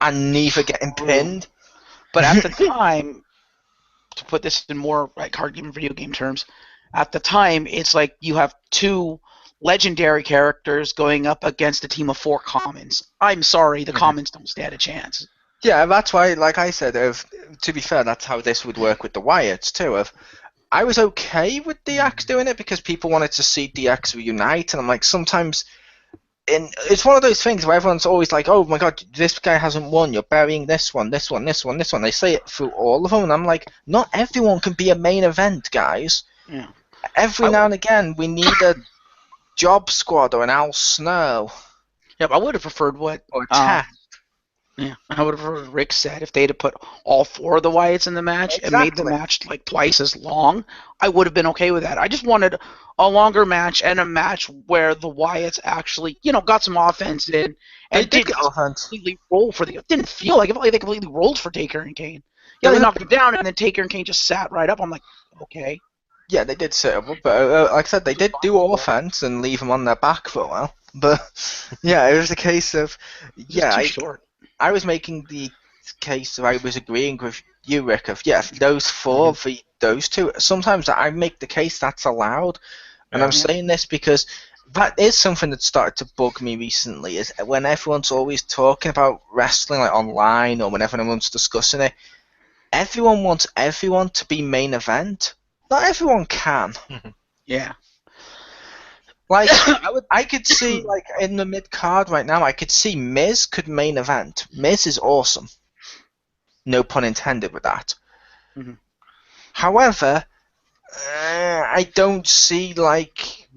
S2: and neither getting pinned?
S3: But at the time, to put this in more card game video game terms, at the time it's like you have 2 legendary characters going up against a team of 4 commons. I'm sorry, the commons don't stand a chance.
S2: Yeah, that's why, like I said, to be fair, that's how this would work with the Wyatts too. I was okay with DX doing it because people wanted to see DX reunite, and I'm like, sometimes, it's one of those things where everyone's always like, oh my god, this guy hasn't won, you're burying this one, this one, this one, this one. They say it through all of them, and I'm like, not everyone can be a main event, guys. Yeah. Every now and again, we need a Job Squad or an Al Snow.
S3: Yeah, I would have preferred
S2: or Test.
S3: Yeah, I would have preferred Rick said if they'd have put all 4 of the Wyatts in the match and made the match twice as long, I would have been okay with that. I just wanted a longer match and a match where the Wyatts actually, got some offense in and did completely roll for the. It didn't feel like it. Felt like they completely rolled for Taker and Kane. Yeah, they knocked him down and then Taker and Kane just sat right up. I'm like, okay.
S2: Yeah, they did set up, but like I said, they did do offense and leave them on their back for a while. But yeah, it was a case of I was making the case of I was agreeing with you, Rick, of those 4 v those 2. Sometimes I make the case that's allowed, and I'm saying this because that is something that started to bug me recently. Is when everyone's always talking about wrestling online or whenever anyone's discussing it, everyone wants everyone to be main event. Not everyone can.
S3: Yeah.
S2: Like I could see in the mid card right now, I could see Miz could main event. Miz is awesome. No pun intended with that. Mm-hmm. However, I don't see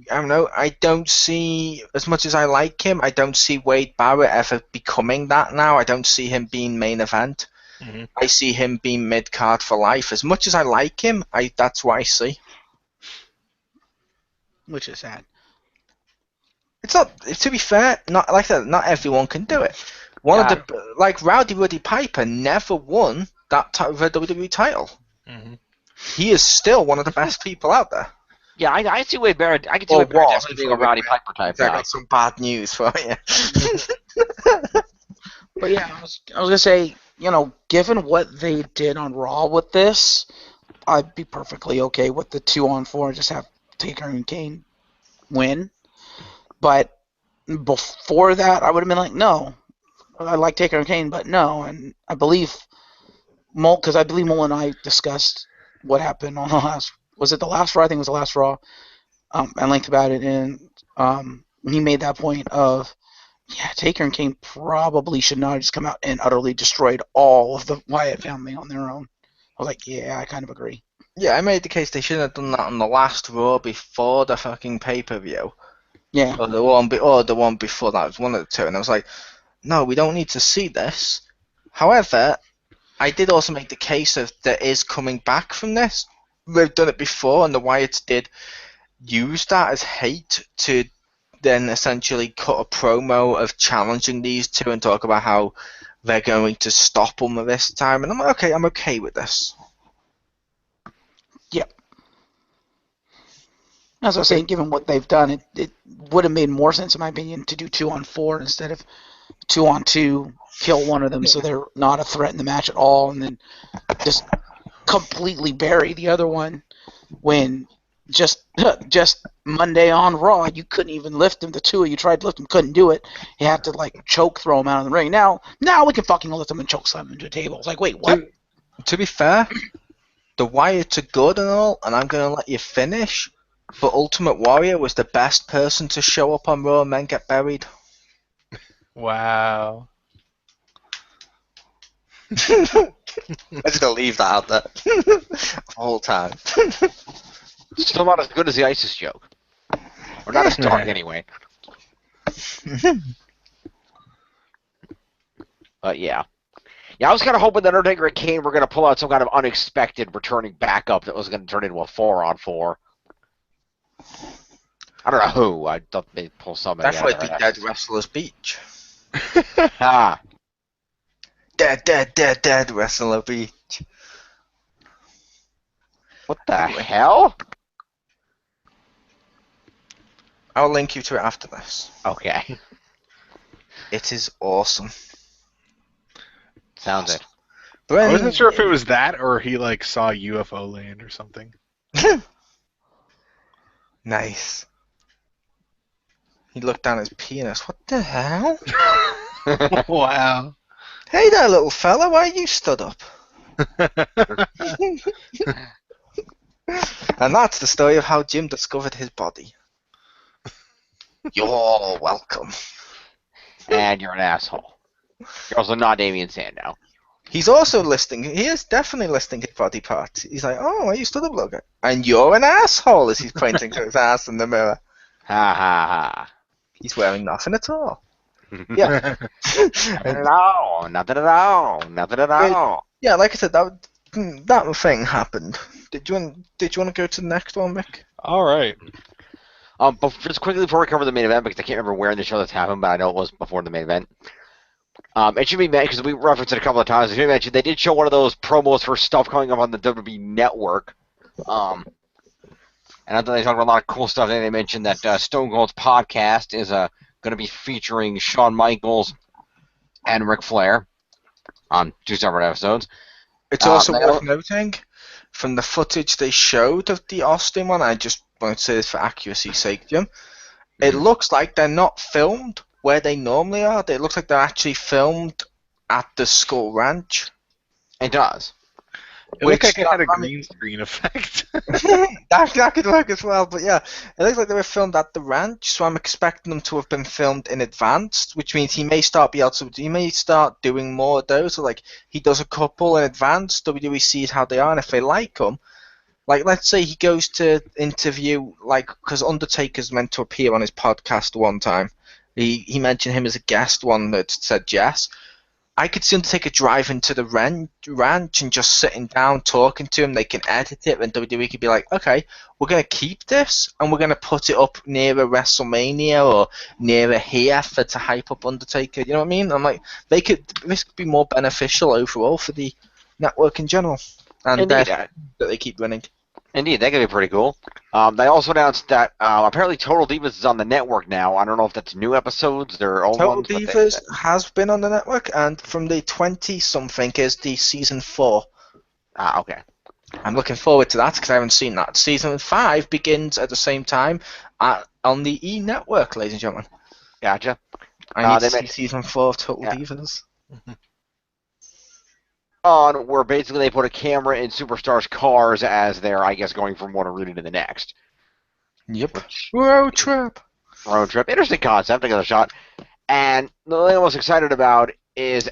S2: I don't know. I don't see, as much as I like him, I don't see Wade Barrett ever becoming that now. I don't see him being main event.
S1: Mhm.
S2: I see him being mid card for life. As much as I like him, that's what I see.
S3: Which is sad.
S2: It's not. To be fair, not like that. Not everyone can do it. One of the like Rowdy Roddy Piper never won that type of a WWE title.
S1: Mm-hmm.
S2: He is still one of the best people out there.
S4: Yeah, I see Wade Barrett. I can see Wade Barrett definitely being a Rowdy Piper type
S2: I
S4: guy.
S2: got some bad news for you.
S3: But yeah, I was gonna say, given what they did on Raw with this, I'd be perfectly okay with the 2-on-4 and just have Taker and Kane win. But before that, I would have been like, no, I like Taker and Kane, but no. And I believe Mole and I discussed what happened on the last. Was it the last Raw? I think it was the last Raw. And linked about it, and when he made that point of, Taker and Kane probably should not have just come out and utterly destroyed all of the Wyatt family on their own. I was like, yeah, I kind of agree.
S2: Yeah, I made the case they shouldn't have done that on the last Raw before the fucking pay-per-view.
S3: Yeah.
S2: Or the one before that. It was one of the two. And I was like, no, we don't need to see this. However, I did also make the case of there is coming back from this. They've done it before, and the Wyatts did use that as hate to then essentially cut a promo of challenging these two and talk about how they're going to stop them this time. And I'm okay with this.
S3: Yep. As I was saying, given what they've done, it would have made more sense, in my opinion, to do 2-on-4 instead of 2-on-2, kill one of them so they're not a threat in the match at all, and then just completely bury the other one when just Monday on Raw, you couldn't even lift him. The two of you tried to lift him, couldn't do it. You have to choke throw him out of the ring. Now we can fucking lift him and choke slam him into a table. It's like, wait, what?
S2: To be fair, the Wyatts are good and all, and I'm going to let you finish, but Ultimate Warrior was the best person to show up on Raw and then get buried.
S1: Wow.
S2: I'm just going to leave that out there the whole time.
S4: Still not as good as the ISIS joke. Or not as dark, anyway. But yeah. Yeah, I was kind of hoping that Undertaker and Kane were going to pull out some kind of unexpected returning backup that was going to turn into a 4-on-4. I don't know who. I thought they'd pull somebody
S2: Definitely
S4: out
S2: be
S4: of
S2: Dead Wrestlers Beach.
S4: Ah.
S2: Dead Wrestler Beach.
S4: What the hell?
S2: I'll link you to it after this.
S4: Okay.
S2: It is awesome.
S4: Sounds it.
S2: But
S1: I wasn't sure if it was that or he saw UFO land or something.
S2: Nice. He looked down his penis. What the hell?
S1: Wow.
S2: Hey there, little fella. Why are you stood up? And that's the story of how Jim discovered his body. You're welcome.
S4: And you're an asshole. You're also not Damien Sandow.
S2: He's also listing. He is definitely listing his body parts. He's like, "Oh, I used to the blogger," and you're an asshole as he's pointing to his ass in the mirror.
S4: Ha ha ha.
S2: He's wearing nothing at all. Yeah.
S4: Nothing at all. Nothing at all. Nothing at all.
S2: Yeah, like I said, that thing happened. Did you want to go to the next one, Mick?
S1: All right.
S4: But just quickly before we cover the main event, because I can't remember where in the show this happened, but I know it was before the main event. It should be mentioned, because we referenced it a couple of times, it should be mentioned, they did show one of those promos for stuff coming up on the WWE Network. And I thought they talked about a lot of cool stuff. They mentioned that Stone Cold's podcast is going to be featuring Shawn Michaels and Ric Flair on 2 separate episodes.
S2: It's also worth noting, from the footage they showed of the Austin one, I just want to say this for accuracy's sake, Jim, it looks like they're not filmed where they normally are. It looks like they're actually filmed at the Skull Ranch.
S4: It does.
S1: It looked like it had a green screen effect.
S2: that could work as well, but yeah, it looks like they were filmed at the ranch, so I'm expecting them to have been filmed in advance, which means he may start doing more of those, so he does a couple in advance, WWE sees how they are, and if they like them, Like, let's say he goes to interview, like, because Undertaker's meant to appear on his podcast one time. He mentioned him as a guest, one that said yes. I could see Undertaker driving to the ranch and just sitting down talking to him. They can edit it, and WWE could be like, okay, we're going to keep this, and we're going to put it up nearer WrestleMania or nearer here to hype up Undertaker. You know what I mean? I'm like, this could be more beneficial overall for the network in general, and that they keep running.
S4: Indeed, that could be pretty cool. They also announced that apparently Total Divas is on the network now. I don't know if that's new episodes, they're old
S2: Total
S4: ones.
S2: Divas has been on the network, and from the 20-something is the season 4.
S4: Ah, okay.
S2: I'm looking forward to that because I haven't seen that. Season 5 begins at the same time on the E Network, ladies and gentlemen.
S4: Gotcha.
S2: I need to see season 4 of Total Divas.
S4: On where basically they put a camera in superstars' cars as they're, I guess, going from one arena to the next.
S2: Yep. Road trip.
S4: Road trip. Interesting concept. I got a shot. And the thing I'm most excited about is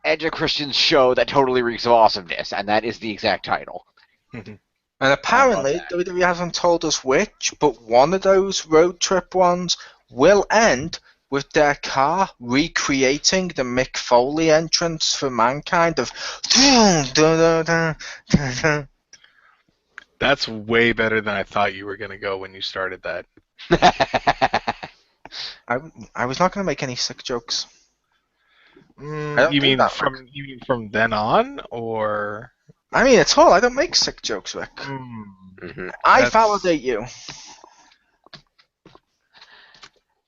S4: Edge and Christian's show that totally reeks of awesomeness, and that is the exact title.
S2: And apparently, WWE hasn't told us which, but one of those road trip ones will end with their car recreating the Mick Foley entrance for Mankind of.
S1: That's way better than I thought you were going to go when you started that.
S2: I was not going to make any sick jokes.
S1: You mean from then on, or?
S2: I mean, it's all. I don't make sick jokes, Rick. I validate you.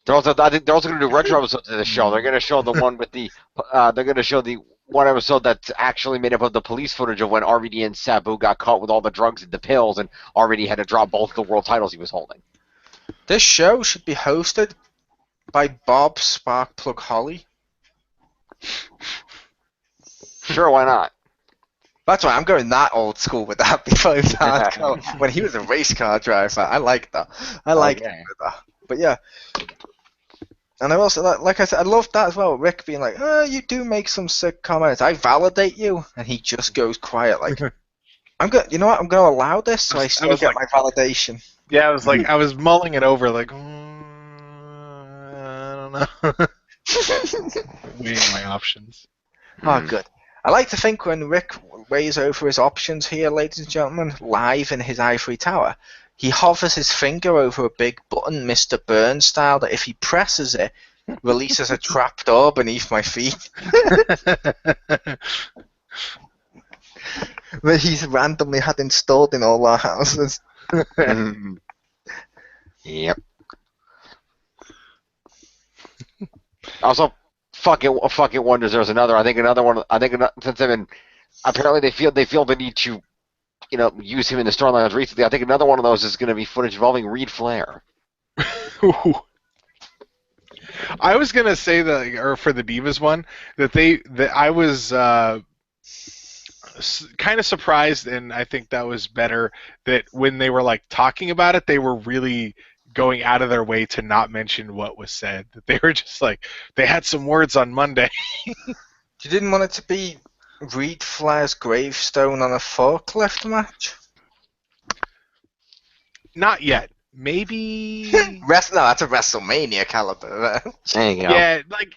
S4: I think they're also going to do retro episodes of the show. They're going to show the one with the. They're going to show the one episode that's actually made up of the police footage of when RVD and Sabu got caught with all the drugs and the pills, and RVD had to drop both the world titles he was holding.
S2: This show should be hosted by Bob Sparkplug Holly.
S4: Sure, why not?
S2: That's why I'm going that old school with that before he was hardcore. When he was a race car driver, I liked that. I liked it with that. But yeah. And I also, like I said, I loved that as well. Rick being like, you do make some sick comments. I validate you. And he just goes quiet. Like, you know what? I'm going to allow this so I still get my validation.
S1: Yeah, I was mulling it over, like, I don't know. Weighing my options.
S2: Oh, good. I like to think when Rick weighs over his options here, ladies and gentlemen, live in his ivory tower, he hovers his finger over a big button, Mr. Burns style, that if he presses it, releases a trapdoor beneath my feet. That he's randomly had installed in all our houses.
S4: Yep. Also, fucking wonders there's another. I think another one. Since they've been apparently they feel the need to, use him in the storylines recently. I think another one of those is going to be footage involving Reed Flair.
S1: I was gonna say or for the Divas one, that I was kind of surprised, and I think that was better that when they were like talking about it, they were really going out of their way to not mention what was said. That they were just like they had some words on Monday.
S2: You didn't want it to be Reed Flair's gravestone on a forklift match?
S1: Not yet. Maybe.
S2: No, that's a WrestleMania caliber.
S4: There you go.
S1: Yeah, like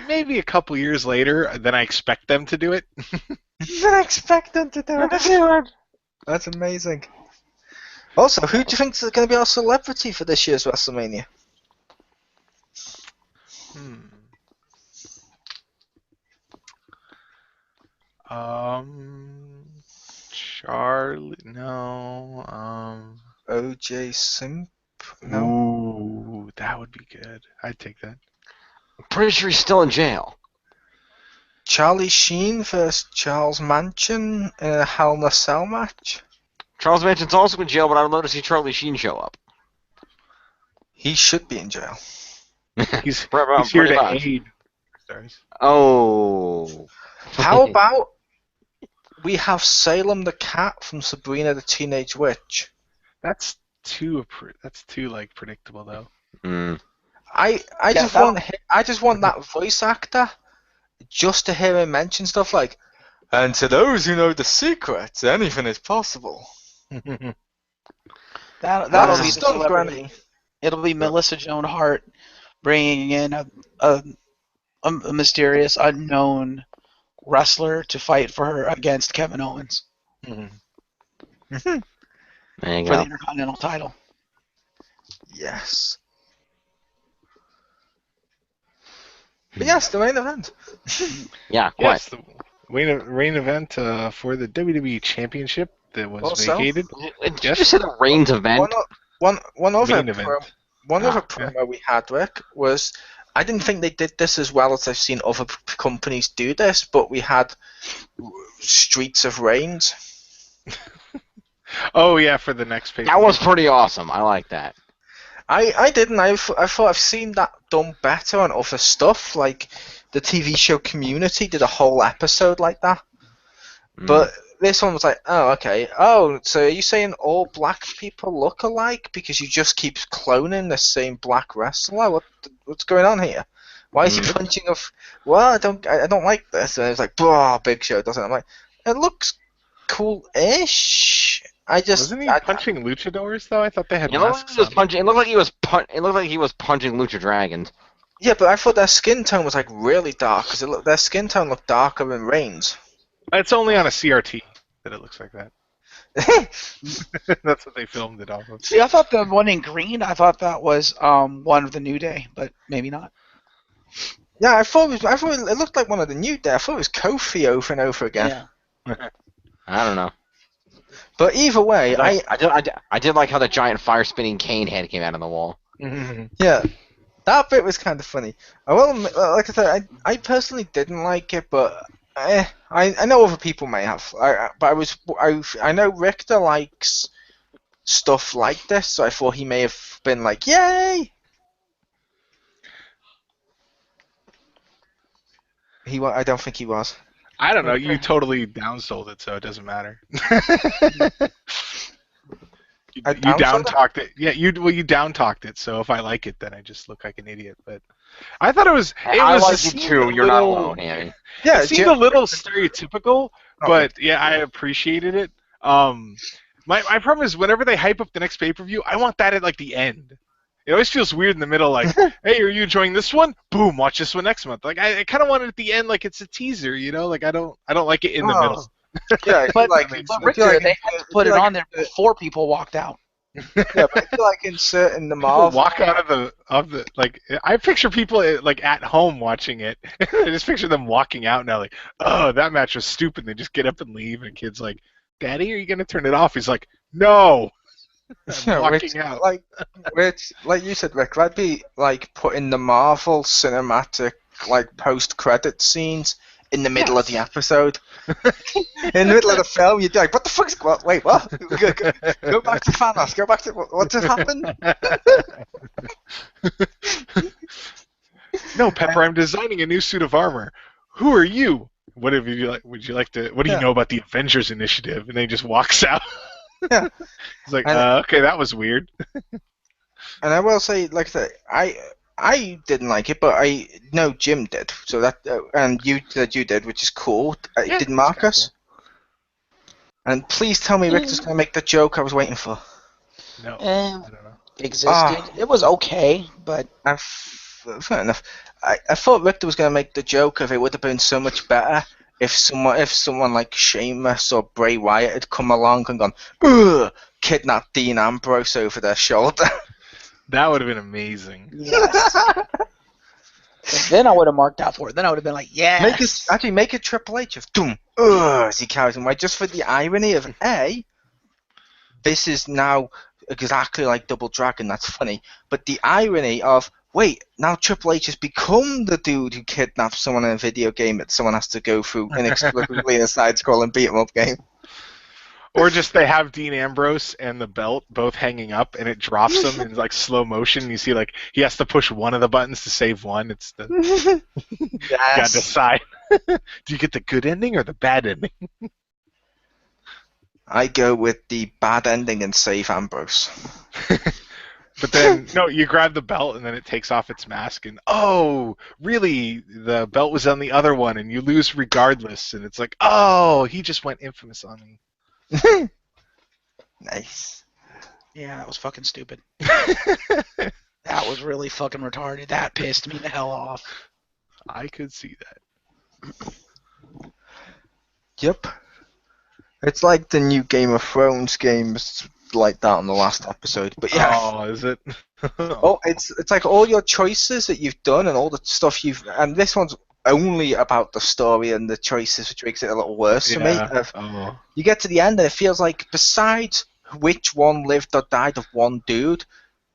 S1: maybe a couple years later, then I expect them to do it.
S2: I expect them to do it. That's amazing. Also, who do you think is going to be our celebrity for this year's WrestleMania?
S1: Charlie, no.
S2: OJ Simp? No.
S1: Ooh, that would be good. I'd take that.
S4: I'm pretty sure he's still in jail.
S2: Charlie Sheen versus Charles Manson in a Hell in a Cell match?
S4: Charles Manson's also in jail, but I would love to see Charlie Sheen show up.
S2: He should be in jail.
S1: He's here to aid.
S4: Oh.
S2: How about we have Salem the Cat from Sabrina the Teenage Witch?
S1: That's too like predictable though.
S2: I just want that voice actor just to hear him mention stuff like, and to those who know the secrets, anything is possible.
S3: That'll be the
S2: Still
S3: celebrity.
S2: granny.
S3: It'll be Melissa Joan Hart bringing in a mysterious unknown wrestler to fight for her against Kevin Owens
S4: There you
S3: for the
S4: go.
S3: Intercontinental title.
S2: Yes. But yes, the main event.
S4: Yeah, quite.
S1: Yes, the main event for the WWE Championship that was
S2: Also,
S1: vacated.
S4: Did you
S1: Yes.
S4: just say the Reigns event?
S2: One other
S1: Main event.
S2: other
S4: Ah,
S2: promo we had, Rick, was I didn't think they did this as well as I've seen other companies do this, but we had Streets of Reigns.
S1: Oh yeah, for the next pay.
S4: that was pretty awesome. I like that.
S2: I didn't. I thought I've seen that done better on other stuff. Like the TV show Community did a whole episode like that. But this one was like, oh, okay. Oh, so are you saying all black people look alike because you just keep cloning the same black wrestler? What's going on here? Why is he punching off? Well, I don't like this. And it's like, blah, Big Show doesn't. I'm like, it looks cool-ish.
S1: Wasn't he punching luchadors though? I thought they had
S4: It looked like
S1: masks
S4: he was
S1: on.
S4: punching. It looked like he was It looked like he was punching Lucha Dragons.
S2: Yeah, but I thought their skin tone was like really dark because their skin tone looked darker than Reigns.
S1: It's only on a CRT that it looks like that. That's what they filmed it off of.
S3: See, I thought the one in green, I thought that was one of the New Day, but maybe not.
S2: Yeah, I thought it looked like one of the New Day. I thought it was Kofi over and over again.
S3: Yeah.
S4: I don't know.
S2: But either way,
S4: I did like how the giant fire spinning cane head came out of the wall.
S2: yeah, that bit was kind of funny. Like I said, I personally didn't like it, but I know other people may have. I know Richter likes stuff like this, so I thought he may have been like, yay! I don't think he was.
S1: I don't know. You totally downsold it, so it doesn't matter. You down talked it. Yeah, you down talked it. So if I like it, then I just look like an idiot. But I thought it was.
S4: I
S1: was
S4: like it too. You're not alone, Annie.
S2: Yeah,
S1: It seemed a little stereotypical, but yeah, I appreciated it. My problem is whenever they hype up the next pay-per-view, I want that at like the end. It always feels weird in the middle, like, hey, are you enjoying this one? Boom, watch this one next month. Like I kind of want it at the end, like it's a teaser, you know? Like I don't like it in the middle.
S2: Yeah,
S3: But,
S2: like,
S3: but Richter, they had to put it on there before people walked out.
S2: Yeah, but I feel like inserting the
S1: People
S2: Marvel.
S1: walk out of the like. I picture people like at home watching it. I just picture them walking out now, like, oh, that match was stupid. They just get up and leave, and the kid's like, "Daddy, are you gonna turn it off?" He's like, "No." I'm walking out.
S2: Like you said, Rick, that'd be like putting the Marvel cinematic like post-credit scenes in the middle of the episode. In the middle of the film, you'd be like, "What the fuck's? Wait, what? Go back to Thanos. Go back to what just happened?"
S1: No, Pepper, I'm designing a new suit of armor. Who are you? What have you like? Would you like to? What do you know about the Avengers Initiative? And then he just walks out.
S2: Yeah.
S1: He's like, okay, that was weird.
S2: And I will say, like I said, I didn't like it, but I know Jim did. So that and you said you did, which is cool.
S1: Yeah,
S2: Did Marcus? And please tell me Richter's going to make the joke I was waiting for.
S1: No,
S3: Eh,
S1: I don't know.
S3: existed. It was okay, but
S2: Fair enough. I thought Richter was going to make the joke of it would have been so much better if someone like Sheamus or Bray Wyatt had come along and gone, ugh, kidnap Dean Ambrose over their shoulder.
S1: That would have been amazing.
S3: yes. Then I would have marked out for it. Then I would have been like, yes.
S2: Make a Triple H of doom, ugh, as he carries him away, just for the irony of this is now exactly like Double Dragon. That's funny, but the irony of wait, now Triple H has become the dude who kidnaps someone in a video game that someone has to go through inexplicably in a side-scrolling beat-em-up game.
S1: Or just they have Dean Ambrose and the belt both hanging up, and it drops them in like slow motion. And you see like he has to push one of the buttons to save one. It's the you gotta decide. Do you get the good ending or the bad ending?
S2: I go with the bad ending and save Ambrose.
S1: But then, no, you grab the belt and then it takes off its mask and, oh, really, the belt was on the other one and you lose regardless. And it's like, oh, he just went infamous on me.
S2: Nice.
S3: Yeah, that was fucking stupid. That was really fucking retarded. That pissed me the hell off.
S1: I could see that.
S2: Yep. It's like the new Game of Thrones games like that on the last episode. But yeah.
S1: Oh, is it?
S2: Oh, it's like all your choices that you've done and all the stuff and this one's only about the story and the choices, which makes it a little worse for me.
S1: Oh.
S2: You get to the end and it feels like besides which one lived or died of one dude,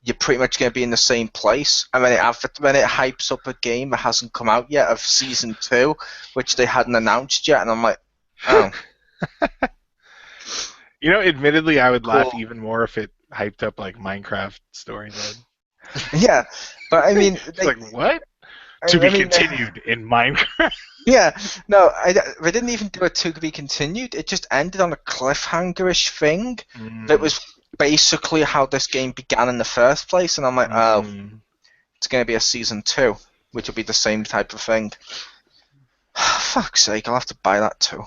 S2: you're pretty much going to be in the same place. And when it hypes up a game that hasn't come out yet of Season 2, which they hadn't announced yet, and I'm like, oh.
S1: You know, admittedly, I would laugh
S2: Cool.
S1: even more if it hyped up like Minecraft story mode.
S2: Yeah, but I mean...
S1: It's like, what? To be continued in Minecraft?
S2: Yeah, no, they didn't even do a to be continued. It just ended on a cliffhanger-ish thing that was basically how this game began in the first place, and I'm like, oh, it's going to be a Season 2, which will be the same type of thing. Fuck's sake, I'll have to buy that too.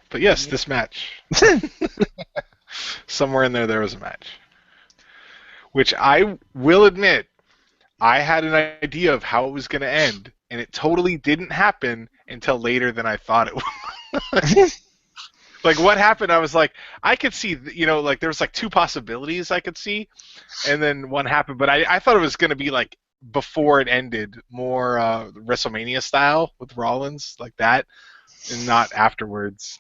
S1: But yes, this match. Somewhere in there was a match. Which I will admit, I had an idea of how it was going to end, and it totally didn't happen until later than I thought it would. Like, what happened, I was like, I could see, you know, like, there was, like, 2 possibilities I could see, and then one happened, but I thought it was going to be, like, before it ended, more WrestleMania style with Rollins, like that, and not afterwards.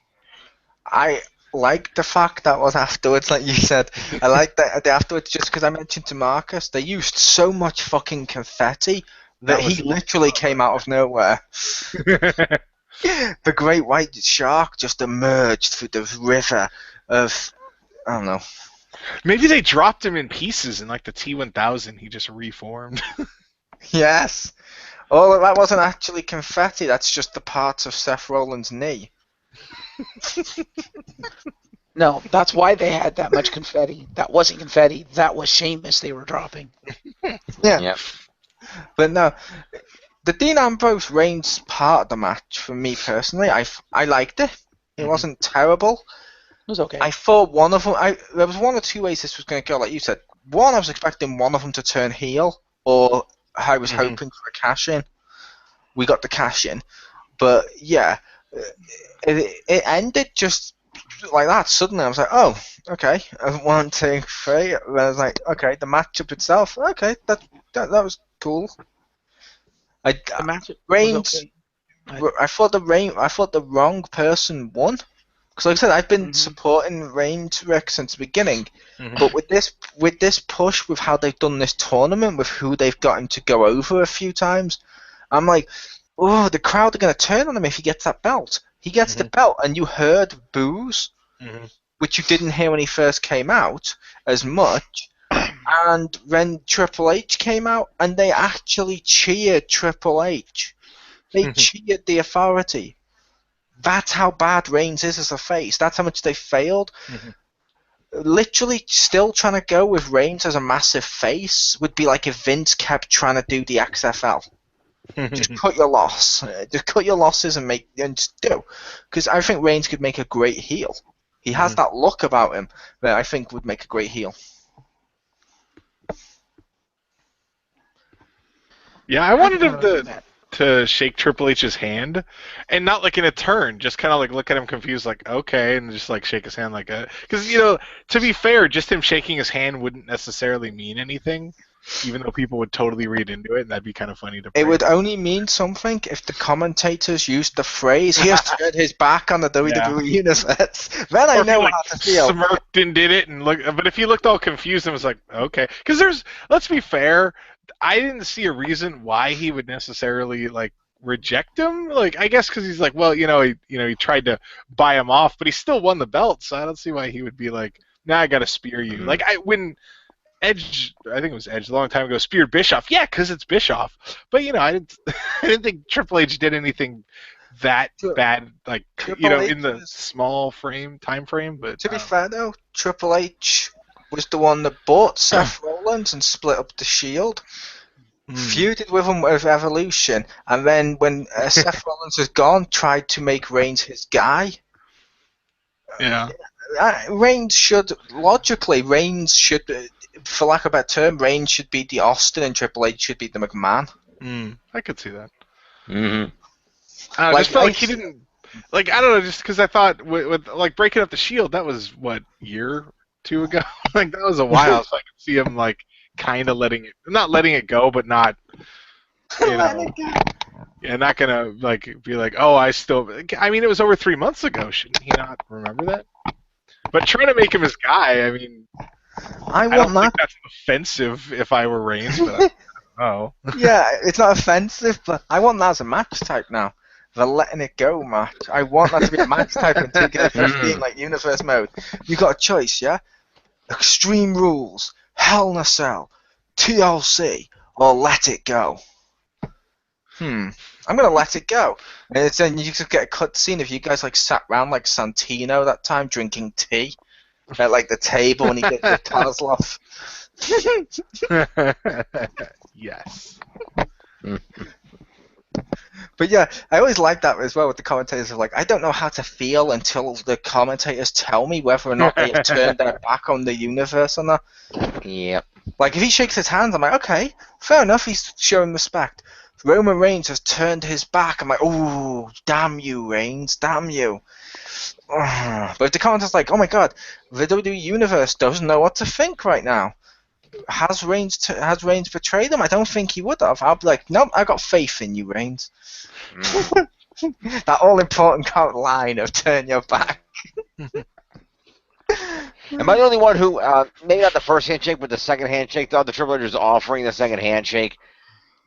S2: I like the fact that was afterwards, like you said. I like that afterwards just because I mentioned to Marcus, they used so much fucking confetti that he literally came out of nowhere. The great white shark just emerged through the river of, I don't know.
S1: Maybe they dropped him in pieces in like the T-1000. He just reformed.
S2: Yes. Oh, that wasn't actually confetti. That's just the parts of Seth Rollins' knee.
S3: No, that's why they had that much confetti. That wasn't confetti. That was Sheamus they were dropping.
S2: Yeah.
S4: Yep.
S2: But no, the Dean Ambrose Reigns part of the match, for me personally, I liked it. It wasn't terrible.
S3: It was okay.
S2: I thought one of them... there was 1 or 2 ways this was going to go, like you said. One, I was expecting one of them to turn heel, or I was hoping for a cash-in. We got the cash-in. But, yeah, it ended just like that. Suddenly, I was like, oh, okay. 1, 2, 3. And I was like, okay, the matchup itself, okay, that was cool.
S3: The matchup
S2: Reigns...
S3: was okay.
S2: I thought the wrong person won. Because like I said, I've been supporting Reigns, Rick, since the beginning. But with this push, with how they've done this tournament, with who they've gotten to go over a few times, I'm like, oh, the crowd are going to turn on him if he gets that belt. He gets the belt, and you heard boos, which you didn't hear when he first came out as much. And when Triple H came out, and they actually cheered Triple H. They cheered the authority. That's how bad Reigns is as a face. That's how much they failed. Literally still trying to go with Reigns as a massive face would be like if Vince kept trying to do the XFL. Just cut your loss. Just cut your losses and just do. Because I think Reigns could make a great heel. He has that look about him that I think would make a great heel.
S1: Yeah, I wanted him to shake Triple H's hand, and not like in a turn, just kind of like look at him confused, like, okay, and just like shake his hand like a... Because, you know, to be fair, just him shaking his hand wouldn't necessarily mean anything, even though people would totally read into it, and that'd be kind of funny to play.
S2: It would only mean something if the commentators used the phrase, he has turned his back on the WWE Universe. Then I know how to feel.
S1: Smirked and did it, and look. But if he looked all confused and was like, okay. Because let's be fair, I didn't see a reason why he would necessarily like reject him. Like, I guess because he's like, well, he tried to buy him off, but he still won the belt, so I don't see why he would be like, nah, I gotta spear you. Like when Edge, I think it was Edge a long time ago, speared Bischoff. Yeah, because it's Bischoff. But I didn't think Triple H did anything that bad, like in the small time frame. But
S2: to be fair though, Triple H was the one that bought Seth Rollins and split up the Shield. feuded with him with Evolution, and then when Seth Rollins was gone, tried to make Reigns his guy.
S1: Yeah.
S2: Reigns should, for lack of a better term, Reigns should be the Austin and Triple H should be the McMahon.
S1: I could see that.
S4: Mm-hmm.
S1: I just felt like he didn't, like, I don't know, just because I thought with like breaking up the Shield, that was what, year 2 ago? Like that was a while, so I could see him like kind of not letting it go, but not, you know, yeah, not gonna like be like, oh, I mean, it was over 3 months ago. Shouldn't he not remember that? But trying to make him his guy, I mean, I don't think that's offensive if I were Reigns, but I don't know.
S2: Yeah, it's not offensive, but I want that as a match type now. The letting it go match. I want that to be a match type and taking it 15 like Universe mode. You got a choice, yeah? Extreme Rules, Hell in a Cell, TLC, or Let It Go. I'm gonna let it go. And then you just get a cutscene if you guys like sat around like Santino that time drinking tea at like the table when he gets the Kozlov.
S1: Yes.
S2: But yeah, I always like that as well with the commentators of like, I don't know how to feel until the commentators tell me whether or not they have turned their back on the universe or not.
S4: Yep.
S2: Like if he shakes his hands, I'm like, okay, fair enough, he's showing respect. Roman Reigns has turned his back. I'm like, oh, damn you, Reigns, damn you. But if the commentator's like, oh my god, the WWE Universe doesn't know what to think right now. Has Reigns betrayed them? I don't think he would have. I'll be like, nope, I got faith in you, Reigns. That all-important line of turn your back.
S4: Am I the only one who, maybe not the first handshake, but the second handshake, thought the Triple H was offering the second handshake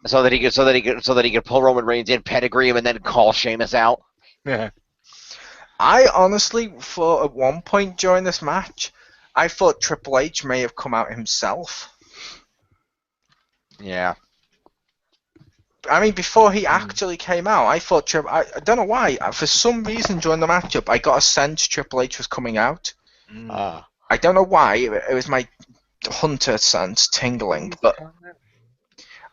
S4: so that he could pull Roman Reigns in, pedigree him, and then call Sheamus out?
S1: Yeah.
S2: I honestly thought at one point during this match, I thought Triple H may have come out himself.
S4: Yeah.
S2: I mean, before he actually came out, I thought I don't know why. For some reason during the matchup, I got a sense Triple H was coming out. I don't know why. It was my hunter sense tingling, but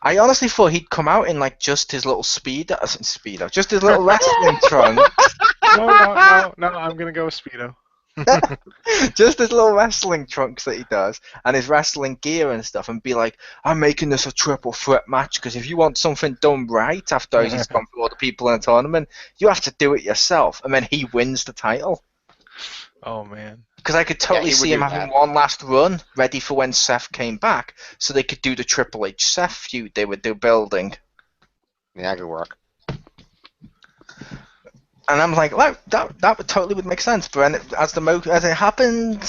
S2: I honestly thought he'd come out in like just his little speedo, just his little wrestling trunk.
S1: No, I'm gonna go with Speedo.
S2: Just his little wrestling trunks that he does, and his wrestling gear and stuff, and be like, I'm making this a triple threat match, because if you want something done right after he's gone through all the people in the tournament, you have to do it yourself, and then he wins the title.
S1: Oh, man.
S2: Because I could totally see him having one last run, ready for when Seth came back, so they could do the Triple H Seth feud they would do building.
S4: Yeah, that could work.
S2: And I'm like, well, that would totally would make sense. But then as it happened,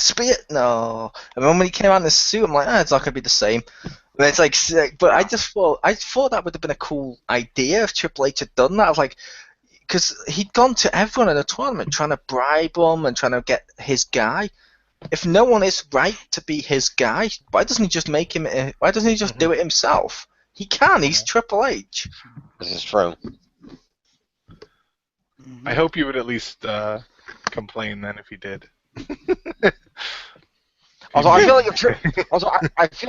S2: no. And then when he came out in the suit, I'm like, it's not gonna be the same. And it's like, but I thought that would have been a cool idea if Triple H had done that. I was like, because he'd gone to everyone in the tournament trying to bribe them and trying to get his guy. If no one is right to be his guy, why doesn't he just make him? Why doesn't he just do it himself? He can. He's Triple H.
S4: This is true.
S1: I hope you would at least complain then if you did.
S4: Also, I feel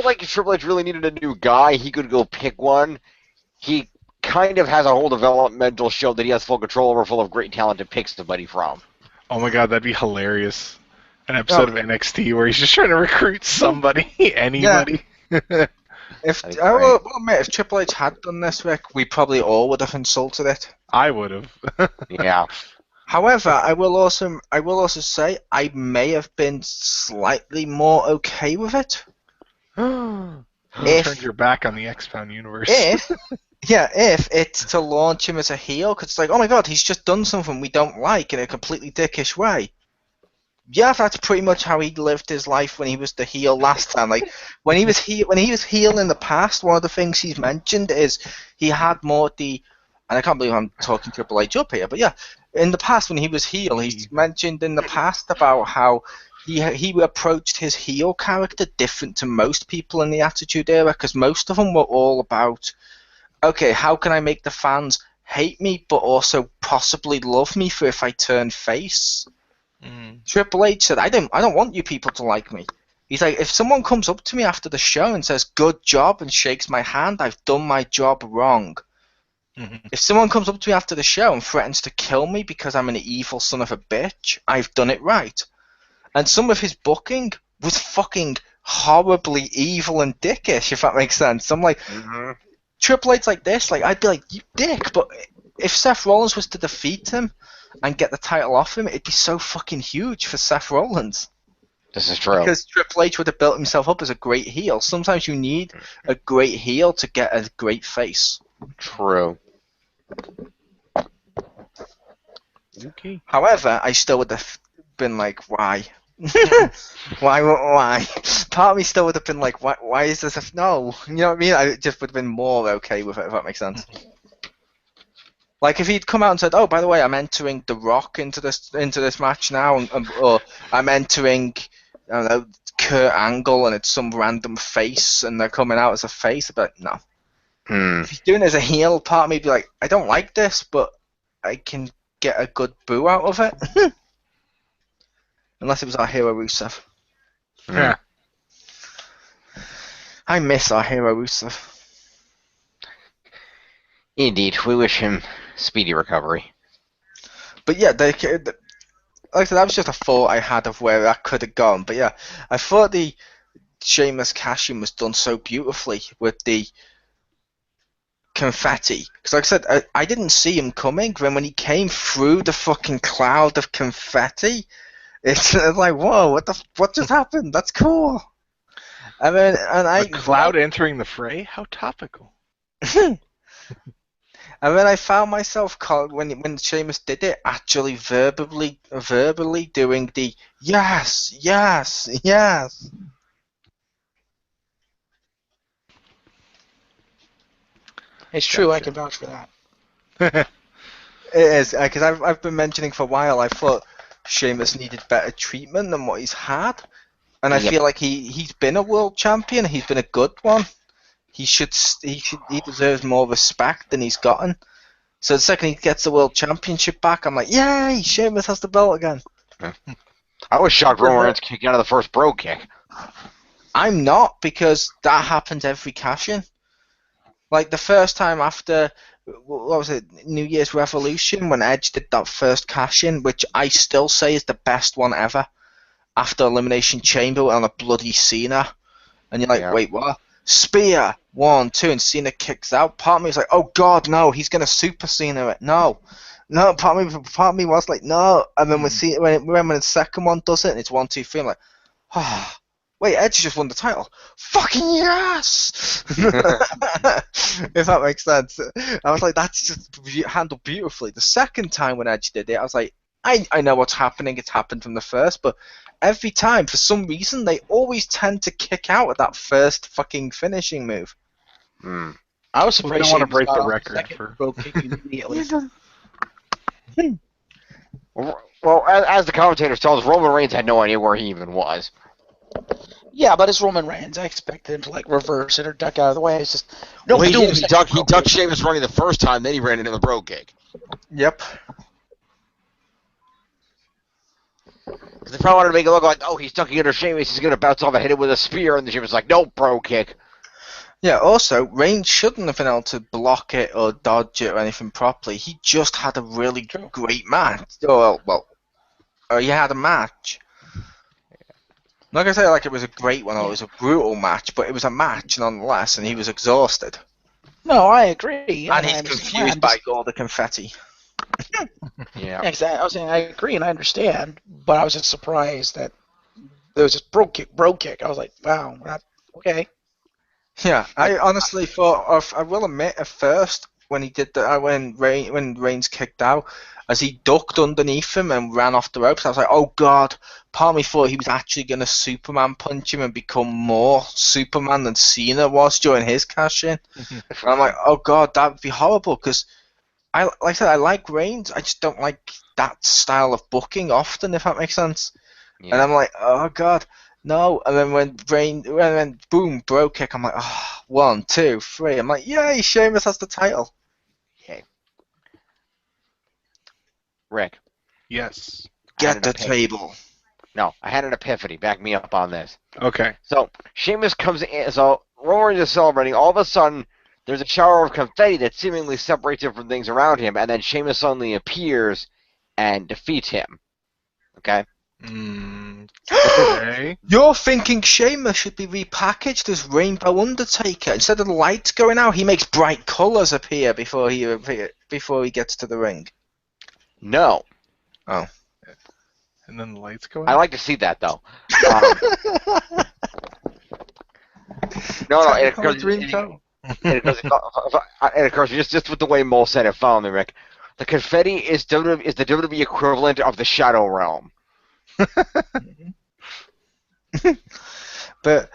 S4: like if Triple H really needed a new guy, he could go pick one. He kind of has a whole developmental show that he has full control over, full of great talent to pick somebody from.
S1: Oh my god, that'd be hilarious. An episode of NXT where he's just trying to recruit somebody, anybody.
S2: Yeah. I will admit, if Triple H had done this, Rick, we probably all would have insulted it.
S1: I would have.
S4: Yeah.
S2: However, I will also say I may have been slightly more okay with it.
S1: You turned your back on the X-Pound universe.
S2: If it's to launch him as a heel, because it's like, oh my god, he's just done something we don't like in a completely dickish way. Yeah, that's pretty much how he lived his life when he was the heel last time. Like when he was heel in the past, one of the things he's mentioned is he had more and I can't believe I'm talking Triple H up here, but yeah, in the past when he was heel, he's mentioned in the past about how he approached his heel character different to most people in the Attitude Era, because most of them were all about, okay, how can I make the fans hate me but also possibly love me for if I turn face? Triple H said, I don't want you people to like me. He's like, if someone comes up to me after the show and says, good job, and shakes my hand, I've done my job wrong.
S1: Mhm.
S2: If someone comes up to me after the show and threatens to kill me because I'm an evil son of a bitch, I've done it right. And some of his booking was fucking horribly evil and dickish, if that makes sense. I'm like, Triple H's like this, like, I'd be like, you dick, but if Seth Rollins was to defeat him and get the title off him, it'd be so fucking huge for Seth Rollins.
S4: This is true.
S2: Because Triple H would have built himself up as a great heel. Sometimes you need a great heel to get a great face.
S4: True.
S1: Okay.
S2: However, I still would have been like, why? Why? Part of me still would have been like, why is this no? You know what I mean? I just would have been more okay with it, if that makes sense. Like if he'd come out and said, "Oh, by the way, I'm entering The Rock into this match now," or I'm entering, I don't know, Kurt Angle, and it's some random face, and they're coming out as a face. But no, if he's doing it as a heel, part of me would be like, I don't like this, but I can get a good boo out of it. Unless it was our hero Rusev.
S1: Yeah.
S2: I miss our hero Rusev.
S4: Indeed, we wish him speedy recovery.
S2: But yeah, like I said, that was just a thought I had of where that could have gone. But yeah, I thought the Sheamus cash-in was done so beautifully with the confetti. Because like I said, I didn't see him coming. When he came through the fucking cloud of confetti, it's like, whoa, what just happened? That's cool.
S1: A cloud entering the fray? How topical.
S2: And then I found myself when Sheamus did it, actually verbally doing the yes.
S3: It's true. I can vouch for that.
S2: It is because I've been mentioning for a while. I thought Sheamus needed better treatment than what he's had, and I feel like he's been a world champion. He's been a good one. He deserves more respect than he's gotten. So the second he gets the world championship back, I'm like, yay! Sheamus has the belt again.
S4: I was shocked Roman Reigns kicked out of the first bro kick.
S2: I'm not, because that happens every cash-in. Like the first time after, what was it, New Year's Revolution, when Edge did that first cash-in, which I still say is the best one ever, after Elimination Chamber on a bloody Cena. And you're like, wait, what? Spear, 1, 2, and Cena kicks out. Part of me is like, oh god, no, he's gonna Super Cena it. No, part of me was like, no. And then when the second one does it, and it's 1, 2, 3, I'm like, ah, wait, Edge just won the title. Fucking yes! If that makes sense. I was like, that's just handled beautifully. The second time when Edge did it, I was like, I know what's happening. It's happened from the first, but every time, for some reason, they always tend to kick out at that first fucking finishing move.
S3: I was surprised.
S1: We don't want to break the record for
S3: bro kick immediately.
S4: Well, as the commentators told us, Roman Reigns had no idea where he even was.
S3: Yeah, but it's Roman Reigns. I expected him to like reverse it or duck out of the way. It's just no.
S6: Well, he ducked Sheamus running the first time, then he ran into the bro kick.
S2: Yep.
S4: They probably wanted to make it look like, oh, he's ducking under Sheamus, he's going to bounce off and hit him with a spear, and the Sheamus is like, no, bro kick.
S2: Yeah, also, Reigns shouldn't have been able to block it or dodge it or anything properly. He just had a really great match. Well, he had a match. Not going to say like it was a great one or it was a brutal match, but it was a match nonetheless, and he was exhausted.
S3: No, I agree.
S2: And he's confused by all the confetti.
S3: Yeah, exactly. I was saying I agree and I understand, but I was just surprised that there was this bro kick. I was like, wow, okay.
S2: Yeah, I honestly thought I will admit at first when he did when Reigns kicked out, as he ducked underneath him and ran off the ropes, I was like, oh god. Part of me thought he was actually going to Superman punch him and become more Superman than Cena was during his cash-in. And I'm like, oh god, that would be horrible, because like I said, I like Reigns, I just don't like that style of booking often, if that makes sense. Yeah. And I'm like, oh god, no. And then when boom, bro kick, I'm like, oh, 1, 2, 3. I'm like, yay, Sheamus has the title.
S4: Okay. Rick.
S1: Yes.
S2: Get the table.
S4: No, I had an epiphany. Back me up on this.
S1: Okay.
S4: So Sheamus comes in. So Roman is celebrating. All of a sudden, there's a shower of confetti that seemingly separates him from things around him, and then Sheamus suddenly appears and defeats him. Okay.
S1: Okay.
S2: You're thinking Sheamus should be repackaged as Rainbow Undertaker. Instead of the lights going out, he makes bright colours appear before he gets to the ring.
S4: No,
S1: And then the lights go
S4: I
S1: out.
S4: like to see that though. No, and it
S2: Technicolor
S4: goes,
S2: Dream Coat.
S4: and it goes, and of course, just with the way Mole said it, follow me, Rick. The confetti is the WWE equivalent of the Shadow Realm.
S2: But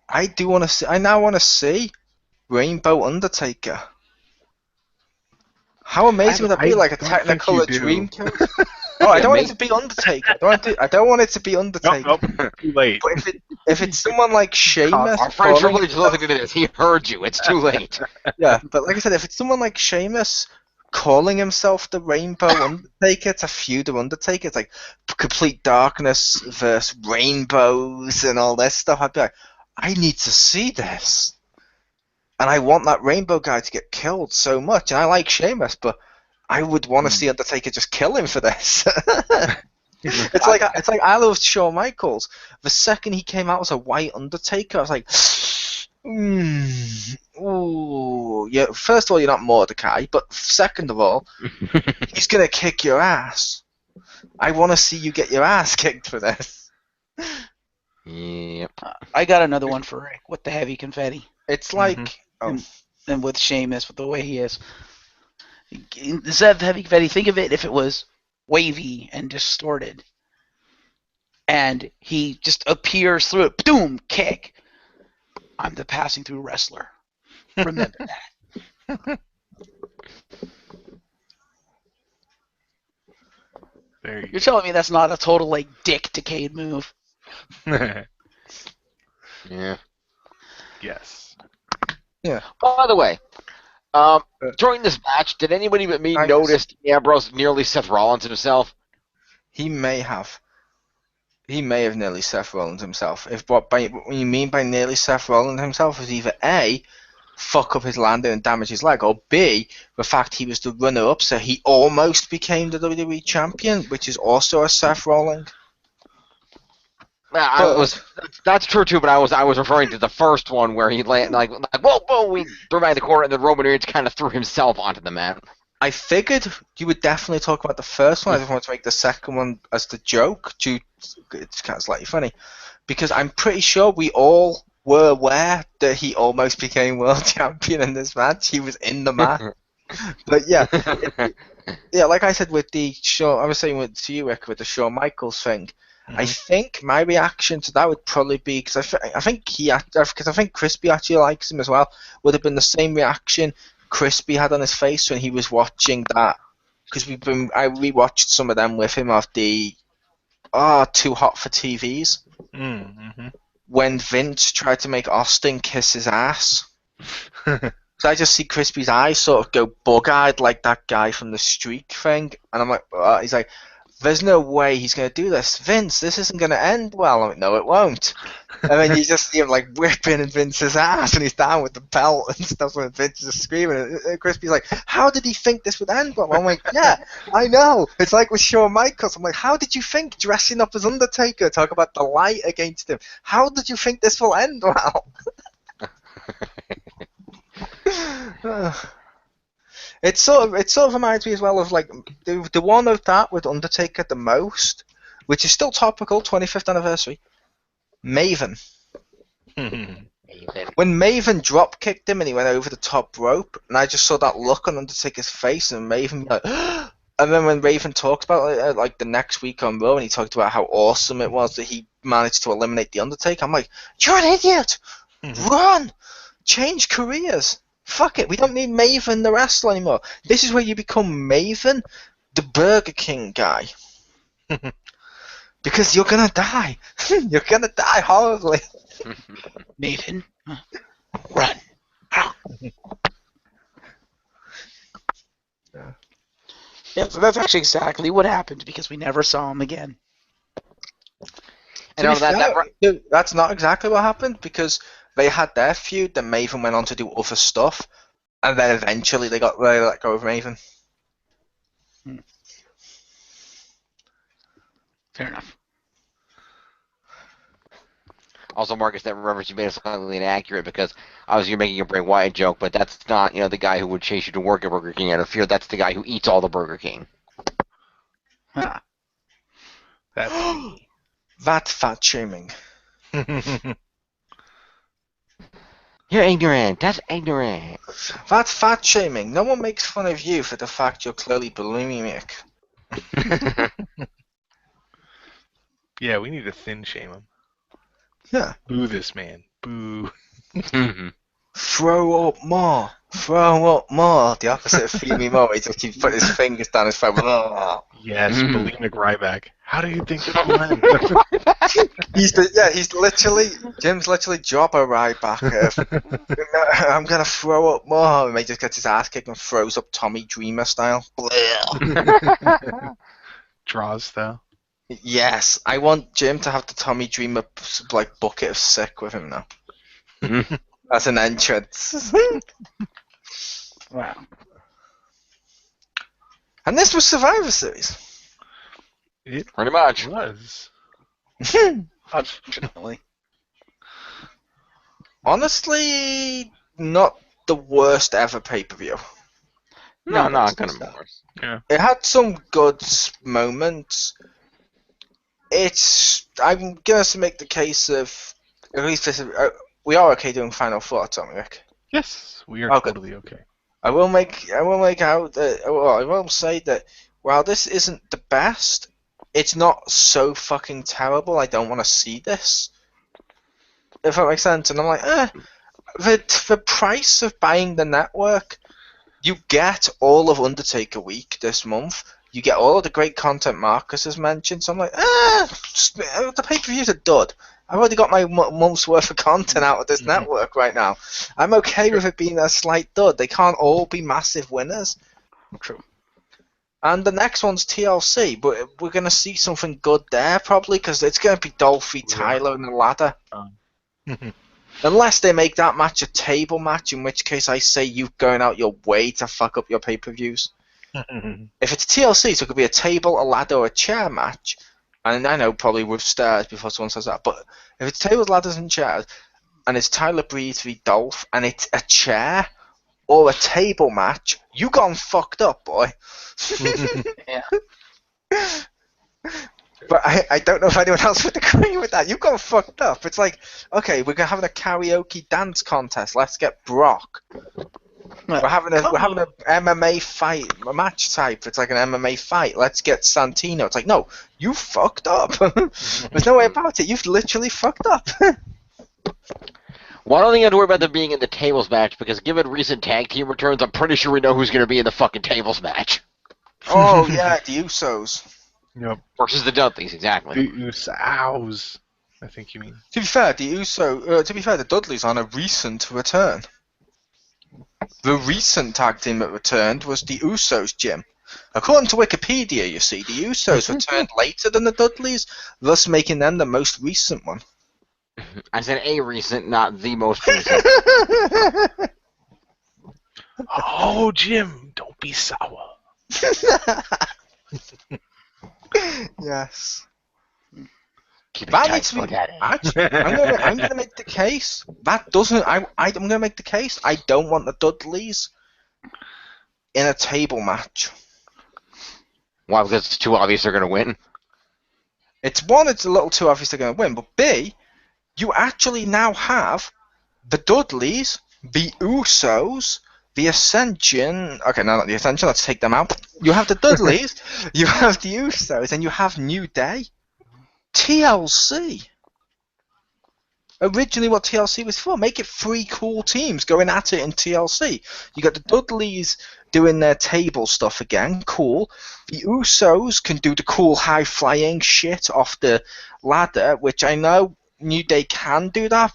S2: I do want to see. I now want to see Rainbow Undertaker. How amazing would that be?
S1: I
S2: Like a
S1: don't think
S2: Technicolor
S1: you do.
S2: Dream Coat. Oh, I
S4: Yeah,
S2: don't want
S4: me-
S2: it to be Undertaker. I don't want it to be Undertaker.
S1: Nope. Too late.
S2: But if it's someone like Sheamus,
S4: Our friend
S2: calling
S4: Triple H is listening to this. He heard you. It's too late.
S2: yeah, but like I said, if it's someone like Sheamus calling himself the Rainbow Undertaker to feud the Undertaker, it's like complete darkness versus rainbows and all this stuff. I'd be like, I need to see this, and I want that Rainbow guy to get killed so much. And I like Sheamus, but I would want to see Undertaker just kill him for this. It's like I loved Shawn Michaels. The second he came out as a white Undertaker, I was like, ooh, yeah. First of all, you're not Mordecai, but second of all, he's gonna kick your ass. I want to see you get your ass kicked for this.
S4: Yep.
S3: I got another one for Rick with the heavy confetti.
S2: It's like,
S3: And with Sheamus, with the way he is. Instead of heavy confetti, think of it if it was wavy and distorted. And he just appears through it. Boom! Kick. I'm the passing through wrestler. Remember that.
S1: There you
S3: You're telling me that's not a total like Dick Decade move?
S1: go.
S4: Yeah.
S1: Yes.
S4: By the way, during this match, did anybody but me
S2: I
S4: notice Ambrose nearly Seth Rollins himself?
S2: he may have nearly Seth Rollins himself. If what you mean by nearly Seth Rollins himself is either A, fuck up his landing and damage his leg, or B, the fact he was the runner-up, so he almost became the WWE champion, which is also a Seth Rollins.
S4: That's true too, but I was referring to the first one where he landed like whoa, we threw back the corner, and then Roman Reigns kind of threw himself onto the mat.
S2: I figured you would definitely talk about the first one. I just wanted to make the second one as the joke. It's kind of slightly funny, because I'm pretty sure we all were aware that he almost became world champion in this match. He was in the match. But yeah, like I said with the show, I was saying to you, Rick, with the Shawn Michaels thing. I think my reaction to that would probably be because I think Crispy actually likes him as well. Would have been the same reaction Crispy had on his face when he was watching that, because I rewatched some of them with him of the Too Hot for TVs when Vince tried to make Austin kiss his ass. So I just see Crispy's eyes sort of go bug-eyed like that guy from the Streak thing, and I'm like, he's like, there's no way he's going to do this. Vince, this isn't going to end well. I'm like, no, it won't. And then you just see him like whipping Vince's ass, and he's down with the belt and stuff when Vince is screaming. And Crispy's like, how did he think this would end well? I'm like, yeah, I know. It's like with Shawn Michaels. I'm like, how did you think dressing up as Undertaker, talk about the light against him? How did you think this will end well? It sort of reminds me as well of like the one of that with Undertaker the most, which is still topical, 25th anniversary. Maven. When Maven drop kicked him and he went over the top rope, and I just saw that look on Undertaker's face, and Maven like, and then when Raven talked about it, like the next week on Raw, and he talked about how awesome it was that he managed to eliminate the Undertaker, I'm like, you're an idiot! Run! Change careers! Fuck it, we don't need Maven the wrestler anymore. This is where you become Maven, the Burger King guy. Because you're gonna die. You're gonna die horribly.
S3: Maven, run. Yeah, so that's actually exactly what happened, because we never saw him again.
S4: You know,
S2: That's not exactly what happened, because they had their feud, then Maven went on to do other stuff, and then eventually they let go of Maven.
S3: Fair enough.
S4: Also, Marcus, that reference you made is slightly inaccurate because obviously you're making a Bray Wyatt joke, but that's not, the guy who would chase you to work at Burger King out of fear. That's the guy who eats all the Burger King.
S3: Huh.
S1: That's me.
S2: That fat shaming.
S4: You're ignorant. That's ignorant.
S2: That fat shaming. No one makes fun of you for the fact you're clearly bulimic.
S1: Yeah, we need to thin shame him.
S2: Yeah.
S1: Boo this man. Boo.
S2: Throw up more. Throw up more. The opposite of feed me more. He just keeps putting his fingers down his throat.
S1: Yes, bulimic Ryback. How do you think it went?
S2: Jim's literally Jobber Ryback. I'm gonna throw up more. And he just gets his ass kicked and throws up Tommy Dreamer style.
S1: Draws though.
S2: Yes, I want Jim to have the Tommy Dreamer bucket of sick with him now. As an entrance.
S3: Wow.
S2: And this was Survivor Series.
S1: It
S4: Pretty much.
S1: was.
S3: Unfortunately.
S2: Honestly, not the worst ever pay-per-view.
S4: No,
S3: that's
S4: not
S3: good
S4: gonna be
S3: stuff.
S4: worse.
S2: It had some good moments. I'm going to make the case of, at least we are okay doing final thoughts, aren't we, Rick?
S1: Yes, we are
S2: Oh, good.
S1: totally okay.
S2: I will say that while this isn't the best, it's not so fucking terrible. I don't want to see this. If that makes sense. And I'm like, the price of buying the network, you get all of Undertaker Week this month. You get all of the great content Marcus has mentioned. So I'm like, the pay-per-view's a dud. I've already got my month's worth of content out of this network right now. I'm okay with it being a slight dud. They can't all be massive winners.
S3: True.
S2: And the next one's TLC, but we're going to see something good there probably, because it's going to be Dolphy, Tyler, and the ladder. Unless they make that match a table match, in which case I say you going out your way to fuck up your pay-per-views. If it's TLC, so it could be a table, a ladder, or a chair match. And I know probably with stairs before someone says that, but if it's tables, ladders, and chairs, and it's Tyler Breeze v Dolph, and it's a chair or a table match, you gone fucked up, boy.
S3: Yeah.
S2: But I don't know if anyone else would agree with that. You've gone fucked up. It's like, okay, we're having a karaoke dance contest. Let's get Brock. We're having a MMA fight, a match type. It's like an MMA fight. Let's get Santino. It's like, no, you fucked up. There's no way about it. You've literally fucked up.
S4: Well, I don't think I have to worry about them being in the tables match because given recent tag team returns, I'm pretty sure we know who's going to be in the fucking tables match.
S2: Oh yeah, the Usos.
S1: Yep.
S4: Versus the Dudleys, exactly.
S1: The Usos, I think you mean.
S2: To be fair, the Dudleys on a recent return. The recent tag team that returned was the Usos, Jim. According to Wikipedia, you see, the Usos returned later than the Dudleys, thus making them the most recent one.
S4: I said a recent, not the most recent.
S1: Oh, Jim, don't be sour.
S2: Yes.
S4: Keep it
S2: That
S4: tight,
S2: needs to be.
S4: Daddy.
S2: Actually, I'm gonna make the case. That doesn't. I'm gonna make the case. I don't want the Dudleys in a table match.
S4: Why? Because it's too obvious they're going to win?
S2: It's a little too obvious they're gonna win, but B, you actually now have the Dudleys, the Usos, the Ascension. Okay, no, not the Ascension. Let's take them out. You have the Dudleys, you have the Usos, and you have New Day. TLC. Originally, what TLC was for, make it 3 cool teams going at it in TLC. You got the Dudleys doing their table stuff again, cool. The Usos can do the cool high flying shit off the ladder, which I know New Day can do that.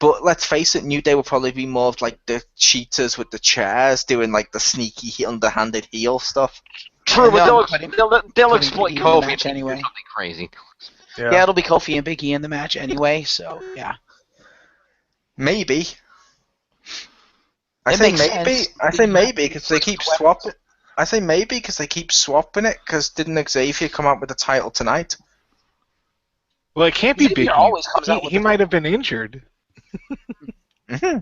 S2: But let's face it, New Day will probably be more of like the cheaters with the chairs, doing like the sneaky, underhanded heel stuff.
S4: True, but
S3: No,
S4: they'll exploit
S3: putting
S4: Kofi
S3: Pete in the
S4: and
S3: match
S4: do
S3: anyway.
S4: something crazy.
S3: Yeah, it'll be Kofi and Big E in the match anyway, so yeah.
S2: Maybe. I
S3: It
S2: say
S3: makes
S2: maybe.
S3: sense.
S2: I say maybe because they keep swapping. I say maybe because they keep swapping it. Because didn't Xavier come out with the title tonight?
S1: Well, it can't be
S3: Xavier
S1: Big E.
S3: always comes out with
S1: He
S3: the
S1: might have been injured.
S2: hmm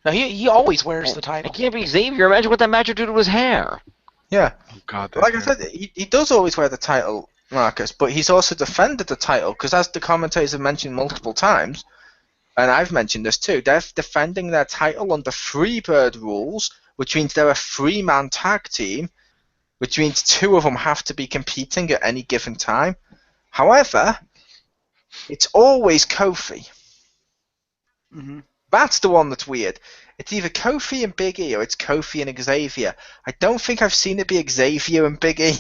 S3: No, he always wears the
S4: It
S3: title.
S4: can't be Xavier. Imagine what that match would do to his hair.
S2: Yeah.
S1: Oh God.
S2: Like I said, he does always wear the title, Marcus, but he's also defended the title because, as the commentators have mentioned multiple times, and I've mentioned this too, they're defending their title under Freebird rules, which means they're a three-man tag team, which means two of them have to be competing at any given time. However, it's always Kofi.
S3: Mm-hmm.
S2: That's the one that's weird. It's either Kofi and Big E or it's Kofi and Xavier. I don't think I've seen it be Xavier and Big E.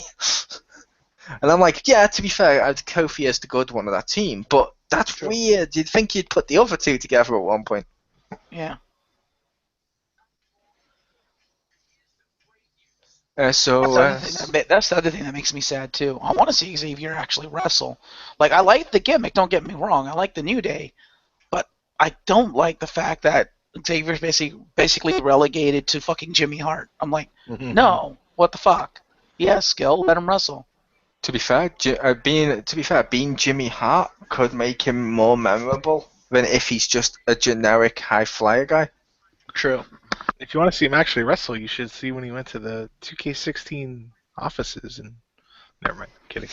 S2: And I'm like, yeah, to be fair, Kofi is the good one of that team, but that's weird. You'd think you'd put the other two together at one point.
S3: Yeah. That's the other thing that makes me sad too. I want to see Xavier actually wrestle. Like, I like the gimmick, don't get me wrong. I like the New Day, but I don't like the fact that Xavier's basically relegated to fucking Jimmy Hart. I'm like, no, what the fuck? He has skill, let him wrestle.
S2: To be fair, being Jimmy Hart could make him more memorable than if he's just a generic high flyer guy.
S3: True.
S1: If you want to see him actually wrestle, you should see when he went to the 2K16 offices. And never mind, kidding.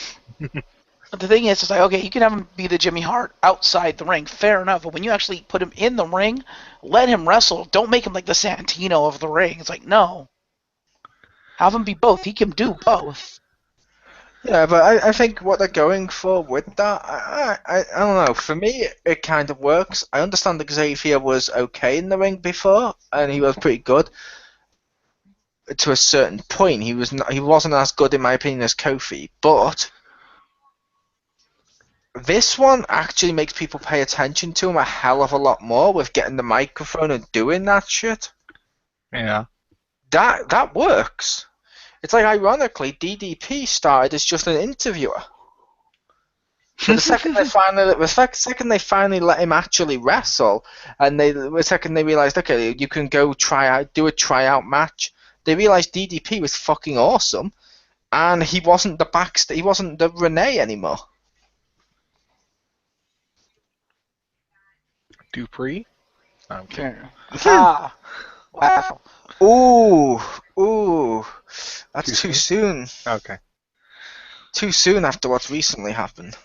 S3: But the thing is, it's like, okay, you can have him be the Jimmy Hart outside the ring, fair enough. But when you actually put him in the ring, let him wrestle. Don't make him like the Santino of the ring. It's like, no. Have him be both. He can do both.
S2: Yeah, but I think what they're going for with that, I don't know. For me, it kind of works. I understand that Xavier was okay in the ring before, and he was pretty good to a certain point. He wasn't as good, in my opinion, as Kofi, but this one actually makes people pay attention to him a hell of a lot more with getting the microphone and doing that shit.
S1: Yeah.
S2: That works. It's like, ironically, DDP started as just an interviewer. But the second they finally let him actually wrestle, and the second they realized, okay, you can go do a tryout match, they realized DDP was fucking awesome, and he wasn't the Renee anymore.
S1: Dupree? Okay.
S3: Ah, wow.
S2: Ooh, that's too soon.
S1: Okay.
S2: Too soon after what's recently happened.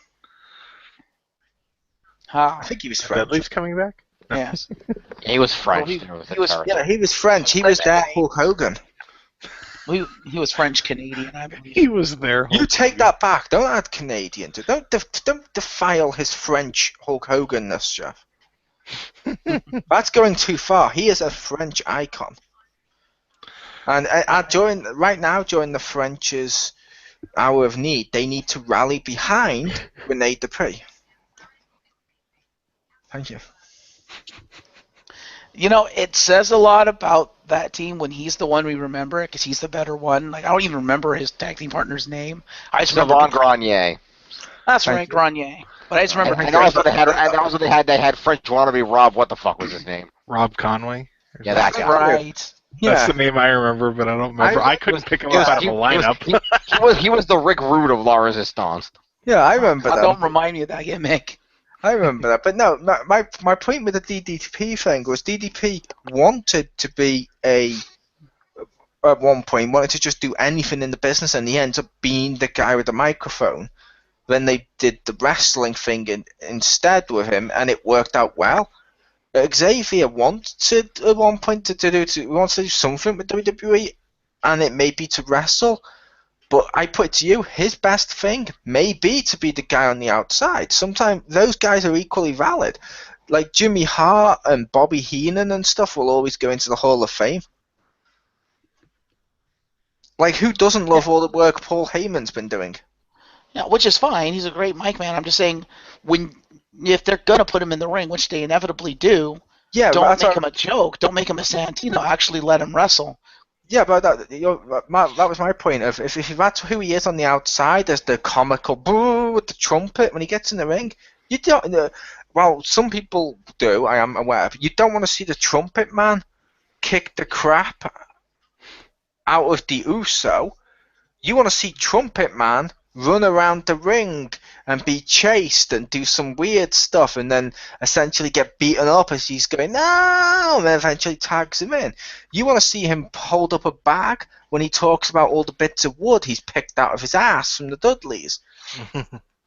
S3: Ah.
S2: I think he was French.
S1: Dudley's coming back?
S3: Yes.
S4: He was French.
S3: He
S2: was French. He was their Hulk Hogan.
S3: He was French Canadian, I believe.
S1: He was there.
S2: You take that back. Don't add Canadian to. Don't defile his French Hulk Hogan-ness, Jeff. That's going too far. He is a French icon. And during the French's hour of need, they need to rally behind Rene Dupree. Thank you.
S3: You know, it says a lot about that team when he's the one we remember it, because he's the better one. Like, I don't even remember his tag team partner's name. I just remember
S4: Savon Grenier.
S3: That's right, Grenier. But I just remember.
S4: And that was what they had. And that was what they had. They had French wannabe Rob. What the fuck was his name?
S1: Rob Conway?
S4: Yeah, that guy.
S3: Right.
S1: That's the name I remember, but I don't remember. I couldn't pick him up out of a lineup.
S4: He was the Rick Rude of La Resistance.
S2: Yeah, I remember that.
S3: Don't remind me of that gimmick.
S2: I remember that. But no, my point with the DDP thing was DDP wanted to be at one point, wanted to just do anything in the business, and he ends up being the guy with the microphone. Then they did the wrestling thing instead with him, and it worked out well. Xavier wanted at one point to do something with WWE, and it may be to wrestle. But I put it to you, his best thing may be to be the guy on the outside. Sometimes those guys are equally valid. Like Jimmy Hart and Bobby Heenan and stuff will always go into the Hall of Fame. Like, who doesn't love all the work Paul Heyman's been doing?
S3: Yeah, which is fine. He's a great mic man. I'm just saying, if they're gonna put him in the ring, which they inevitably do, don't make him a joke. Don't make him a Santino. Actually, let him wrestle.
S2: Yeah, but that was my point. If that's who he is on the outside, as the comical boo with the trumpet when he gets in the ring? You don't. Well, some people do. I am aware, but you don't want to see the trumpet man kick the crap out of the Uso. You want to see Trumpet Man run around the ring and be chased and do some weird stuff and then essentially get beaten up as he's going, no, and then eventually tags him in. You want to see him hold up a bag when he talks about all the bits of wood he's picked out of his ass from the Dudleys.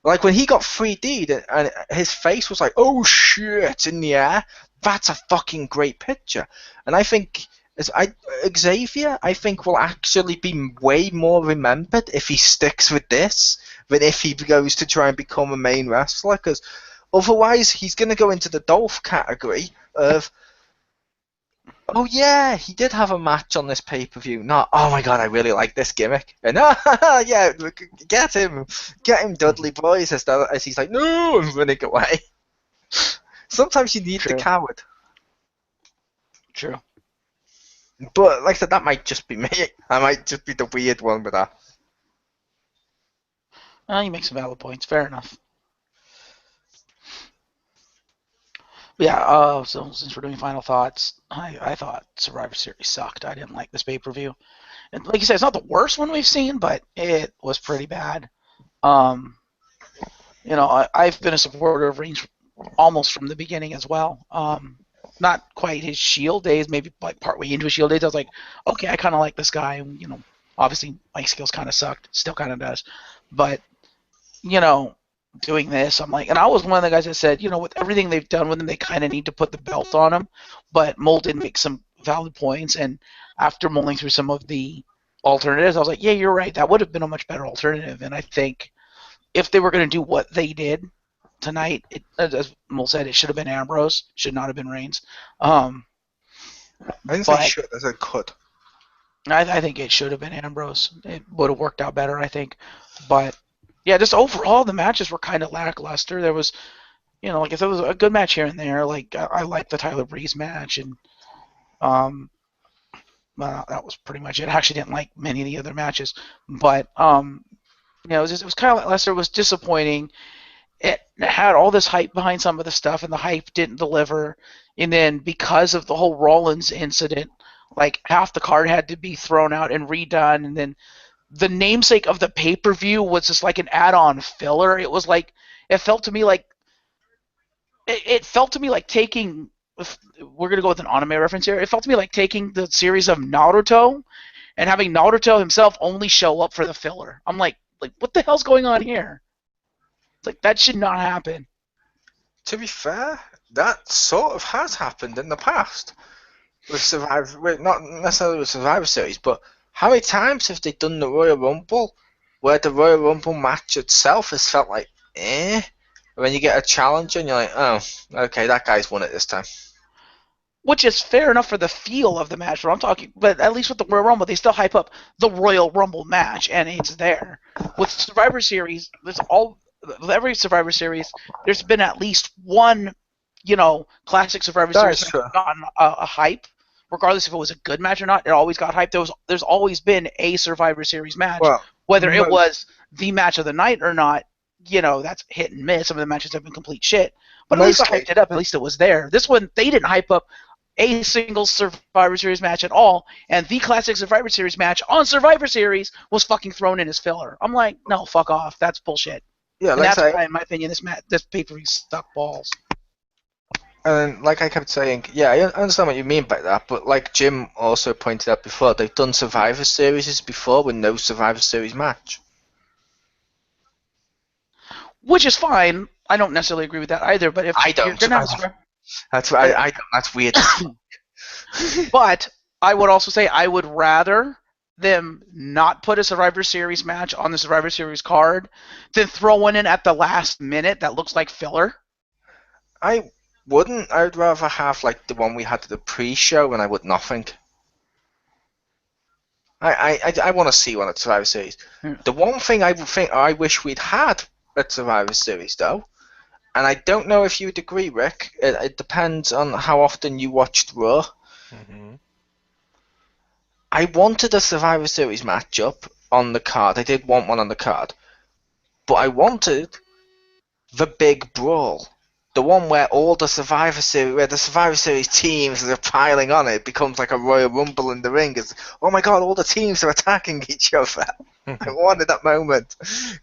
S2: Like when he got 3D'd and his face was like, oh shit, in the air. That's a fucking great picture. And I think Xavier, I think, will actually be way more remembered if he sticks with this than if he goes to try and become a main wrestler. Because otherwise, he's going to go into the Dolph category of, oh yeah, he did have a match on this pay-per-view. Not, oh my god, I really like this gimmick. And yeah, get him, Dudley boys, as he's like, no, I'm running away. Sometimes you need the coward.
S3: True.
S2: But like I said, that might just be me. I might just be the weird one with that.
S3: Well, you make some valid points. Fair enough. But yeah, so since we're doing final thoughts, I thought Survivor Series sucked. I didn't like this pay-per-view. And like you said, it's not the worst one we've seen, but it was pretty bad. You know, I've been a supporter of Reigns almost from the beginning as well. Not quite his Shield days, maybe like partway into his Shield days. I was like, okay, I kind of like this guy. And, you know, obviously my skills kind of sucked, still kind of does. But, you know, doing this, I'm like, and I was one of the guys that said, you know, with everything they've done with him, they kind of need to put the belt on him. But Mole did make some valid points, and after mulling through some of the alternatives, I was like, yeah, you're right. That would have been a much better alternative. And I think if they were going to do what they did tonight, as Mole said, it should have been Ambrose, should not have been Reigns.
S2: I didn't say should, I said could.
S3: I think it should have been Ambrose. It would have worked out better, I think. But yeah, just overall, the matches were kind of lackluster. There was, you know, like I said, it was a good match here and there. Like I liked the Tyler Breeze match, and well, that was pretty much it. I actually didn't like many of the other matches, but you know, it was kind of lackluster. It was disappointing. It had all this hype behind some of the stuff, and the hype didn't deliver. And then because of the whole Rollins incident, like half the card had to be thrown out and redone. And then the namesake of the pay-per-view was just like an add-on filler. It was like, it felt to me like taking, if we're gonna go with an anime reference here. It felt to me like taking the series of Naruto and having Naruto himself only show up for the filler. I'm like what the hell's going on here? Like, that should not happen.
S2: To be fair, that sort of has happened in the past with Survivor, not necessarily with Survivor Series, but how many times have they done the Royal Rumble where the Royal Rumble match itself has felt like, and then you get a challenger and you're like, oh, okay, that guy's won it this time.
S3: Which is fair enough for the feel of the match, but I'm talking, but at least with the Royal Rumble, they still hype up the Royal Rumble match, and it's there. With Survivor Series, with every Survivor Series, there's been at least one, you know, classic Survivor Series that has gotten a hype, regardless if it was a good match or not. It always got hyped. There's always been a Survivor Series match, whether it was the match of the night or not. You know, that's hit and miss. Some of the matches have been complete shit, but at least I hyped it up. At least it was there. This one, they didn't hype up a single Survivor Series match at all, and the classic Survivor Series match on Survivor Series was fucking thrown in as filler. I'm like, no, fuck off. That's bullshit. Yeah, and that's why, in my opinion, this pay-per-view stuck balls.
S2: And like I kept saying, yeah, I understand what you mean by that, but like Jim also pointed out before, they've done Survivor Series before with no Survivor Series match.
S3: Which is fine. I don't necessarily agree with that either, but if
S2: I don't.
S3: You're gonna have
S2: that's weird.
S3: But I would also say I would rather them not put a Survivor Series match on the Survivor Series card than throw one in at the last minute that looks like filler.
S2: I wouldn't. I'd rather have like the one we had at the pre-show, and I would nothing. I want to see one at Survivor Series. The one thing I wish we'd had at Survivor Series, though, and I don't know if you'd agree, Rick. It depends on how often you watched Raw. Mm-hmm. I wanted a Survivor Series matchup on the card. I did want one on the card. But I wanted the big brawl. The one where all the Survivor Series teams are piling on. It becomes like a Royal Rumble in the ring. It's, oh my god, all the teams are attacking each other. I wanted that moment.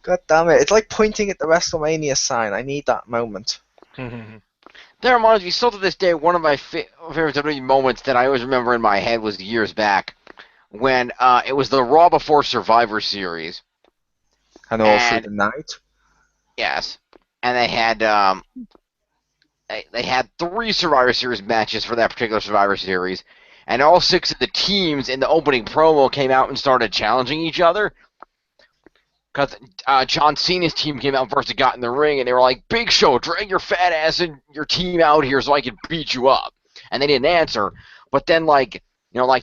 S2: God damn it. It's like pointing at the WrestleMania sign. I need that moment.
S4: That reminds me, still to this day, one of my favorite WWE moments that I always remember in my head was years back when it was the Raw before Survivor Series.
S2: And all through the night?
S4: Yes. And they had 3 Survivor Series matches for that particular Survivor Series, and all 6 of the teams in the opening promo came out and started challenging each other. Because John Cena's team came out first and got in the ring, and they were like, Big Show, drag your fat ass and your team out here so I can beat you up. And they didn't answer. But then, like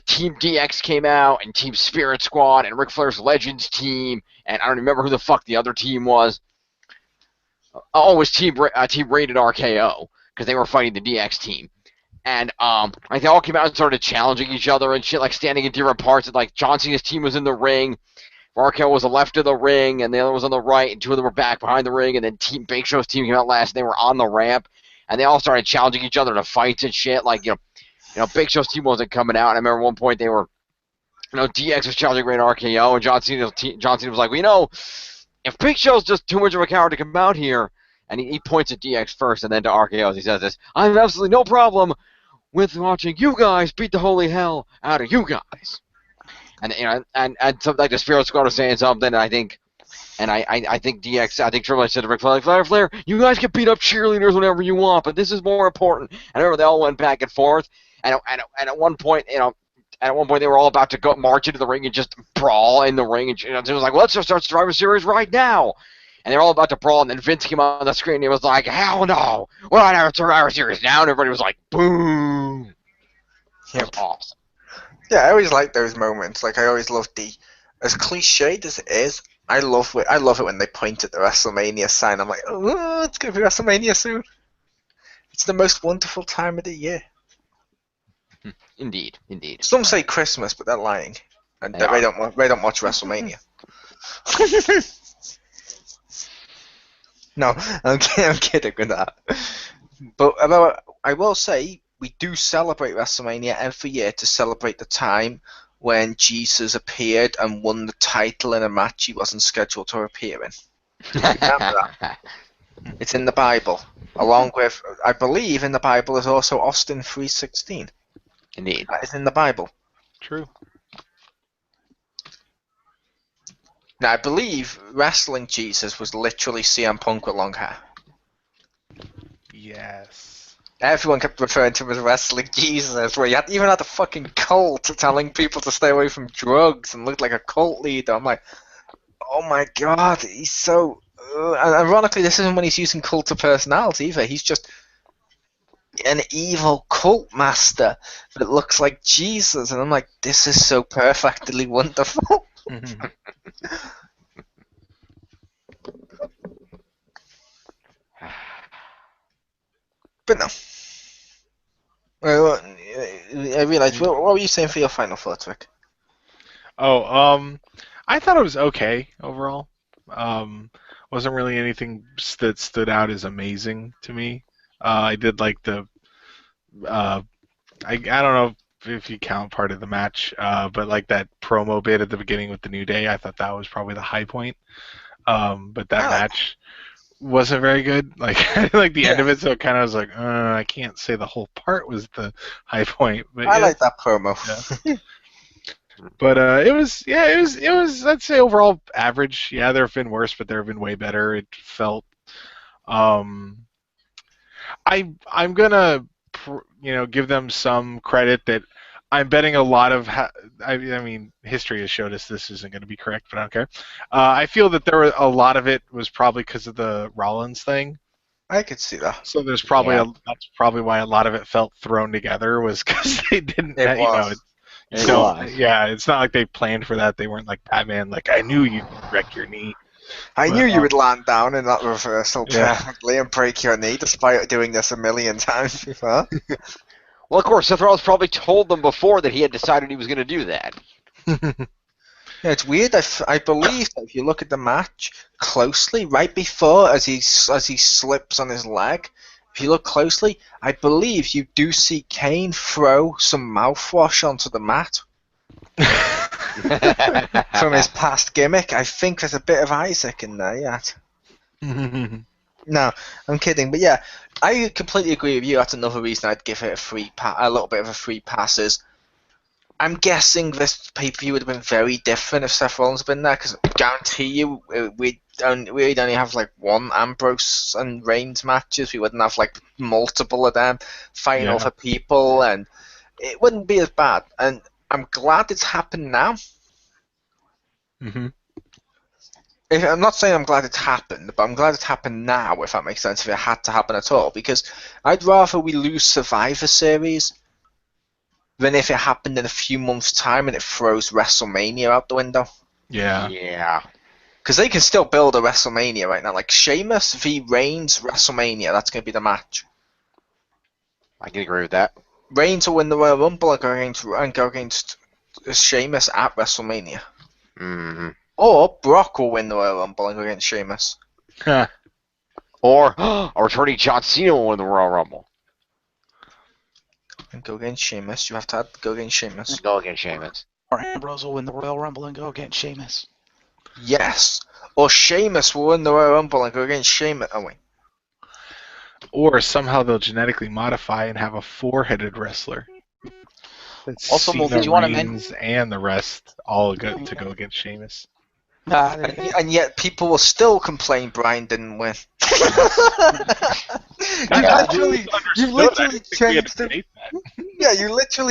S4: Team DX came out, and Team Spirit Squad, and Ric Flair's Legends team, and I don't remember who the fuck the other team was. Oh, it was Team Rated RKO, because they were fighting the DX team. And like they all came out and started challenging each other and shit, like standing in different parts. And like John Cena's team was in the ring, RKO was the left of the ring, and the other was on the right, and 2 of them were back behind the ring. And then Team Big Show's team came out last, and they were on the ramp, and they all started challenging each other to fights and shit. Like Big Show's team wasn't coming out. And I remember at one point they were, DX was challenging Rated RKO, and John Cena was like, well, if Big Show's just too much of a coward to come out here, and he points at DX first and then to RKO as he says this, I have absolutely no problem with watching you guys beat the holy hell out of you guys. And and something like the Spirit Squad was saying something, and I think Triple H said to Ric Flair, you guys can beat up cheerleaders whenever you want, but this is more important. And I remember they all went back and forth, and at one point, they were all about to go march into the ring and just brawl in the ring, and it was like, let's just start Survivor Series right now. And they're all about to brawl, and then Vince came on the screen, and he was like, hell no, we're not having Survivor Series now, and everybody was like, boom. It was awesome.
S2: Yeah, I always like those moments. Like, I always love as cliched as it is, I love it when they point at the WrestleMania sign. I'm like, oh, it's going to be WrestleMania soon. It's the most wonderful time of the year.
S4: Indeed.
S2: Some say Christmas, but they're lying. And they don't watch WrestleMania. No, I'm kidding with that. But I will say, we do celebrate WrestleMania every year to celebrate the time when Jesus appeared and won the title in a match he wasn't scheduled to appear in. Remember that? It's in the Bible. Along with, I believe in the Bible is also Austin 3:16.
S4: Indeed.
S2: That is in the Bible.
S1: True.
S2: Now, I believe wrestling Jesus was literally CM Punk with long hair.
S1: Yes.
S2: Everyone kept referring to him as wrestling Jesus, where you even had a fucking cult telling people to stay away from drugs and looked like a cult leader. I'm like, oh my god, he's so... and ironically, this isn't when he's using cult of personality either. He's just an evil cult master that looks like Jesus. And I'm like, this is so perfectly wonderful. But no. I realized. What were you saying for your final thoughts, Rick?
S1: Oh, I thought it was okay overall. Wasn't really anything that stood out as amazing to me. I did like the. I don't know if you count part of the match, but like that promo bit at the beginning with the New Day, I thought that was probably the high point. But that match wasn't very good. Like like the end of it, so it kind of was like, I can't say the whole part was the high point. But
S2: I like that promo.
S1: Yeah. But it was I'd say overall average. Yeah, there have been worse, but there have been way better. It felt. I'm gonna give them some credit that I'm betting a lot of. I mean, history has showed us this isn't going to be correct, but I don't care. I feel that there were a lot of it was probably because of the Rollins thing.
S2: I could see that.
S1: So there's probably that's probably why a lot of it felt thrown together was because they didn't. Yeah, it's not like they planned for that. They weren't like Batman. Like I knew you'd wreck your knee.
S2: I knew you would land down in that reversal perfectly and break your knee, despite doing this a million times before.
S4: Well, of course, Seth Rollins probably told them before that he had decided he was going to do that.
S2: Yeah, it's weird. I believe that if you look at the match closely, right before as he slips on his leg, if you look closely, I believe you do see Kane throw some mouthwash onto the mat from his past gimmick. I think there's a bit of Isaac in there yet. No, I'm kidding. But yeah, I completely agree with you. That's another reason I'd give it a little bit of a free pass. Is I'm guessing this pay-per-view would have been very different if Seth Rollins had been there, because I guarantee you we'd only have like one Ambrose and Reigns matches. We wouldn't have like multiple of them fighting other people, and it wouldn't be as bad. And I'm glad it's happened now.
S1: Mm-hmm.
S2: I'm not saying I'm glad it's happened, but I'm glad it's happened now, if that makes sense, if it had to happen at all, because I'd rather we lose Survivor Series than if it happened in a few months' time and it throws WrestleMania out the window.
S1: Yeah.
S4: Yeah.
S2: Because they can still build a WrestleMania right now. Like Sheamus v Reigns WrestleMania, that's going to be the match.
S4: I can agree with that.
S2: Reigns will win the Royal Rumble and go against Sheamus at WrestleMania.
S4: Mm-hmm.
S2: Or Brock will win the Royal Rumble and go against Sheamus.
S4: Or a returning John Cena will win the Royal Rumble.
S2: And go against Sheamus. You have to go against Sheamus.
S4: Go against Sheamus.
S3: Or Ambrose will win the Royal Rumble and go against Sheamus.
S2: Yes. Or Sheamus will win the Royal Rumble and go against Sheamus. Oh, wait.
S1: Or somehow they'll genetically modify and have a four-headed wrestler.
S3: Also,
S1: Cena,
S3: did you want to
S1: Reigns, and the rest all go against Sheamus.
S2: And yet people will still complain Bryan didn't win. you literally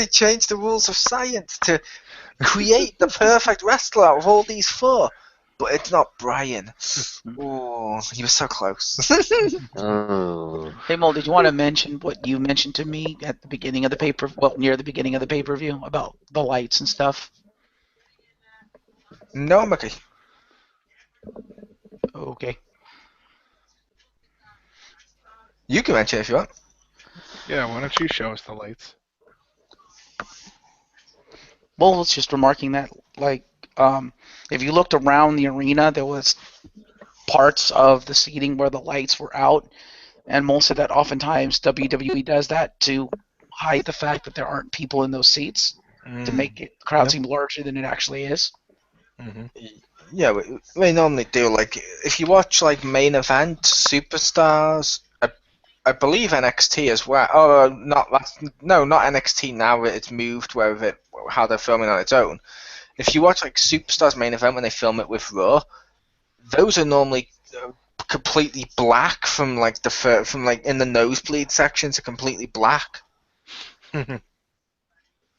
S2: changed the rules of science to create the perfect wrestler out of all these four. But it's not Bryan. Oh, he was so close.
S3: Hey, Mole, did you want to mention what you mentioned to me at the beginning of the near the beginning of the pay-per-view about the lights and stuff?
S2: No, I'm okay.
S3: Okay.
S2: You can mention it if you want.
S1: Yeah, why don't you show us the lights?
S3: Well, it's just remarking that, like, if you looked around the arena, there was parts of the seating where the lights were out, and most of that, oftentimes, WWE does that to hide the fact that there aren't people in those seats, to make the crowd seem larger than it actually is.
S2: Mm-hmm. Yeah, we normally do. Like, if you watch like main event superstars, I believe NXT as well. Oh, not NXT now. It's moved how they're filming on its own. If you watch like Superstars main event when they film it with Raw, those are normally completely black from like in the nosebleed sections are completely black.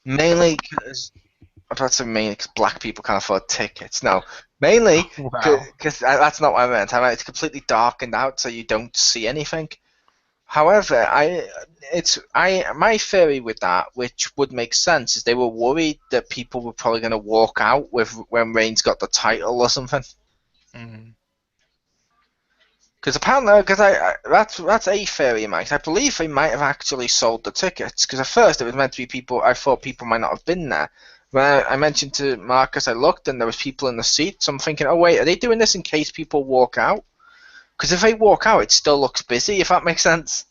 S2: Mainly because black people can't afford tickets. No, mainly because that's not what I meant. I meant it's completely darkened out so you don't see anything. However, my theory with that, which would make sense, is they were worried that people were probably going to walk out when Reigns got the title or something. Because apparently, that's a theory, Mike. I believe they might have actually sold the tickets. Because at first it was meant to be people. I thought people might not have been there. When I mentioned to Marcus, I looked and there was people in the seats. So I'm thinking, oh wait, are they doing this in case people walk out? Because if they walk out, it still looks busy, if that makes sense.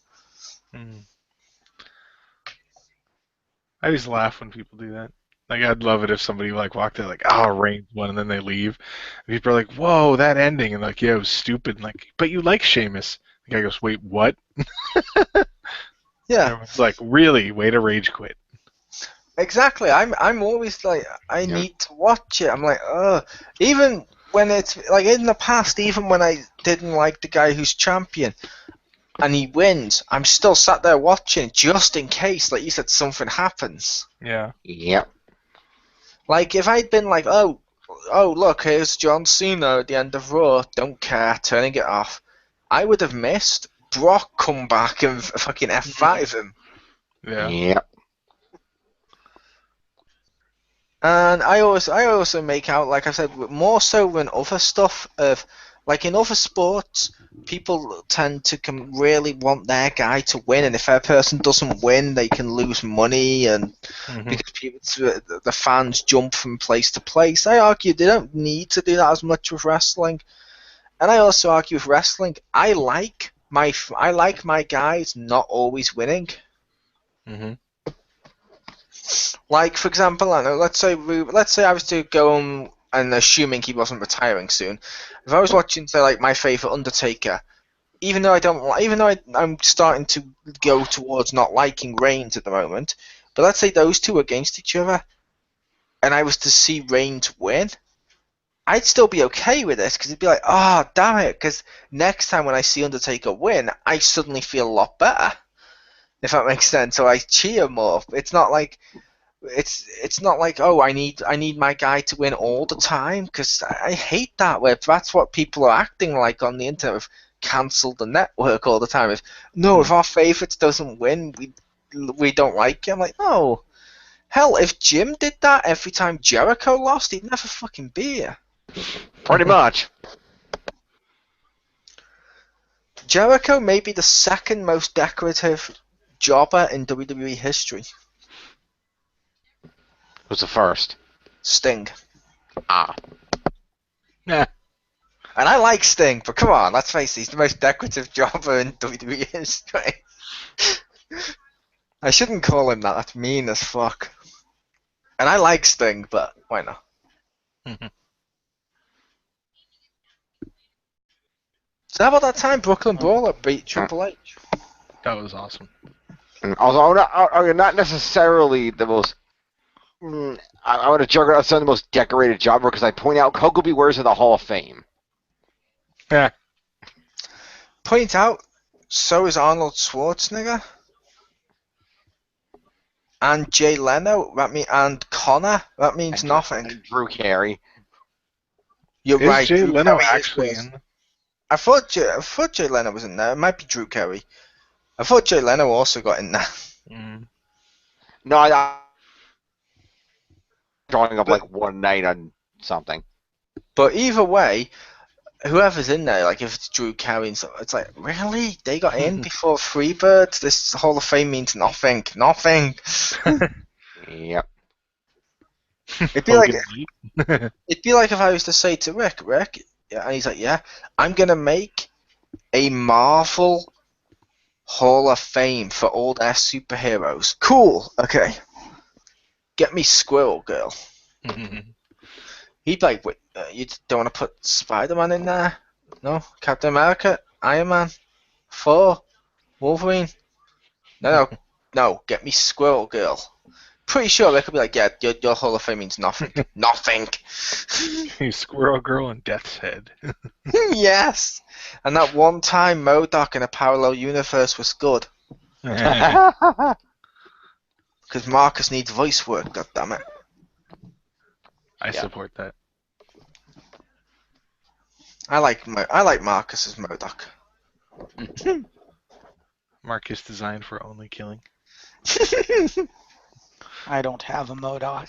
S1: I always laugh when people do that. Like, I'd love it if somebody like walked out like, "Oh, Reigns won," and then they leave. And people are like, "Whoa, that ending!" And like, "Yeah, it was stupid." And like, "But you like Sheamus?" The guy goes, "Wait, what?"
S2: Yeah.
S1: It's like, really, way to rage quit.
S2: Exactly. I'm always like, I need to watch it. I'm like, even when it's like in the past, even when I didn't like the guy who's champion and he wins, I'm still sat there watching just in case, like you said, something happens.
S1: Yeah.
S4: Yep.
S2: Like if I'd been like, oh look, here's John Cena at the end of Raw, don't care, turning it off, I would have missed Brock come back and fucking F5 him.
S1: Yeah.
S4: Yep.
S2: And I also make out, like I said, more so than other stuff of Like in other sports, people tend to really want their guy to win, and if their person doesn't win, they can lose money, and because the fans jump from place to place. I argue they don't need to do that as much with wrestling, and I also argue with wrestling. I like my guys not always winning. Like for example, I know. Let's say I was to go on, and assuming he wasn't retiring soon, if I was watching, say, like my favorite Undertaker, even though I'm starting to go towards not liking Reigns at the moment, but let's say those two are against each other, and I was to see Reigns win, I'd still be okay with this because it'd be like, oh damn it, because next time when I see Undertaker win, I suddenly feel a lot better, if that makes sense. So I cheer more. It's not like oh I need my guy to win all the time, because I hate that where that's what people are acting like on the internet. With cancel the network all the time. If our favourites doesn't win, we don't like him. Like, no, hell, if Jim did that every time Jericho lost, he'd never fucking be here.
S4: Pretty much.
S2: Jericho may be the second most decorative jobber in WWE history.
S4: Who's the first?
S2: Sting.
S4: Ah.
S1: Yeah.
S2: And I like Sting, but come on, let's face it, he's the most decorative jobber in WWE history. I shouldn't call him that, that's mean as fuck. And I like Sting, but why not? So how about that time Brooklyn Brawler beat Triple H?
S1: That was awesome.
S4: Although not necessarily the most... I would have Juggernaut son the most decorated jobber, because I point out Kokobe wears in the Hall of Fame.
S1: Yeah.
S2: Point out, so is Arnold Schwarzenegger. And Jay Leno, and Connor, that means nothing.
S4: And Drew Carey.
S2: You're
S1: Is
S2: right.
S1: Jay
S2: Drew
S1: Leno
S2: Carey
S1: actually
S2: was-
S1: in?
S2: I thought Jay Leno was in there. It might be Drew Carey. I thought Jay Leno also got in there.
S4: No, I drawing up like one night on something.
S2: But either way, whoever's in there, like if it's Drew Carey and stuff, it's like, really? They got in before Freebirds? This Hall of Fame means nothing. Nothing.
S4: Yep.
S2: It'd be like if I was to say to Rick, yeah, and he's like, yeah, I'm gonna make a Marvel Hall of Fame for all their superheroes. Cool. Okay. Get me Squirrel Girl. He'd be like, wait, you don't want to put Spider-Man in there? No? Captain America? Iron Man? Thor? Wolverine? No, get me Squirrel Girl. Pretty sure they could be like, yeah, your Hall of Fame means nothing. Nothing.
S1: Squirrel Girl and Death's Head.
S2: Yes. And that one time MODOK in a parallel universe was good.
S1: Yeah.
S2: Because Marcus needs voice work, goddammit.
S1: I support that.
S2: I like Marcus as MODOK.
S1: Marcus designed for only killing.
S3: I don't have a MODOK.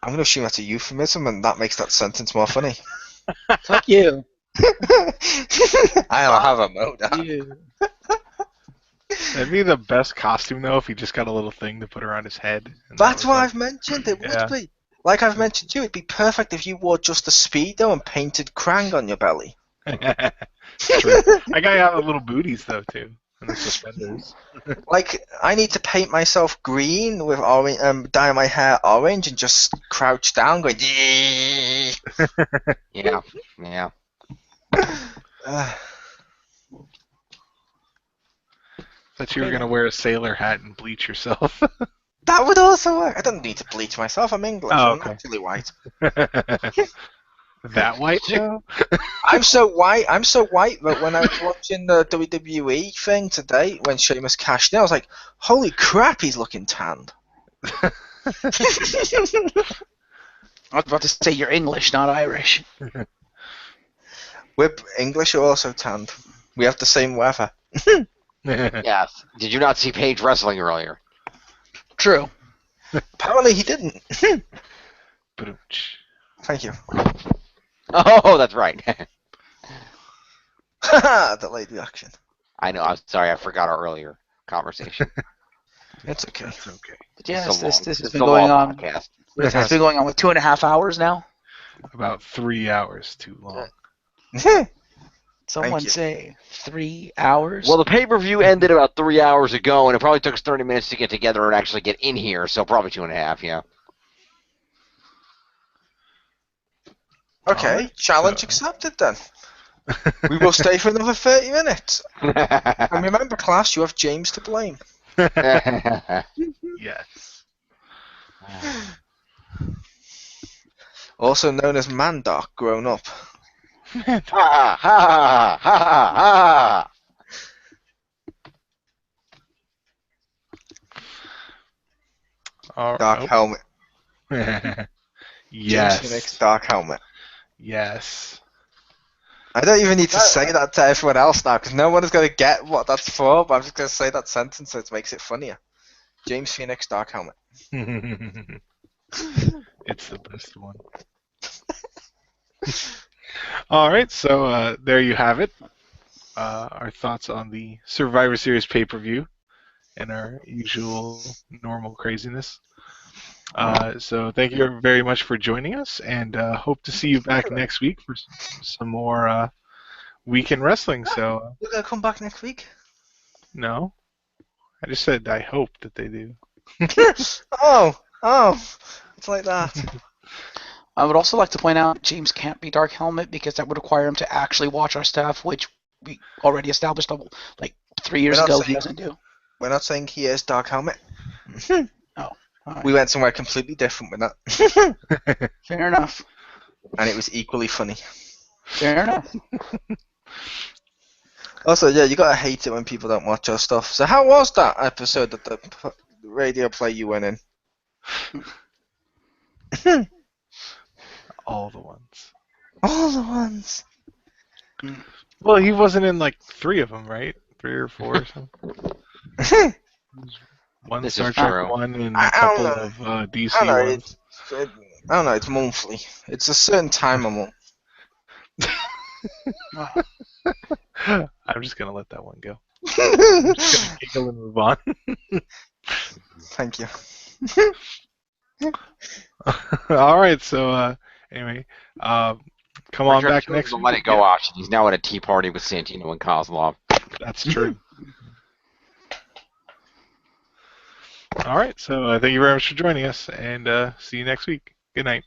S2: I'm going to assume that's a euphemism, and that makes that sentence more funny.
S3: Fuck you.
S2: I don't have a MODOK.
S1: That'd be the best costume, though, if he just got a little thing to put around his head.
S2: That's what I've mentioned. It
S1: Yeah.
S2: would be. Like I've mentioned too, it'd be perfect if you wore just a Speedo and painted Krang on your belly.
S1: True. I got the little booties, though, too. And the suspenders.
S2: Like, I need to paint myself green with orange, dye my hair orange and just crouch down going,
S4: Yeah.
S1: Thought you were going to wear a sailor hat and bleach yourself.
S2: That would also work. I don't need to bleach myself. I'm English.
S1: Oh,
S2: I'm
S1: okay.
S2: actually white.
S1: That white, Joe?
S2: I'm so white that when I was watching the WWE thing today, when Sheamus cashed in, I was like, holy crap, he's looking tanned.
S3: I was about to say you're English, not Irish.
S2: We're English are also tanned. We have the same weather.
S4: Yes. Did you not see Paige wrestling earlier?
S3: True.
S2: Apparently he didn't.
S1: Ba-dum-tsh.
S2: Thank you.
S4: Oh, that's right.
S2: Delayed reaction.
S4: I know. I'm sorry. I forgot our earlier conversation.
S2: It's okay.
S1: That's okay.
S3: But yes,
S4: It's a long-
S3: this has
S4: it's
S3: been
S4: a
S3: going
S4: long
S3: on.
S4: podcast.
S3: It's been going on with 2.5 hours now.
S1: About 3 hours too long.
S3: Someone
S2: you.
S3: say 3 hours.
S4: Well, the pay-per-view ended about 3 hours ago, and it probably took us 30 minutes to get together and actually get in here, so probably 2.5, yeah.
S2: Okay,
S1: Alright,
S2: challenge
S1: so-
S2: accepted then. We will stay for another 30 minutes. And remember, class, you have James to blame.
S1: Yes.
S2: Also known as Mandark, grown up.
S4: ha ha ha ha ha!
S2: Dark helmet. James
S1: Yes.
S2: Phoenix, dark helmet.
S1: Yes.
S2: I don't even need to say that to everyone else now, because no one is going to get what that's for, but I'm just going to say that sentence so it makes it funnier. James Phoenix, dark helmet.
S1: It's the best one. All right, so there you have it. Our thoughts on the Survivor Series pay-per-view and our usual normal craziness. So thank you very much for joining us, and hope to see you back next week for some more weekend wrestling. So
S2: You're going to come back next week?
S1: no, I just said I hope that they do.
S2: Oh, it's like that.
S3: I would also like to point out James can't be Dark Helmet because that would require him to actually watch our stuff, which we already established like 3 years
S2: We're not
S3: ago he
S2: saying-
S3: doesn't do.
S2: We're not saying he is dark helmet.
S3: All right.
S2: We went somewhere completely different with that.
S3: Fair enough.
S2: And it was equally funny.
S3: Fair enough.
S2: Also, yeah, you gotta hate it when people don't watch our stuff. So how was that episode that the radio play you went in?
S1: All the ones.
S2: All the ones.
S1: Well, he wasn't in like 3 of them, right? 3 or 4 or something. One
S4: This is
S1: Star Trek
S4: true.
S1: one and
S2: I
S1: a
S2: don't
S1: couple
S2: know.
S1: of DC
S2: I don't know.
S1: ones.
S2: I don't know. It's monthly. It's a certain time a month.
S1: I'm just gonna let that one go. I'm just gonna giggle and move on.
S2: Thank you.
S1: All right, so anyway, come on back next week.
S4: Let it go option. He's now at a tea party with Santino and Kozlov.
S1: That's true. All right, so thank you very much for joining us, and see you next week. Good night.